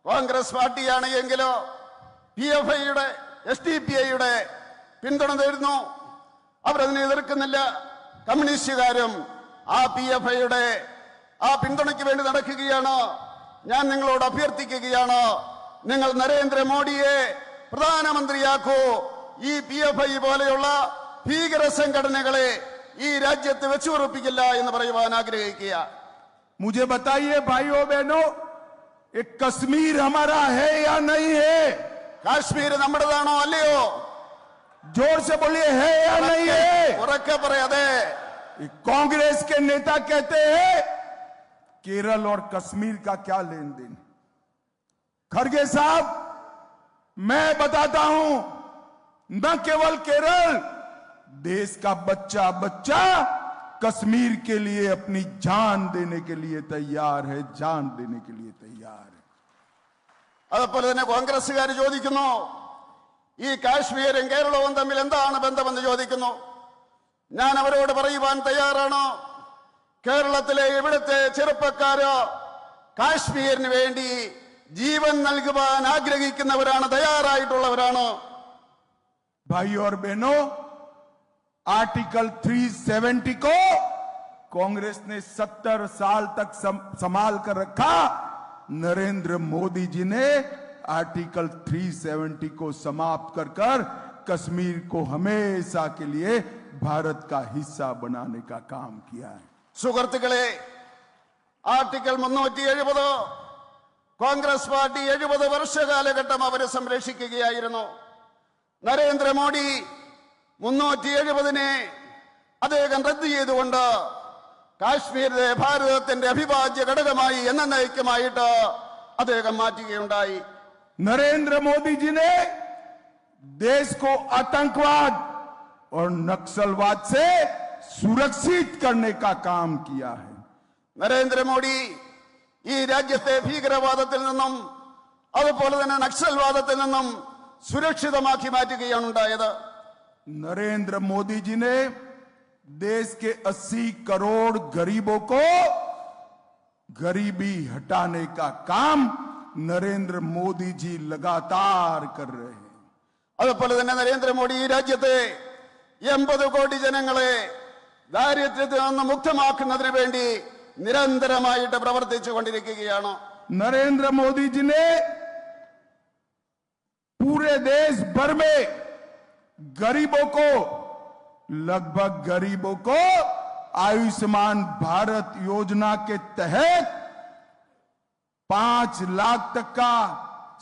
കോൺഗ്രസ് പാർട്ടിയാണ് എങ്കിലോ PFIയുടെ SDPIയുടെ പിന്തുണ തേടുന്നു. അവരതിനെ എതിർക്കുന്നില്ല. കമ്മ്യൂണിസ്റ്റുകാരും ആ PFIയുടെ ആ പിന്തുണയ്ക്ക് വേണ്ടി നടക്കുകയാണ്. ഞാൻ നിങ്ങളോട് അഭ്യർത്ഥിക്കുകയാണ്, നിങ്ങൾ നരേന്ദ്രമോദിയെ പ്രധാനമന്ത്രിയാക്കൂ. ഈ PFI പോലെയുള്ള ഭീകര സംഘടനകളെ ഈ രാജ്യത്ത് വെച്ചുറപ്പിക്കില്ല എന്ന് പറയുവാൻ ആഗ്രഹിക്കുക. मुझे बताइए भाइयों बहनों, एक कश्मीर हमारा है या नहीं है? കാശ്മീർ നമ്മുടേതാണോ അല്ലയോ? जोर से बोलिए, है या नहीं है? ഉറക്കെ പറയാതെ. कांग्रेस के नेता कहते हैं केरल और कश्मीर का क्या लेन देन। खड़गे साहब, मैं बताता हूं, न केवल केरल, देश का बच्चा बच्चा कश्मीर के लिए अपनी जान देने के लिए तैयार है, जान देने के लिए तैयार है। അതുപോലെ തന്നെ കോൺഗ്രസുകാർ ചോദിക്കുന്നു, ഈ കാശ്മീരും കേരളവും തമ്മിൽ എന്താണ് ബന്ധമെന്ന് ചോദിക്കുന്നു. ഞാൻ അവരോട് പറയുവാൻ തയ്യാറാണ്, കേരളത്തിലെ ഇവിടുത്തെ ചെറുപ്പക്കാര് കാശ്മീരിന് വേണ്ടി ജീവൻ നൽകുവാൻ ആഗ്രഹിക്കുന്നവരാണ്, തയ്യാറായിട്ടുള്ളവരാണ്. भाइयों और बहनों, आर्टिकल 370 को कांग्रेस ने 70 साल तक संभाल कर रखा। नरेंद्र मोदी जी ने आर्टिकल 370 को समाप्त कर कर कश्मीर को हमेशा के लिए भारत का हिस्सा बनाने का काम किया है। സുഹൃത്തുക്കളെ, ആർട്ടിക്കിൾ 370 കോൺഗ്രസ് പാർട്ടി 70 വർഷകാലഘട്ടം അവരെ സംരക്ഷിക്കുകയായിരുന്നു. നരേന്ദ്രമോദി 370 അദ്ദേഹം റദ്ദ് ചെയ്തുകൊണ്ട് കാശ്മീരിലെ ഭാരതത്തിന്റെ അവിഭാജ്യ ഘടകമായി എന്നേക്കുമായിട്ട് അദ്ദേഹം മാറ്റുകയുണ്ടായി. नरेंद्र मोदी जी ने देश को आतंकवाद और नक्सलवाद से सुरक्षित करने का काम किया है। നരേന്ദ്രമോദി ഈ രാജ്യത്തെ ഭീകരവാദത്തിൽ നിന്നും അതുപോലെ തന്നെ നക്സൽവാദത്തിൽ നിന്നും സുരക്ഷിതമാക്കി മാറ്റുകയാണ് ഉണ്ടായത്. नरेंद्र मोदी जी ने देश के 80 करोड़ गरीबों को गरीबी हटाने का काम नरेंद्र मोदी जी लगातार कर रहे हैं। അതുപോലെ തന്നെ നരേന്ദ്രമോദി ഈ രാജ്യത്തെ 80 കോടി ജനങ്ങളെ ദാരിദ്ര്യത്തിൽ നിന്ന് മുക്തമാക്കുന്നതിന് വേണ്ടി നിരന്തരമായിട്ട് പ്രവർത്തിച്ചു കൊണ്ടിരിക്കുകയാണ്. नरेंद्र मोदी जी ने पूरे देश भर में गरीबों को आयुष्मान भारत योजना के तहत 5 लाख तक का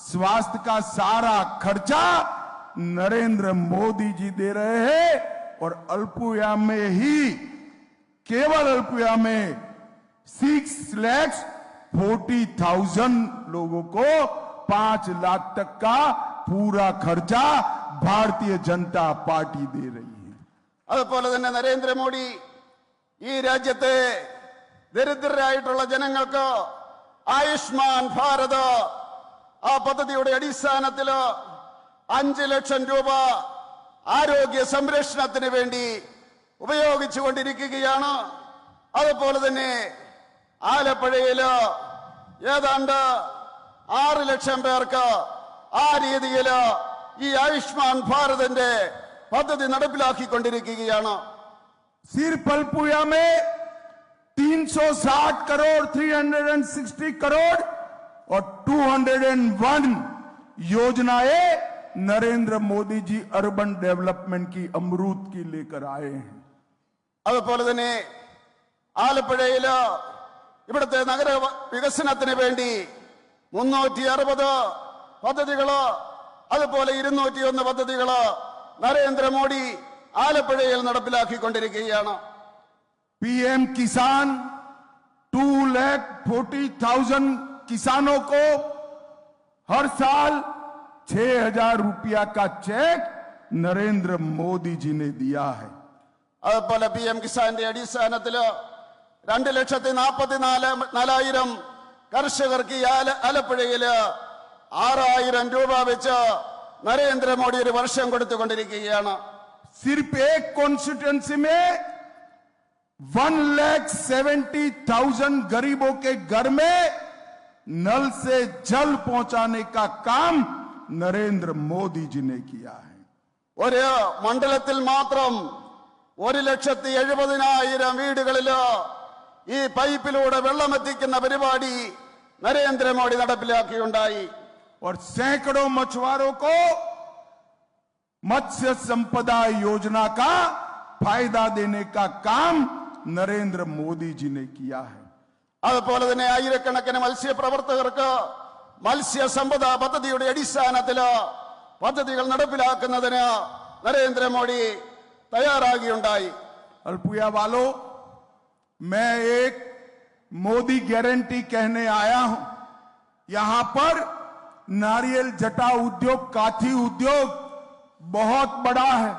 स्वास्थ्य का सारा खर्चा नरेंद्र मोदी जी दे रहे हैं। और अल्पुया में ही, केवल अल्पुया में 6,40,000 लोगों को 5 लाख तक का पूरा खर्चा भारतीय जनता पार्टी दे रही है। അതുപോലെ തന്നെ നരേന്ദ്രമോദി ഈ രാജ്യത്തെ ദരിദ്രരായിട്ടുള്ള ജനങ്ങൾക്ക് ആയുഷ്മാൻ ഭാരത് ആ പദ്ധതിയുടെ അടിസ്ഥാനത്തിൽ 5 ലക്ഷം രൂപ ആരോഗ്യ സംരക്ഷണത്തിന് വേണ്ടി ഉപയോഗിച്ചുകൊണ്ടിരിക്കുകയാണ്. അതുപോലെ തന്നെ ആലപ്പുഴയില് ഏതാണ്ട് 6 ലക്ഷം പേർക്ക് ആ രീതിയിൽ ഈ ആയുഷ്മാൻ ഭാരതിന്റെ പദ്ധതി നടപ്പിലാക്കിക്കൊണ്ടിരിക്കുകയാണ്. सिर्फ अल्पुया में 360 करोड़, 360 करोड़ और 201 योजनाएं नरेंद्र मोदी जी अर्बन डेवलपमेंट की अमरूद की लेकर आए हैं। അതുപോലെ തന്നെ ആലപ്പുഴയില് ഇവിടുത്തെ നഗര വികസനത്തിന് വേണ്ടി 360 പദ്ധതികള്, അതുപോലെ 201 പദ്ധതികള് നരേന്ദ്രമോദി ആലപ്പുഴയിൽ നടപ്പിലാക്കിക്കൊണ്ടിരിക്കുകയാണ്. PM किसान 2,40,000 किसानों को हर साल 6,000 रुपया का चेक नरेंद्र मोदी जी ने दिया है। അതുപോലെ PM കിസാന്റെ അടിസ്ഥാനത്തില് 2,44,000 കർഷകർക്ക് ഈ ആലപ്പുഴയില് 6,000 രൂപ വെച്ച് നരേന്ദ്രമോദി ഒരു വർഷം കൊടുത്തുകൊണ്ടിരിക്കുകയാണ്. सिर्फ एक कॉन्स्टिट्यूंसी में 1,70,000 गरीबों के घर में नल से जल पहुंचाने का काम नरेंद्र मोदी जी ने किया है. ഒരു മണ്ഡലത്തിൽ മാത്രം 1,70,000 വീടുകളില് ഈ പൈപ്പിലൂടെ വെള്ളമെത്തിക്കുന്ന പരിപാടി നരേന്ദ്രമോദി നടപ്പിലാക്കിയുണ്ടായി. और सैकड़ों मछुआरों को मत्स्य संपदा योजना का फायदा देने का काम नरेंद्र मोदी जी ने किया है. അതുപോലെ തന്നെ ആയിരക്കണക്കിന് മത്സ്യപ്രവർത്തകർക്ക് മത്സ്യസമ്പദ പദ്ധതിയുടെ അടിസ്ഥാനത്തില് പദ്ധതികൾ നടപ്പിലാക്കുന്നതിന് നരേന്ദ്രമോദി തയ്യാറാകിയുണ്ടായി. अल्पुया वालों, मैं एक मोदी गारंटी कहने आया हूं. यहां पर नारियल जटा उद्योग, काथी उद्योग बहुत बड़ा है,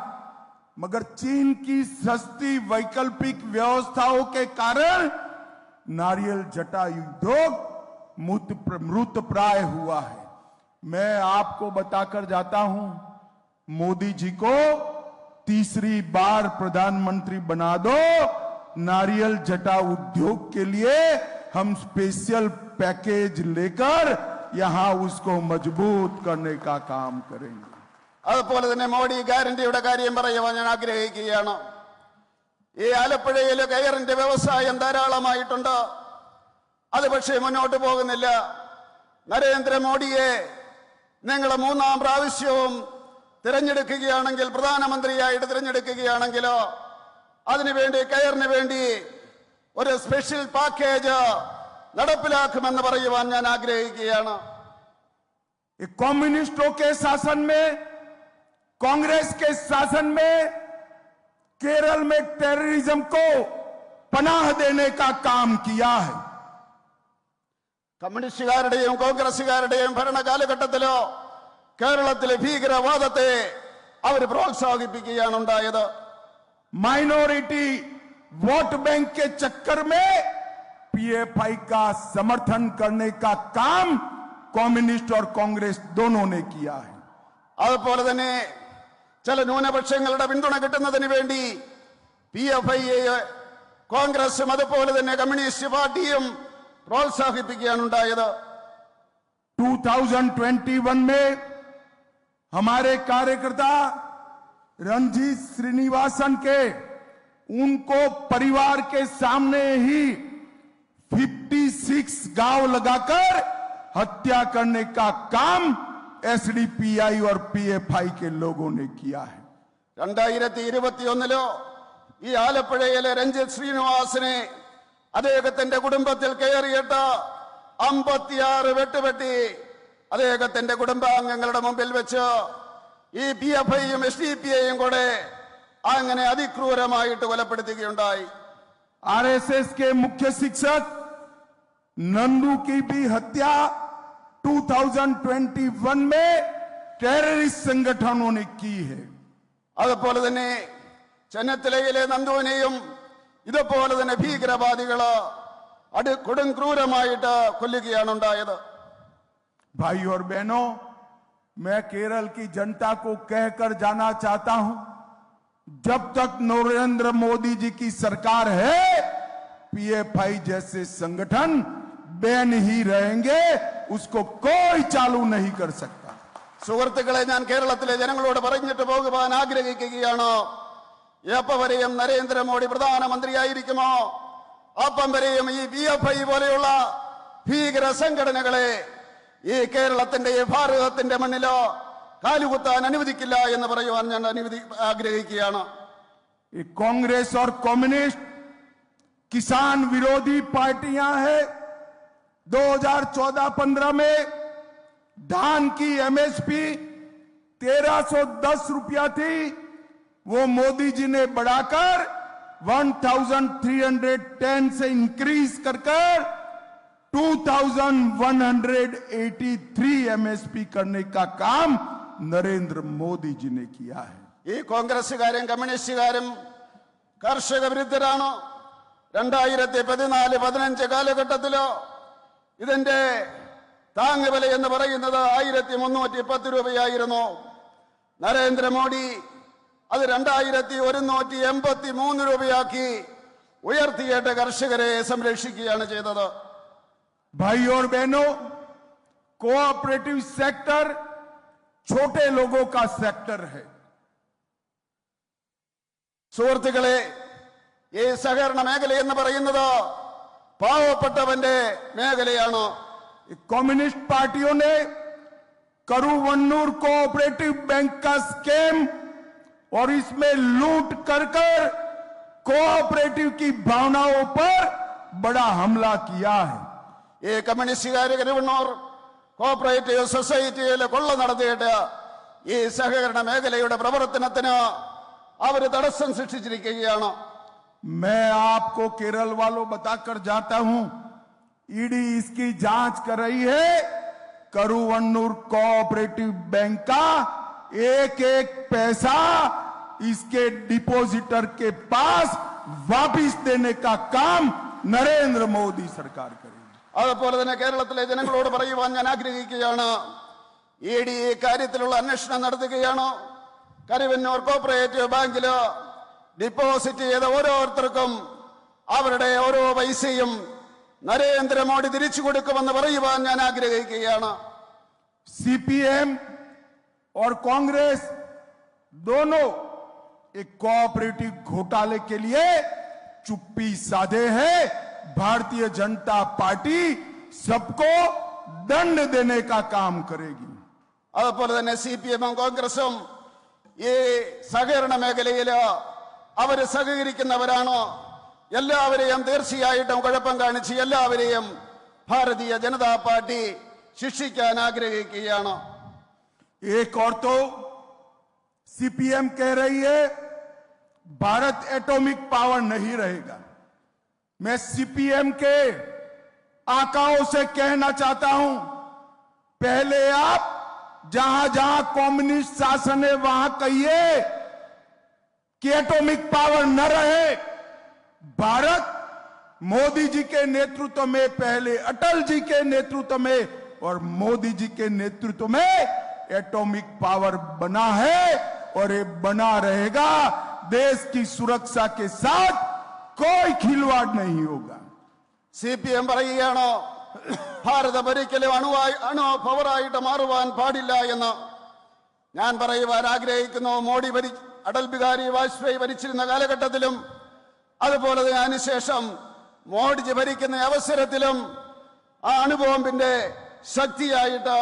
मगर चीन की सस्ती वैकल्पिक व्यवस्थाओं के कारण नारियल जटा उद्योग मृत प्राय हुआ है. मैं आपको बताकर जाता हूं, मोदी जी को तीसरी बार प्रधानमंत्री बना दो. नारियल जटा उद्योग के लिए हम स्पेशल पैकेज लेकर यहां उसको मजबूत करने का काम करेंगे. അതുപോലെ തന്നെ മോഡി ഗ്യാരണ്ടിയുടെ കാര്യം പറയുവാൻ ഞാൻ ആഗ്രഹിക്കുകയാണ്. ഈ ആലപ്പുഴയിൽ കയറിന്റെ വ്യവസായം ധാരാളമായിട്ടുണ്ട്. അത് പക്ഷേ മുന്നോട്ട് പോകുന്നില്ല. നരേന്ദ്രമോദിയെ നിങ്ങൾ 3-ാം പ്രാവശ്യവും തിരഞ്ഞെടുക്കുകയാണെങ്കിൽ, പ്രധാനമന്ത്രിയായിട്ട് തിരഞ്ഞെടുക്കുകയാണെങ്കിലോ അതിനുവേണ്ടി കയറിന് വേണ്ടി ഒരു സ്പെഷ്യൽ പാക്കേജ് നടപ്പിലാക്കുമെന്ന് പറയുവാൻ ഞാൻ ആഗ്രഹിക്കുകയാണ്. कम्युनिस्टों के शासन में, कांग्रेस के शासन में केरल में टेररिज्म को पनाह देने का काम किया है. കമ്മ്യൂണിസ്റ്റുകാരുടെയും കോൺഗ്രസുകാരുടെയും ഭരണകാലഘട്ടത്തിലോ കേരളത്തിലെ ഭീകരവാദത്തെ അവർ പ്രോത്സാഹിപ്പിക്കുകയാണ് ഉണ്ടായത്. माइनॉरिटी वोट बैंक के चक्कर में पीएफआई का समर्थन करने का काम कम्युनिस्ट और कांग्रेस दोनों ने किया है. അതുപോലെ തന്നെ ചില ന്യൂനപക്ഷങ്ങളുടെ പിന്തുണ കിട്ടുന്നതിന് വേണ്ടി PFIയെ കോൺഗ്രസും അതുപോലെ തന്നെ കമ്മ്യൂണിസ്റ്റ് പാർട്ടിയും പ്രോത്സാഹിപ്പിക്കുകയാണ് ഉണ്ടായത്. 2021 में हमारे कार्यकर्ता रंजीत श्रीनिवासन के उनको परिवार के सामने ही 56 गांव लगाकर हत्या करने का काम एसडीपीआई और पीएफआई के लोगों ने किया है. 2021 ഈ ആലപ്പുഴയിലെ രഞ്ജിത്ത് ശ്രീനിവാസനെ അദ്ദേഹത്തിന്റെ കുടുംബത്തിൽ കയറിയിട്ട് 56 വെട്ടുവെട്ടി അദ്ദേഹത്തിന്റെ കുടുംബാംഗങ്ങളുടെ മുമ്പിൽ വെച്ച് ഈ PFIയും SDPIയും കൂടെ അങ്ങനെ അതിക്രൂരമായിട്ട് കൊലപ്പെടുത്തുകയുണ്ടായി. आरएसएस के मुख्य शिक्षक नंदू की भी हत्या 2021 में टेररिस्ट संगठनों ने की है. അതുപോലെ തന്നെ ചെന്നത്തലയിലെ നന്ദുവിനെയും ഇതുപോലെ തന്നെ ഭീകരവാദികള് കൊടും ക്രൂരമായിട്ട് കൊല്ലുകയാണ് ഉണ്ടായത്. भाई और बहनों, मैं केरल की जनता को कहकर जाना चाहता हूं, जब तक नरेंद्र मोदी जी की सरकार है पीएफआई जैसे संगठन बैन ही रहेंगे, उसको कोई चालू नहीं कर सकता. സുഹൃത്തുക്കളെ, ഞാൻ കേരളത്തിലെ ജനങ്ങളോട് പറഞ്ഞിട്ട് പോകുവാൻ ആഗ്രഹിക്കുകയാണ്. എപ്പം വരെയും നരേന്ദ്രമോദി പ്രധാനമന്ത്രിയായിരിക്കുമോ അപ്പം വരെയും ഈ PFI പോലെയുള്ള ഭീകര സംഘടനകളെ ഈ കേരളത്തിന്റെ ഭാരതത്തിന്റെ മണ്ണിലോ കാലുകുത്താൻ അനുവദിക്കില്ല എന്ന് പറയുവാൻ ഞാൻ ആഗ്രഹിക്കുകയാണ്. कांग्रेस और कम्युनिस्ट किसान विरोधी पार्टियां हैं. 2014-15 में धान की एमएसपी 1310 रुपया थी, वो मोदी जी ने बढ़ाकर 1310 से इंक्रीज कर 2183 एमएसपी करने का काम नरेंद्र मोदी जी ने किया है. ഈ കോൺഗ്രസുകാരും കമ്മ്യൂണിസ്റ്റുകാരും കർഷക വിരുദ്ധരാണ്. 2014-15 കാലഘട്ടത്തിലോ ഇതിന്റെ താങ്ങുവില എന്ന് പറയുന്നത് 1310 രൂപയായിരുന്നു. നരേന്ദ്രമോദി അത് 2183 രൂപയാക്കി ഉയർത്തിയിട്ട് കർഷകരെ സംരക്ഷിക്കുകയാണ് ചെയ്തത്. भाई और बहनों, कोऑपरेटिव सेक्टर छोटे लोगों का सेक्टर है. സുഹൃത്തുക്കളെ, ഈ സഹകരണ മേഖല എന്ന് പറയുന്നത് പാവപ്പെട്ടവന്റെ മേഖലയാണ്. कम्युनिस्ट पार्टियों ने करूवन्नूर कोऑपरेटिव बैंक का स्कैम और इसमें लूट कर कोऑपरेटिव की भावनाओं पर बड़ा हमला किया है. ഈ കമ്മ്യൂണിസ്റ്റുകാര് കരുവണ്ണൂർ കോഓപ്പറേറ്റീവ് സൊസൈറ്റിയിൽ കൊള്ള നടത്തിയിട്ട് ഈ സഹകരണ മേഖലയുടെ പ്രവർത്തനത്തിന് അവര് തടസ്സം സൃഷ്ടിച്ചിരിക്കുകയാണ്. मैं आपको केरल वालों बताकर जाता हूं, ईडी इसकी जांच कर रही है. करूवन्नूर कोऑपरेटिव बैंक का एक एक पैसा इसके डिपॉजिटर के पास वापस देने का काम नरेंद्र मोदी सरकार करेगी. അതുപോലെ തന്നെ കേരളത്തിലെ ജനങ്ങളോട് പറയുവാൻ ഞാൻ ആഗ്രഹിക്കുകയാണ്, ഇ ഡി കാര്യത്തിലുള്ള അന്വേഷണം നടത്തുകയാണ്. കരുവന്നൂർ കോഓപ്പറേറ്റീവ് ബാങ്കില് ഡിപ്പോസിറ്റ് ചെയ്ത ഓരോരുത്തർക്കും അവരുടെ ഓരോ പൈസയും നരേന്ദ്രമോദി തിരിച്ചു കൊടുക്കുമെന്ന് പറയുവാൻ ഞാൻ ആഗ്രഹിക്കുകയാണ്. सीपीएम और कांग्रेस दोनों एक कोऑपरेटिव घोटाले के लिए चुप्पी साधे हैं. भारतीय जनता पार्टी सबको दंड देने का काम करेगी. അതുപോലെ തന്നെ CPM-ഉം കോൺഗ്രസും ഈ സഹകരണ മേഖലയില് അവര് സഹകരിക്കുന്നവരാണ്. എല്ലാവരെയും തീർച്ചയായിട്ടും കുഴപ്പം കാണിച്ച് എല്ലാവരെയും ഭാരതീയ ജനതാ പാർട്ടി ശിക്ഷിക്കാൻ ആഗ്രഹിക്കുകയാണ്. एक और तो सीपीएम कह रही है भारत एटॉमिक पावर नहीं रहेगा. मैं सीपीएम के आकाओं से कहना चाहता हूं, पहले आप जहां जहां कम्युनिस्ट शासन है वहां कहिए कि एटॉमिक पावर न रहे. भारत मोदी जी के नेतृत्व में, पहले अटल जी के नेतृत्व में और मोदी जी के नेतृत्व में एटॉमिक पावर बना है और ये बना रहेगा. देश की सुरक्षा के साथ कोई खिलवाड़ नहीं होगा. CPM പറയുകയാണ് ഭാരതം ഒരിക്കലും അണു പവറായിട്ട് മാറുവാൻ പാടില്ല എന്ന്. ഞാൻ പറയുവാൻ ആഗ്രഹിക്കുന്നു, അടൽ ബിഹാരി വാജ്പേയി ഭരിച്ചിരുന്ന കാലഘട്ടത്തിലും അതുപോലെ തന്നെ അതിനുശേഷം മോഡിജി ഭരിക്കുന്ന അവസരത്തിലും ആ അണുബോംബിന്റെ ശക്തിയായിട്ട്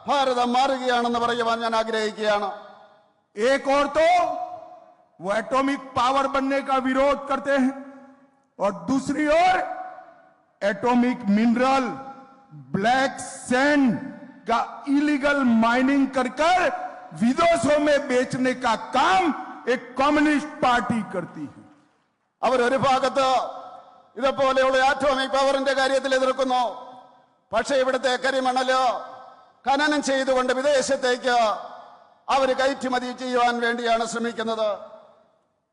ഭാരതം മാറുകയാണെന്ന് പറയുവാൻ ഞാൻ ആഗ്രഹിക്കുകയാണ്. एक और तो वो एटॉमिक पावर बनने का विरोध करते हैं और दूसरी ओर एटॉमिक मिनरल ब्लैक सैंड का इलीगल माइनिंग कर विदेशों में बेचने का काम एक कम्युनिस्ट पार्टी करती है. അവർ ഒരു ഭാഗത്ത് ഇതുപോലെയുള്ള ആറ്റോമിക് പവറിന്റെ കാര്യത്തിൽ എതിർക്കുന്നു, പക്ഷേ ഇവിടുത്തെ കരിമണല് ഖനനം ചെയ്തുകൊണ്ട് വിദേശത്തേക്ക് അവർ കയറ്റുമതി ചെയ്യുവാൻ വേണ്ടിയാണ് ശ്രമിക്കുന്നത്.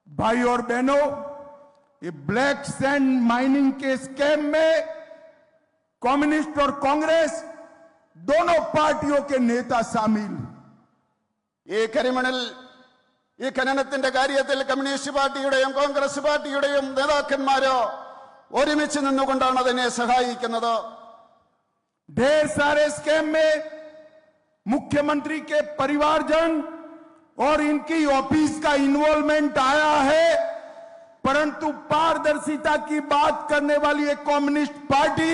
भाई और बहनों, ये ब्लैक सैंड माइनिंग के स्कैम में कम्युनिस्ट और कांग्रेस दोनों पार्टियों के नेता शामिल. ഈ കരിമണൽ ഈ ഖനനത്തിന്റെ കാര്യത്തിൽ കമ്മ്യൂണിസ്റ്റ് പാർട്ടിയുടെയും കോൺഗ്രസ് പാർട്ടിയുടെയും നേതാക്കന്മാരോ ഒരുമിച്ച് നിന്നുകൊണ്ടാണ് അതിനെ സഹായിക്കുന്നത്. ढेर सारे स्कैम में मुख्यमंत्री के परिवारजन और इनकी ऑफिस का इन्वॉल्वमेंट आया है, परंतु पारदर्शिता की बात करने वाली एक कम्युनिस्ट पार्टी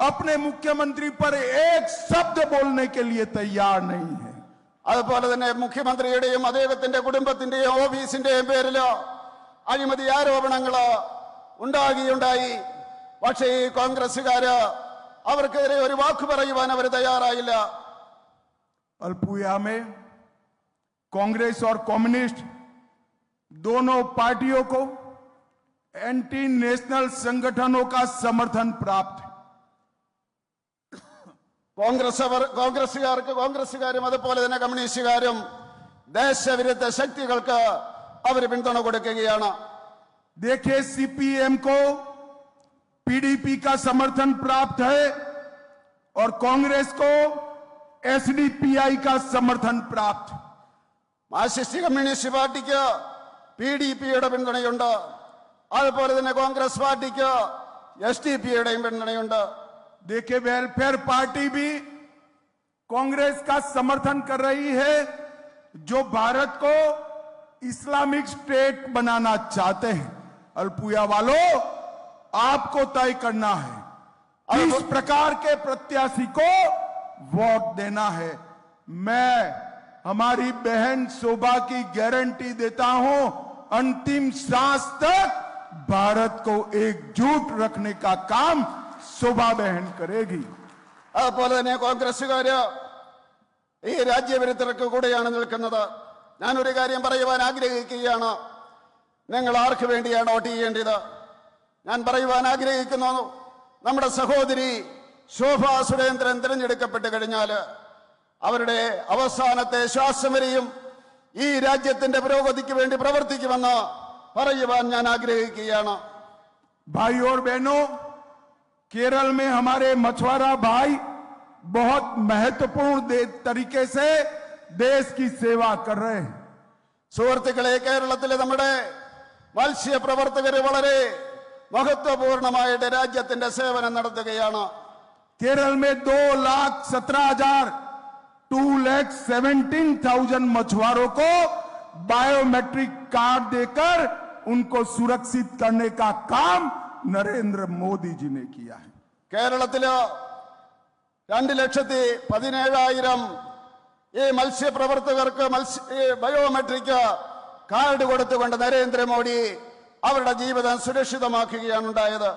अपने मुख्यमंत्री पर एक शब्द बोलने के लिए तैयार नहीं है. അതുപോലെ തന്നെ മുഖ്യമന്ത്രിയുടെയും അദ്ദേഹത്തിന്റെ കുടുംബത്തിന്റെയും ഓഫീസിന്റെയും പേരിലോ അഴിമതി ആരോപണങ്ങള് ഉണ്ടായി. പക്ഷേ ഈ കോൺഗ്രസുകാര് അവർക്കെതിരെ ഒരു വാക്ക് പറയുവാൻ അവർ തയ്യാറായില്ല. अल्पुया में कांग्रेस और कम्युनिस्ट दोनों पार्टियों को एंटी नेशनल संगठनों का समर्थन प्राप्त है. കോൺഗ്രസുകാരും അതുപോലെ തന്നെ കമ്മ്യൂണിസ്റ്റുകാരും ദേശവിരുദ്ധ ശക്തികൾക്ക് അവർ പിന്തുണ കൊടുക്കുകയാണ്. देखिए, सीपीएम को पीडीपी का समर्थन प्राप्त है और कांग्रेस को एसडीपीआई का समर्थन प्राप्त. മാർക്സിസ്റ്റ് കമ്മ്യൂണിസ്റ്റ് പാർട്ടിക്ക് PDPയുടെ പിന്തുണയുണ്ട്. അതുപോലെ തന്നെ കോൺഗ്രസ് പാർട്ടിക്ക് SDPയുടെയും പിന്തുണയുണ്ട്. देखिए, वेलफेयर पार्टी भी कांग्रेस का समर्थन कर रही है, जो भारत को इस्लामिक स्टेट बनाना चाहते हैं. अल्पुया वालों, आपको तय करना है किस प्रकार के प्रत्याशी को वोट देना है. मैं हमारी बहन शोभा की गारंटी देता हूं, अंतिम सांस तक भारत को एकजुट रखने का काम शोभा बहन करेगी. അതുപോലെ തന്നെ കോൺഗ്രസുകാര് ഈ രാജ്യവിരുദ്ധർക്ക് കൂടെയാണ് നിൽക്കുന്നത്. ഞാനൊരു കാര്യം പറയുവാൻ ആഗ്രഹിക്കുകയാണ്. നിങ്ങൾ ആർക്ക് വേണ്ടിയാണ് വോട്ട് ചെയ്യേണ്ടത്? ഞാൻ പറയുവാൻ ആഗ്രഹിക്കുന്നു, നമ്മുടെ സഹോദരി ശോഭാ സുരേന്ദ്രൻ തിരഞ്ഞെടുക്കപ്പെട്ട് കഴിഞ്ഞാൽ അവരുടെ അവസാനത്തെ ശ്വാസം വരെയും ഈ രാജ്യത്തിന്റെ പുരോഗതിക്ക് വേണ്ടി പ്രവർത്തിക്കുമെന്ന് പറയുവാൻ ഞാൻ ആഗ്രഹിക്കുകയാണ്. भाई और बहनों, केरल में हमारे मछुआरा भाई बहुत महत्वपूर्ण तरीके से देश की सेवा कर रहे हैं. സുഹൃത്തുക്കളെ, കേരളത്തിലെ നമ്മുടെ മത്സ്യപ്രവർത്തകർ വളരെ മഹത്വപൂർണമായിട്ട് രാജ്യത്തിന്റെ സേവനം നടത്തുകയാണ്. केरल में 2,17,000 मछुआरों को बायोमेट्रिक कार्ड देकर उनको सुरक्षित करने का काम नरेंद्र मोदी जी ने किया है. കേരളത്തില് 2,17,000 ഈ മത്സ്യപ്രവർത്തകർക്ക് ബയോമെട്രിക് കാർഡ് കൊടുത്തുകൊണ്ട് നരേന്ദ്രമോദി അവരുടെ ജീവിതം സുരക്ഷിതമാക്കുകയാണ് ഉണ്ടായത്.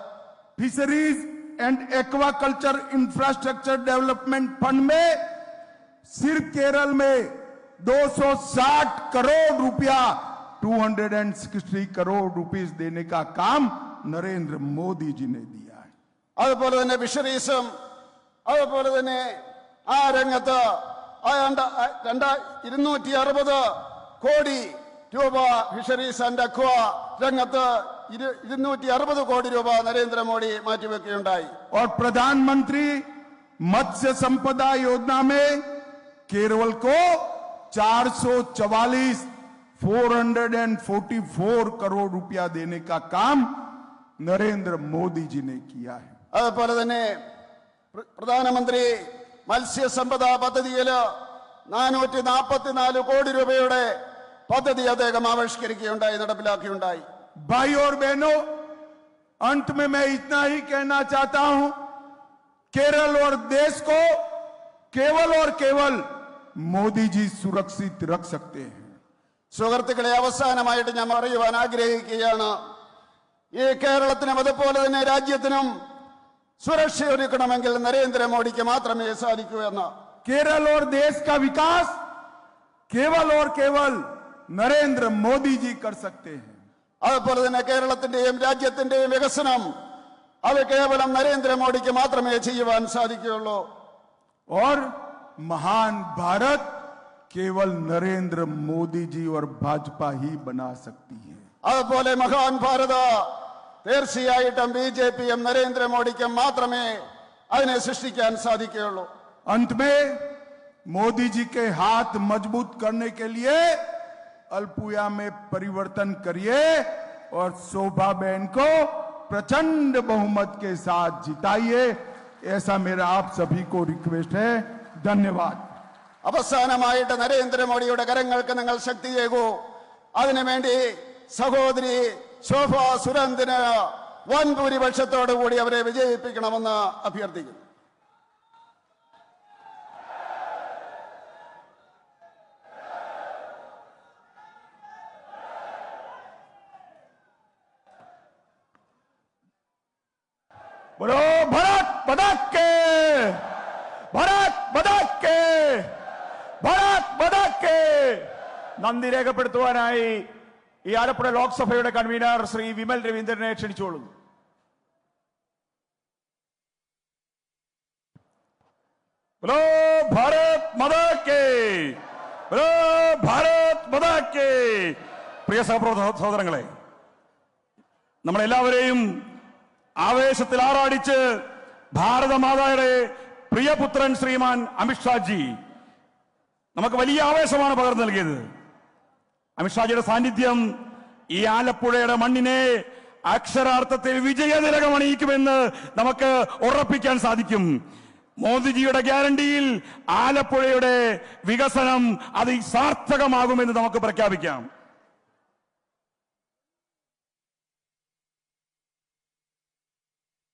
Fisheries and aquaculture infrastructure development fund में सिर्फ केरल में 260 करोड़ रुपया 260 करोड़ रुपीस देने का काम नरेंद्र मोदी जी ने दिया है. അതുപോലെ തന്നെ ഫിഷറീസും അതുപോലെ തന്നെ ആ രംഗത്ത് 260 കോടി രൂപ ഫിഷറീസ് ആൻഡ് അക്വ രംഗത്ത് 260 കോടി രൂപ നരേന്ദ്രമോദി മാറ്റിവെക്കുകയുണ്ടായി. और प्रधानमंत्री मत्स्य संपदा योजना में केरल को 444 करोड़ रुपया देने का काम नरेंद्र मोदी जी ने किया है. അതുപോലെ തന്നെ പ്രധാനമന്ത്രി മത്സ്യസമ്പദാ പദ്ധതിയിൽ 444 കോടി രൂപയുടെ പദ്ധതി അദ്ദേഹം ആവിഷ്കരിക്കുകയുണ്ടായി, നടപ്പിലാക്കുകയുണ്ടായി. भाई और बहनों, अंत में मैं इतना ही कहना चाहता हूं, केरल और देश को केवल और केवल मोदी जी सुरक्षित रख सकते हैं. സുഹൃത്തുക്കളെ, അവസാനമായിട്ട് ഞാൻ പറയുവാൻ ആഗ്രഹിക്കുകയാണ്, ഈ കേരളത്തിനും അതുപോലെ തന്നെ രാജ്യത്തിനും സുരക്ഷയൊരുക്കണമെങ്കിൽ നരേന്ദ്രമോദിക്ക് മാത്രമേ സാധിക്കൂ എന്ന്. केरल और देश का विकास केवल और केवल नरेंद्र मोदी जी कर सकते हैं. അതുപോലെ തന്നെ കേരളത്തിന്റെയും രാജ്യത്തിന്റെയും വികസനം അത് കേവലം നരേന്ദ്രമോദിക്ക് മാത്രമേ ചെയ്യുവാൻ സാധിക്കുകയുള്ളൂ. और महान भारत केवल नरेंद्र मोदी जी और भाजपा ही बना सकती है. അതുപോലെ മഹാൻ ഭാരത തീർച്ചയായിട്ടും BJPയും നരേന്ദ്രമോദിക്കും മാത്രമേ അതിനെ സൃഷ്ടിക്കാൻ സാധിക്കുകയുള്ളൂ. अंत में मोदी जी के हाथ मजबूत करने के लिए अल्पुया में परिवर्तन करिए और शोभा बहन को प्रचंड बहुमत के साथ जिताइए. ऐसा मेरा आप सभी को रिक्वेस्ट है. धन्यवाद. അവസാനമായിട്ട് നരേന്ദ്രമോദിയുടെ കരങ്ങൾക്ക് നിങ്ങൾ ശക്തിയേകൂ. അതിനുവേണ്ടി സഹോദരി ശോഭാ സുരേന്ദ്രന് വൻ ഭൂരിപക്ഷത്തോടുകൂടി അവരെ വിജയിപ്പിക്കണമെന്ന് അഭ്യർത്ഥിക്കുന്നു. बोलो भारत माता के, भारत माता के, भारत माता के. നന്ദി രേഖപ്പെടുത്തുവാനായി ഈ ആലപ്പുഴ ലോക്സഭയുടെ കൺവീനർ ശ്രീ വിമൽ രവീന്ദ്രനെ ക്ഷണിച്ചോളുന്നു. बोलो भारत माता के, बोलो भारत माता के. പ്രിയ സഹോദരങ്ങളെ, നമ്മളെല്ലാവരെയും ആവേശത്തിൽ ആറാടിച്ച് ഭാരതമാതായുടെ പ്രിയപുത്രൻ ശ്രീമാൻ അമിത്ഷാജി നമുക്ക് വലിയ ആവേശമാണ് പകർന്നു നൽകിയത്. അമിത്ഷാജിയുടെ സാന്നിധ്യം ഈ ആലപ്പുഴയുടെ മണ്ണിനെ അക്ഷരാർത്ഥത്തിൽ വിജയതിലകമണിയിക്കുമെന്ന് നമുക്ക് ഉറപ്പിക്കാൻ സാധിക്കും. മോദിജിയുടെ ഗ്യാരണ്ടിയിൽ ആലപ്പുഴയുടെ വികസനം അത് സാർത്ഥകമാകുമെന്ന് നമുക്ക് പ്രഖ്യാപിക്കാം.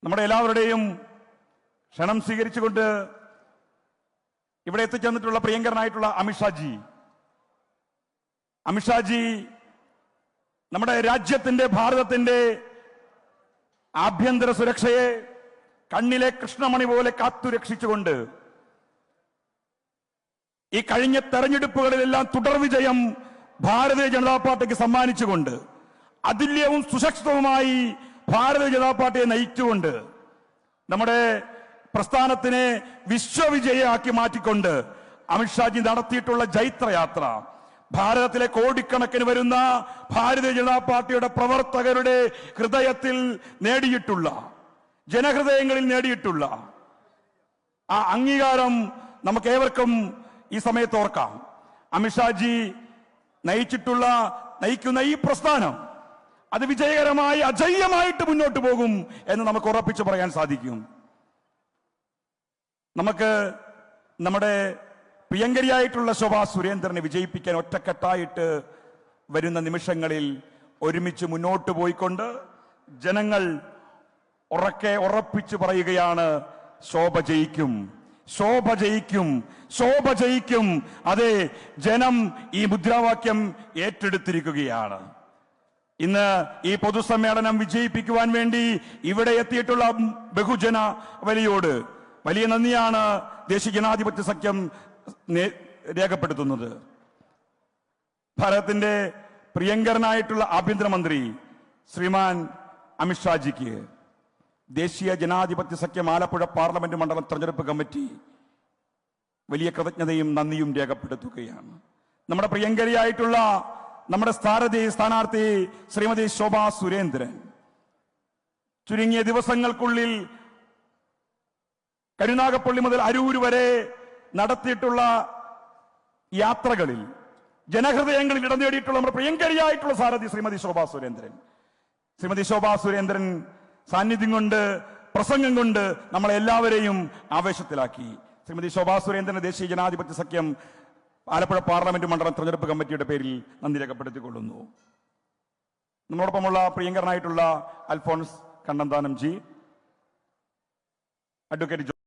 നമ്മുടെ എല്ലാവരുടെയും ക്ഷണം സ്വീകരിച്ചുകൊണ്ട് ഇവിടെ എത്തിച്ചേർന്നിട്ടുള്ള പ്രിയങ്കരനായിട്ടുള്ള അമിത്ഷാജി നമ്മുടെ രാജ്യത്തിന്റെ, ഭാരതത്തിന്റെ ആഭ്യന്തര സുരക്ഷയെ കണ്ണിലെ കൃഷ്ണമണി പോലെ കാത്തുരക്ഷിച്ചുകൊണ്ട് ഈ കഴിഞ്ഞ തെരഞ്ഞെടുപ്പുകളിലെല്ലാം തുടർ വിജയം ഭാരതീയ ജനതാ പാർട്ടിക്ക് സമ്മാനിച്ചുകൊണ്ട് അതുല്യവും സുശക്തവുമായി ഭാരതീയ ജനതാ പാർട്ടിയെ നയിച്ചുകൊണ്ട് നമ്മുടെ പ്രസ്ഥാനത്തിനെ വിശ്വവിജയമാക്കി മാറ്റിക്കൊണ്ട് അമിത്ഷാജി നടത്തിയിട്ടുള്ള ജൈത്രയാത്ര ഭാരതത്തിലെ കോടിക്കണക്കിന് വരുന്ന ഭാരതീയ ജനതാ പാർട്ടിയുടെ പ്രവർത്തകരുടെ ഹൃദയത്തിൽ നേടിയിട്ടുള്ള, ജനഹൃദയങ്ങളിൽ നേടിയിട്ടുള്ള ആ അംഗീകാരം നമുക്ക് ഏവർക്കും ഈ സമയത്ത് ഓർക്കാം. അമിത്ഷാജി നയിക്കുന്ന ഈ പ്രസ്ഥാനം അത് വിജയകരമായി അജയ്യമായിട്ട് മുന്നോട്ട് പോകും എന്ന് നമുക്ക് ഉറപ്പിച്ചു പറയാൻ സാധിക്കും. നമുക്ക് നമ്മുടെ പ്രിയങ്കരിയായിട്ടുള്ള ശോഭാ സുരേന്ദ്രനെ വിജയിപ്പിക്കാൻ ഒറ്റക്കെട്ടായിട്ട് വരുന്ന നിമിഷങ്ങളിൽ ഒരുമിച്ച് മുന്നോട്ട് പോയിക്കൊണ്ട് ജനങ്ങൾ ഉറപ്പിച്ചു പറയുകയാണ്, ശോഭ ജയിക്കും, ശോഭ ജയിക്കും, ശോഭ ജയിക്കും. അതെ, ജനം ഈ മുദ്രാവാക്യം ഏറ്റെടുത്തിരിക്കുകയാണ്. ഇന്ന് ഈ പൊതുസമ്മേളനം വിജയിപ്പിക്കുവാൻ വേണ്ടി ഇവിടെ എത്തിയിട്ടുള്ള ബഹുജന വലിയോട് വലിയ നന്ദിയാണ് ദേശീയ ജനാധിപത്യ സഖ്യം രേഖപ്പെടുത്തുന്നത്. ഭാരതത്തിന്റെ പ്രിയങ്കരനായിട്ടുള്ള ആഭ്യന്തരമന്ത്രി ശ്രീമാൻ അമിത്ഷാജിക്ക് ദേശീയ ജനാധിപത്യ സഖ്യം ആലപ്പുഴ പാർലമെന്റ് മണ്ഡലം തെരഞ്ഞെടുപ്പ് കമ്മിറ്റി വലിയ കൃതജ്ഞതയും നന്ദിയും രേഖപ്പെടുത്തുകയാണ്. നമ്മുടെ പ്രിയങ്കരിയായിട്ടുള്ള നമ്മുടെ സ്ഥാനാർത്ഥി ശ്രീമതി ശോഭാ സുരേന്ദ്രൻ ചുരുങ്ങിയ ദിവസങ്ങൾക്കുള്ളിൽ കരുനാഗപ്പള്ളി മുതൽ അരൂര് വരെ നടത്തിയിട്ടുള്ള യാത്രകളിൽ ജനഹൃദയങ്ങളിൽ ഇടം നേടിയിട്ടുള്ള നമ്മുടെ പ്രിയങ്കരിയായിട്ടുള്ള സാരഥി ശ്രീമതി ശോഭാ സുരേന്ദ്രൻ സാന്നിധ്യം കൊണ്ട്, പ്രസംഗം കൊണ്ട് നമ്മളെല്ലാവരെയും ആവേശത്തിലാക്കി. ശ്രീമതി ശോഭാ സുരേന്ദ്രന് ദേശീയ ജനാധിപത്യ സഖ്യം ആലപ്പുഴ പാർലമെന്റ് മണ്ഡലം തെരഞ്ഞെടുപ്പ് കമ്മിറ്റിയുടെ പേരിൽ നന്ദി രേഖപ്പെടുത്തിക്കൊള്ളുന്നു. നമ്മളോടൊപ്പമുള്ള പ്രിയങ്കരനായിട്ടുള്ള അൽഫോൺസ് കണ്ണന്താനം ജി, അഡ്വക്കേറ്റ്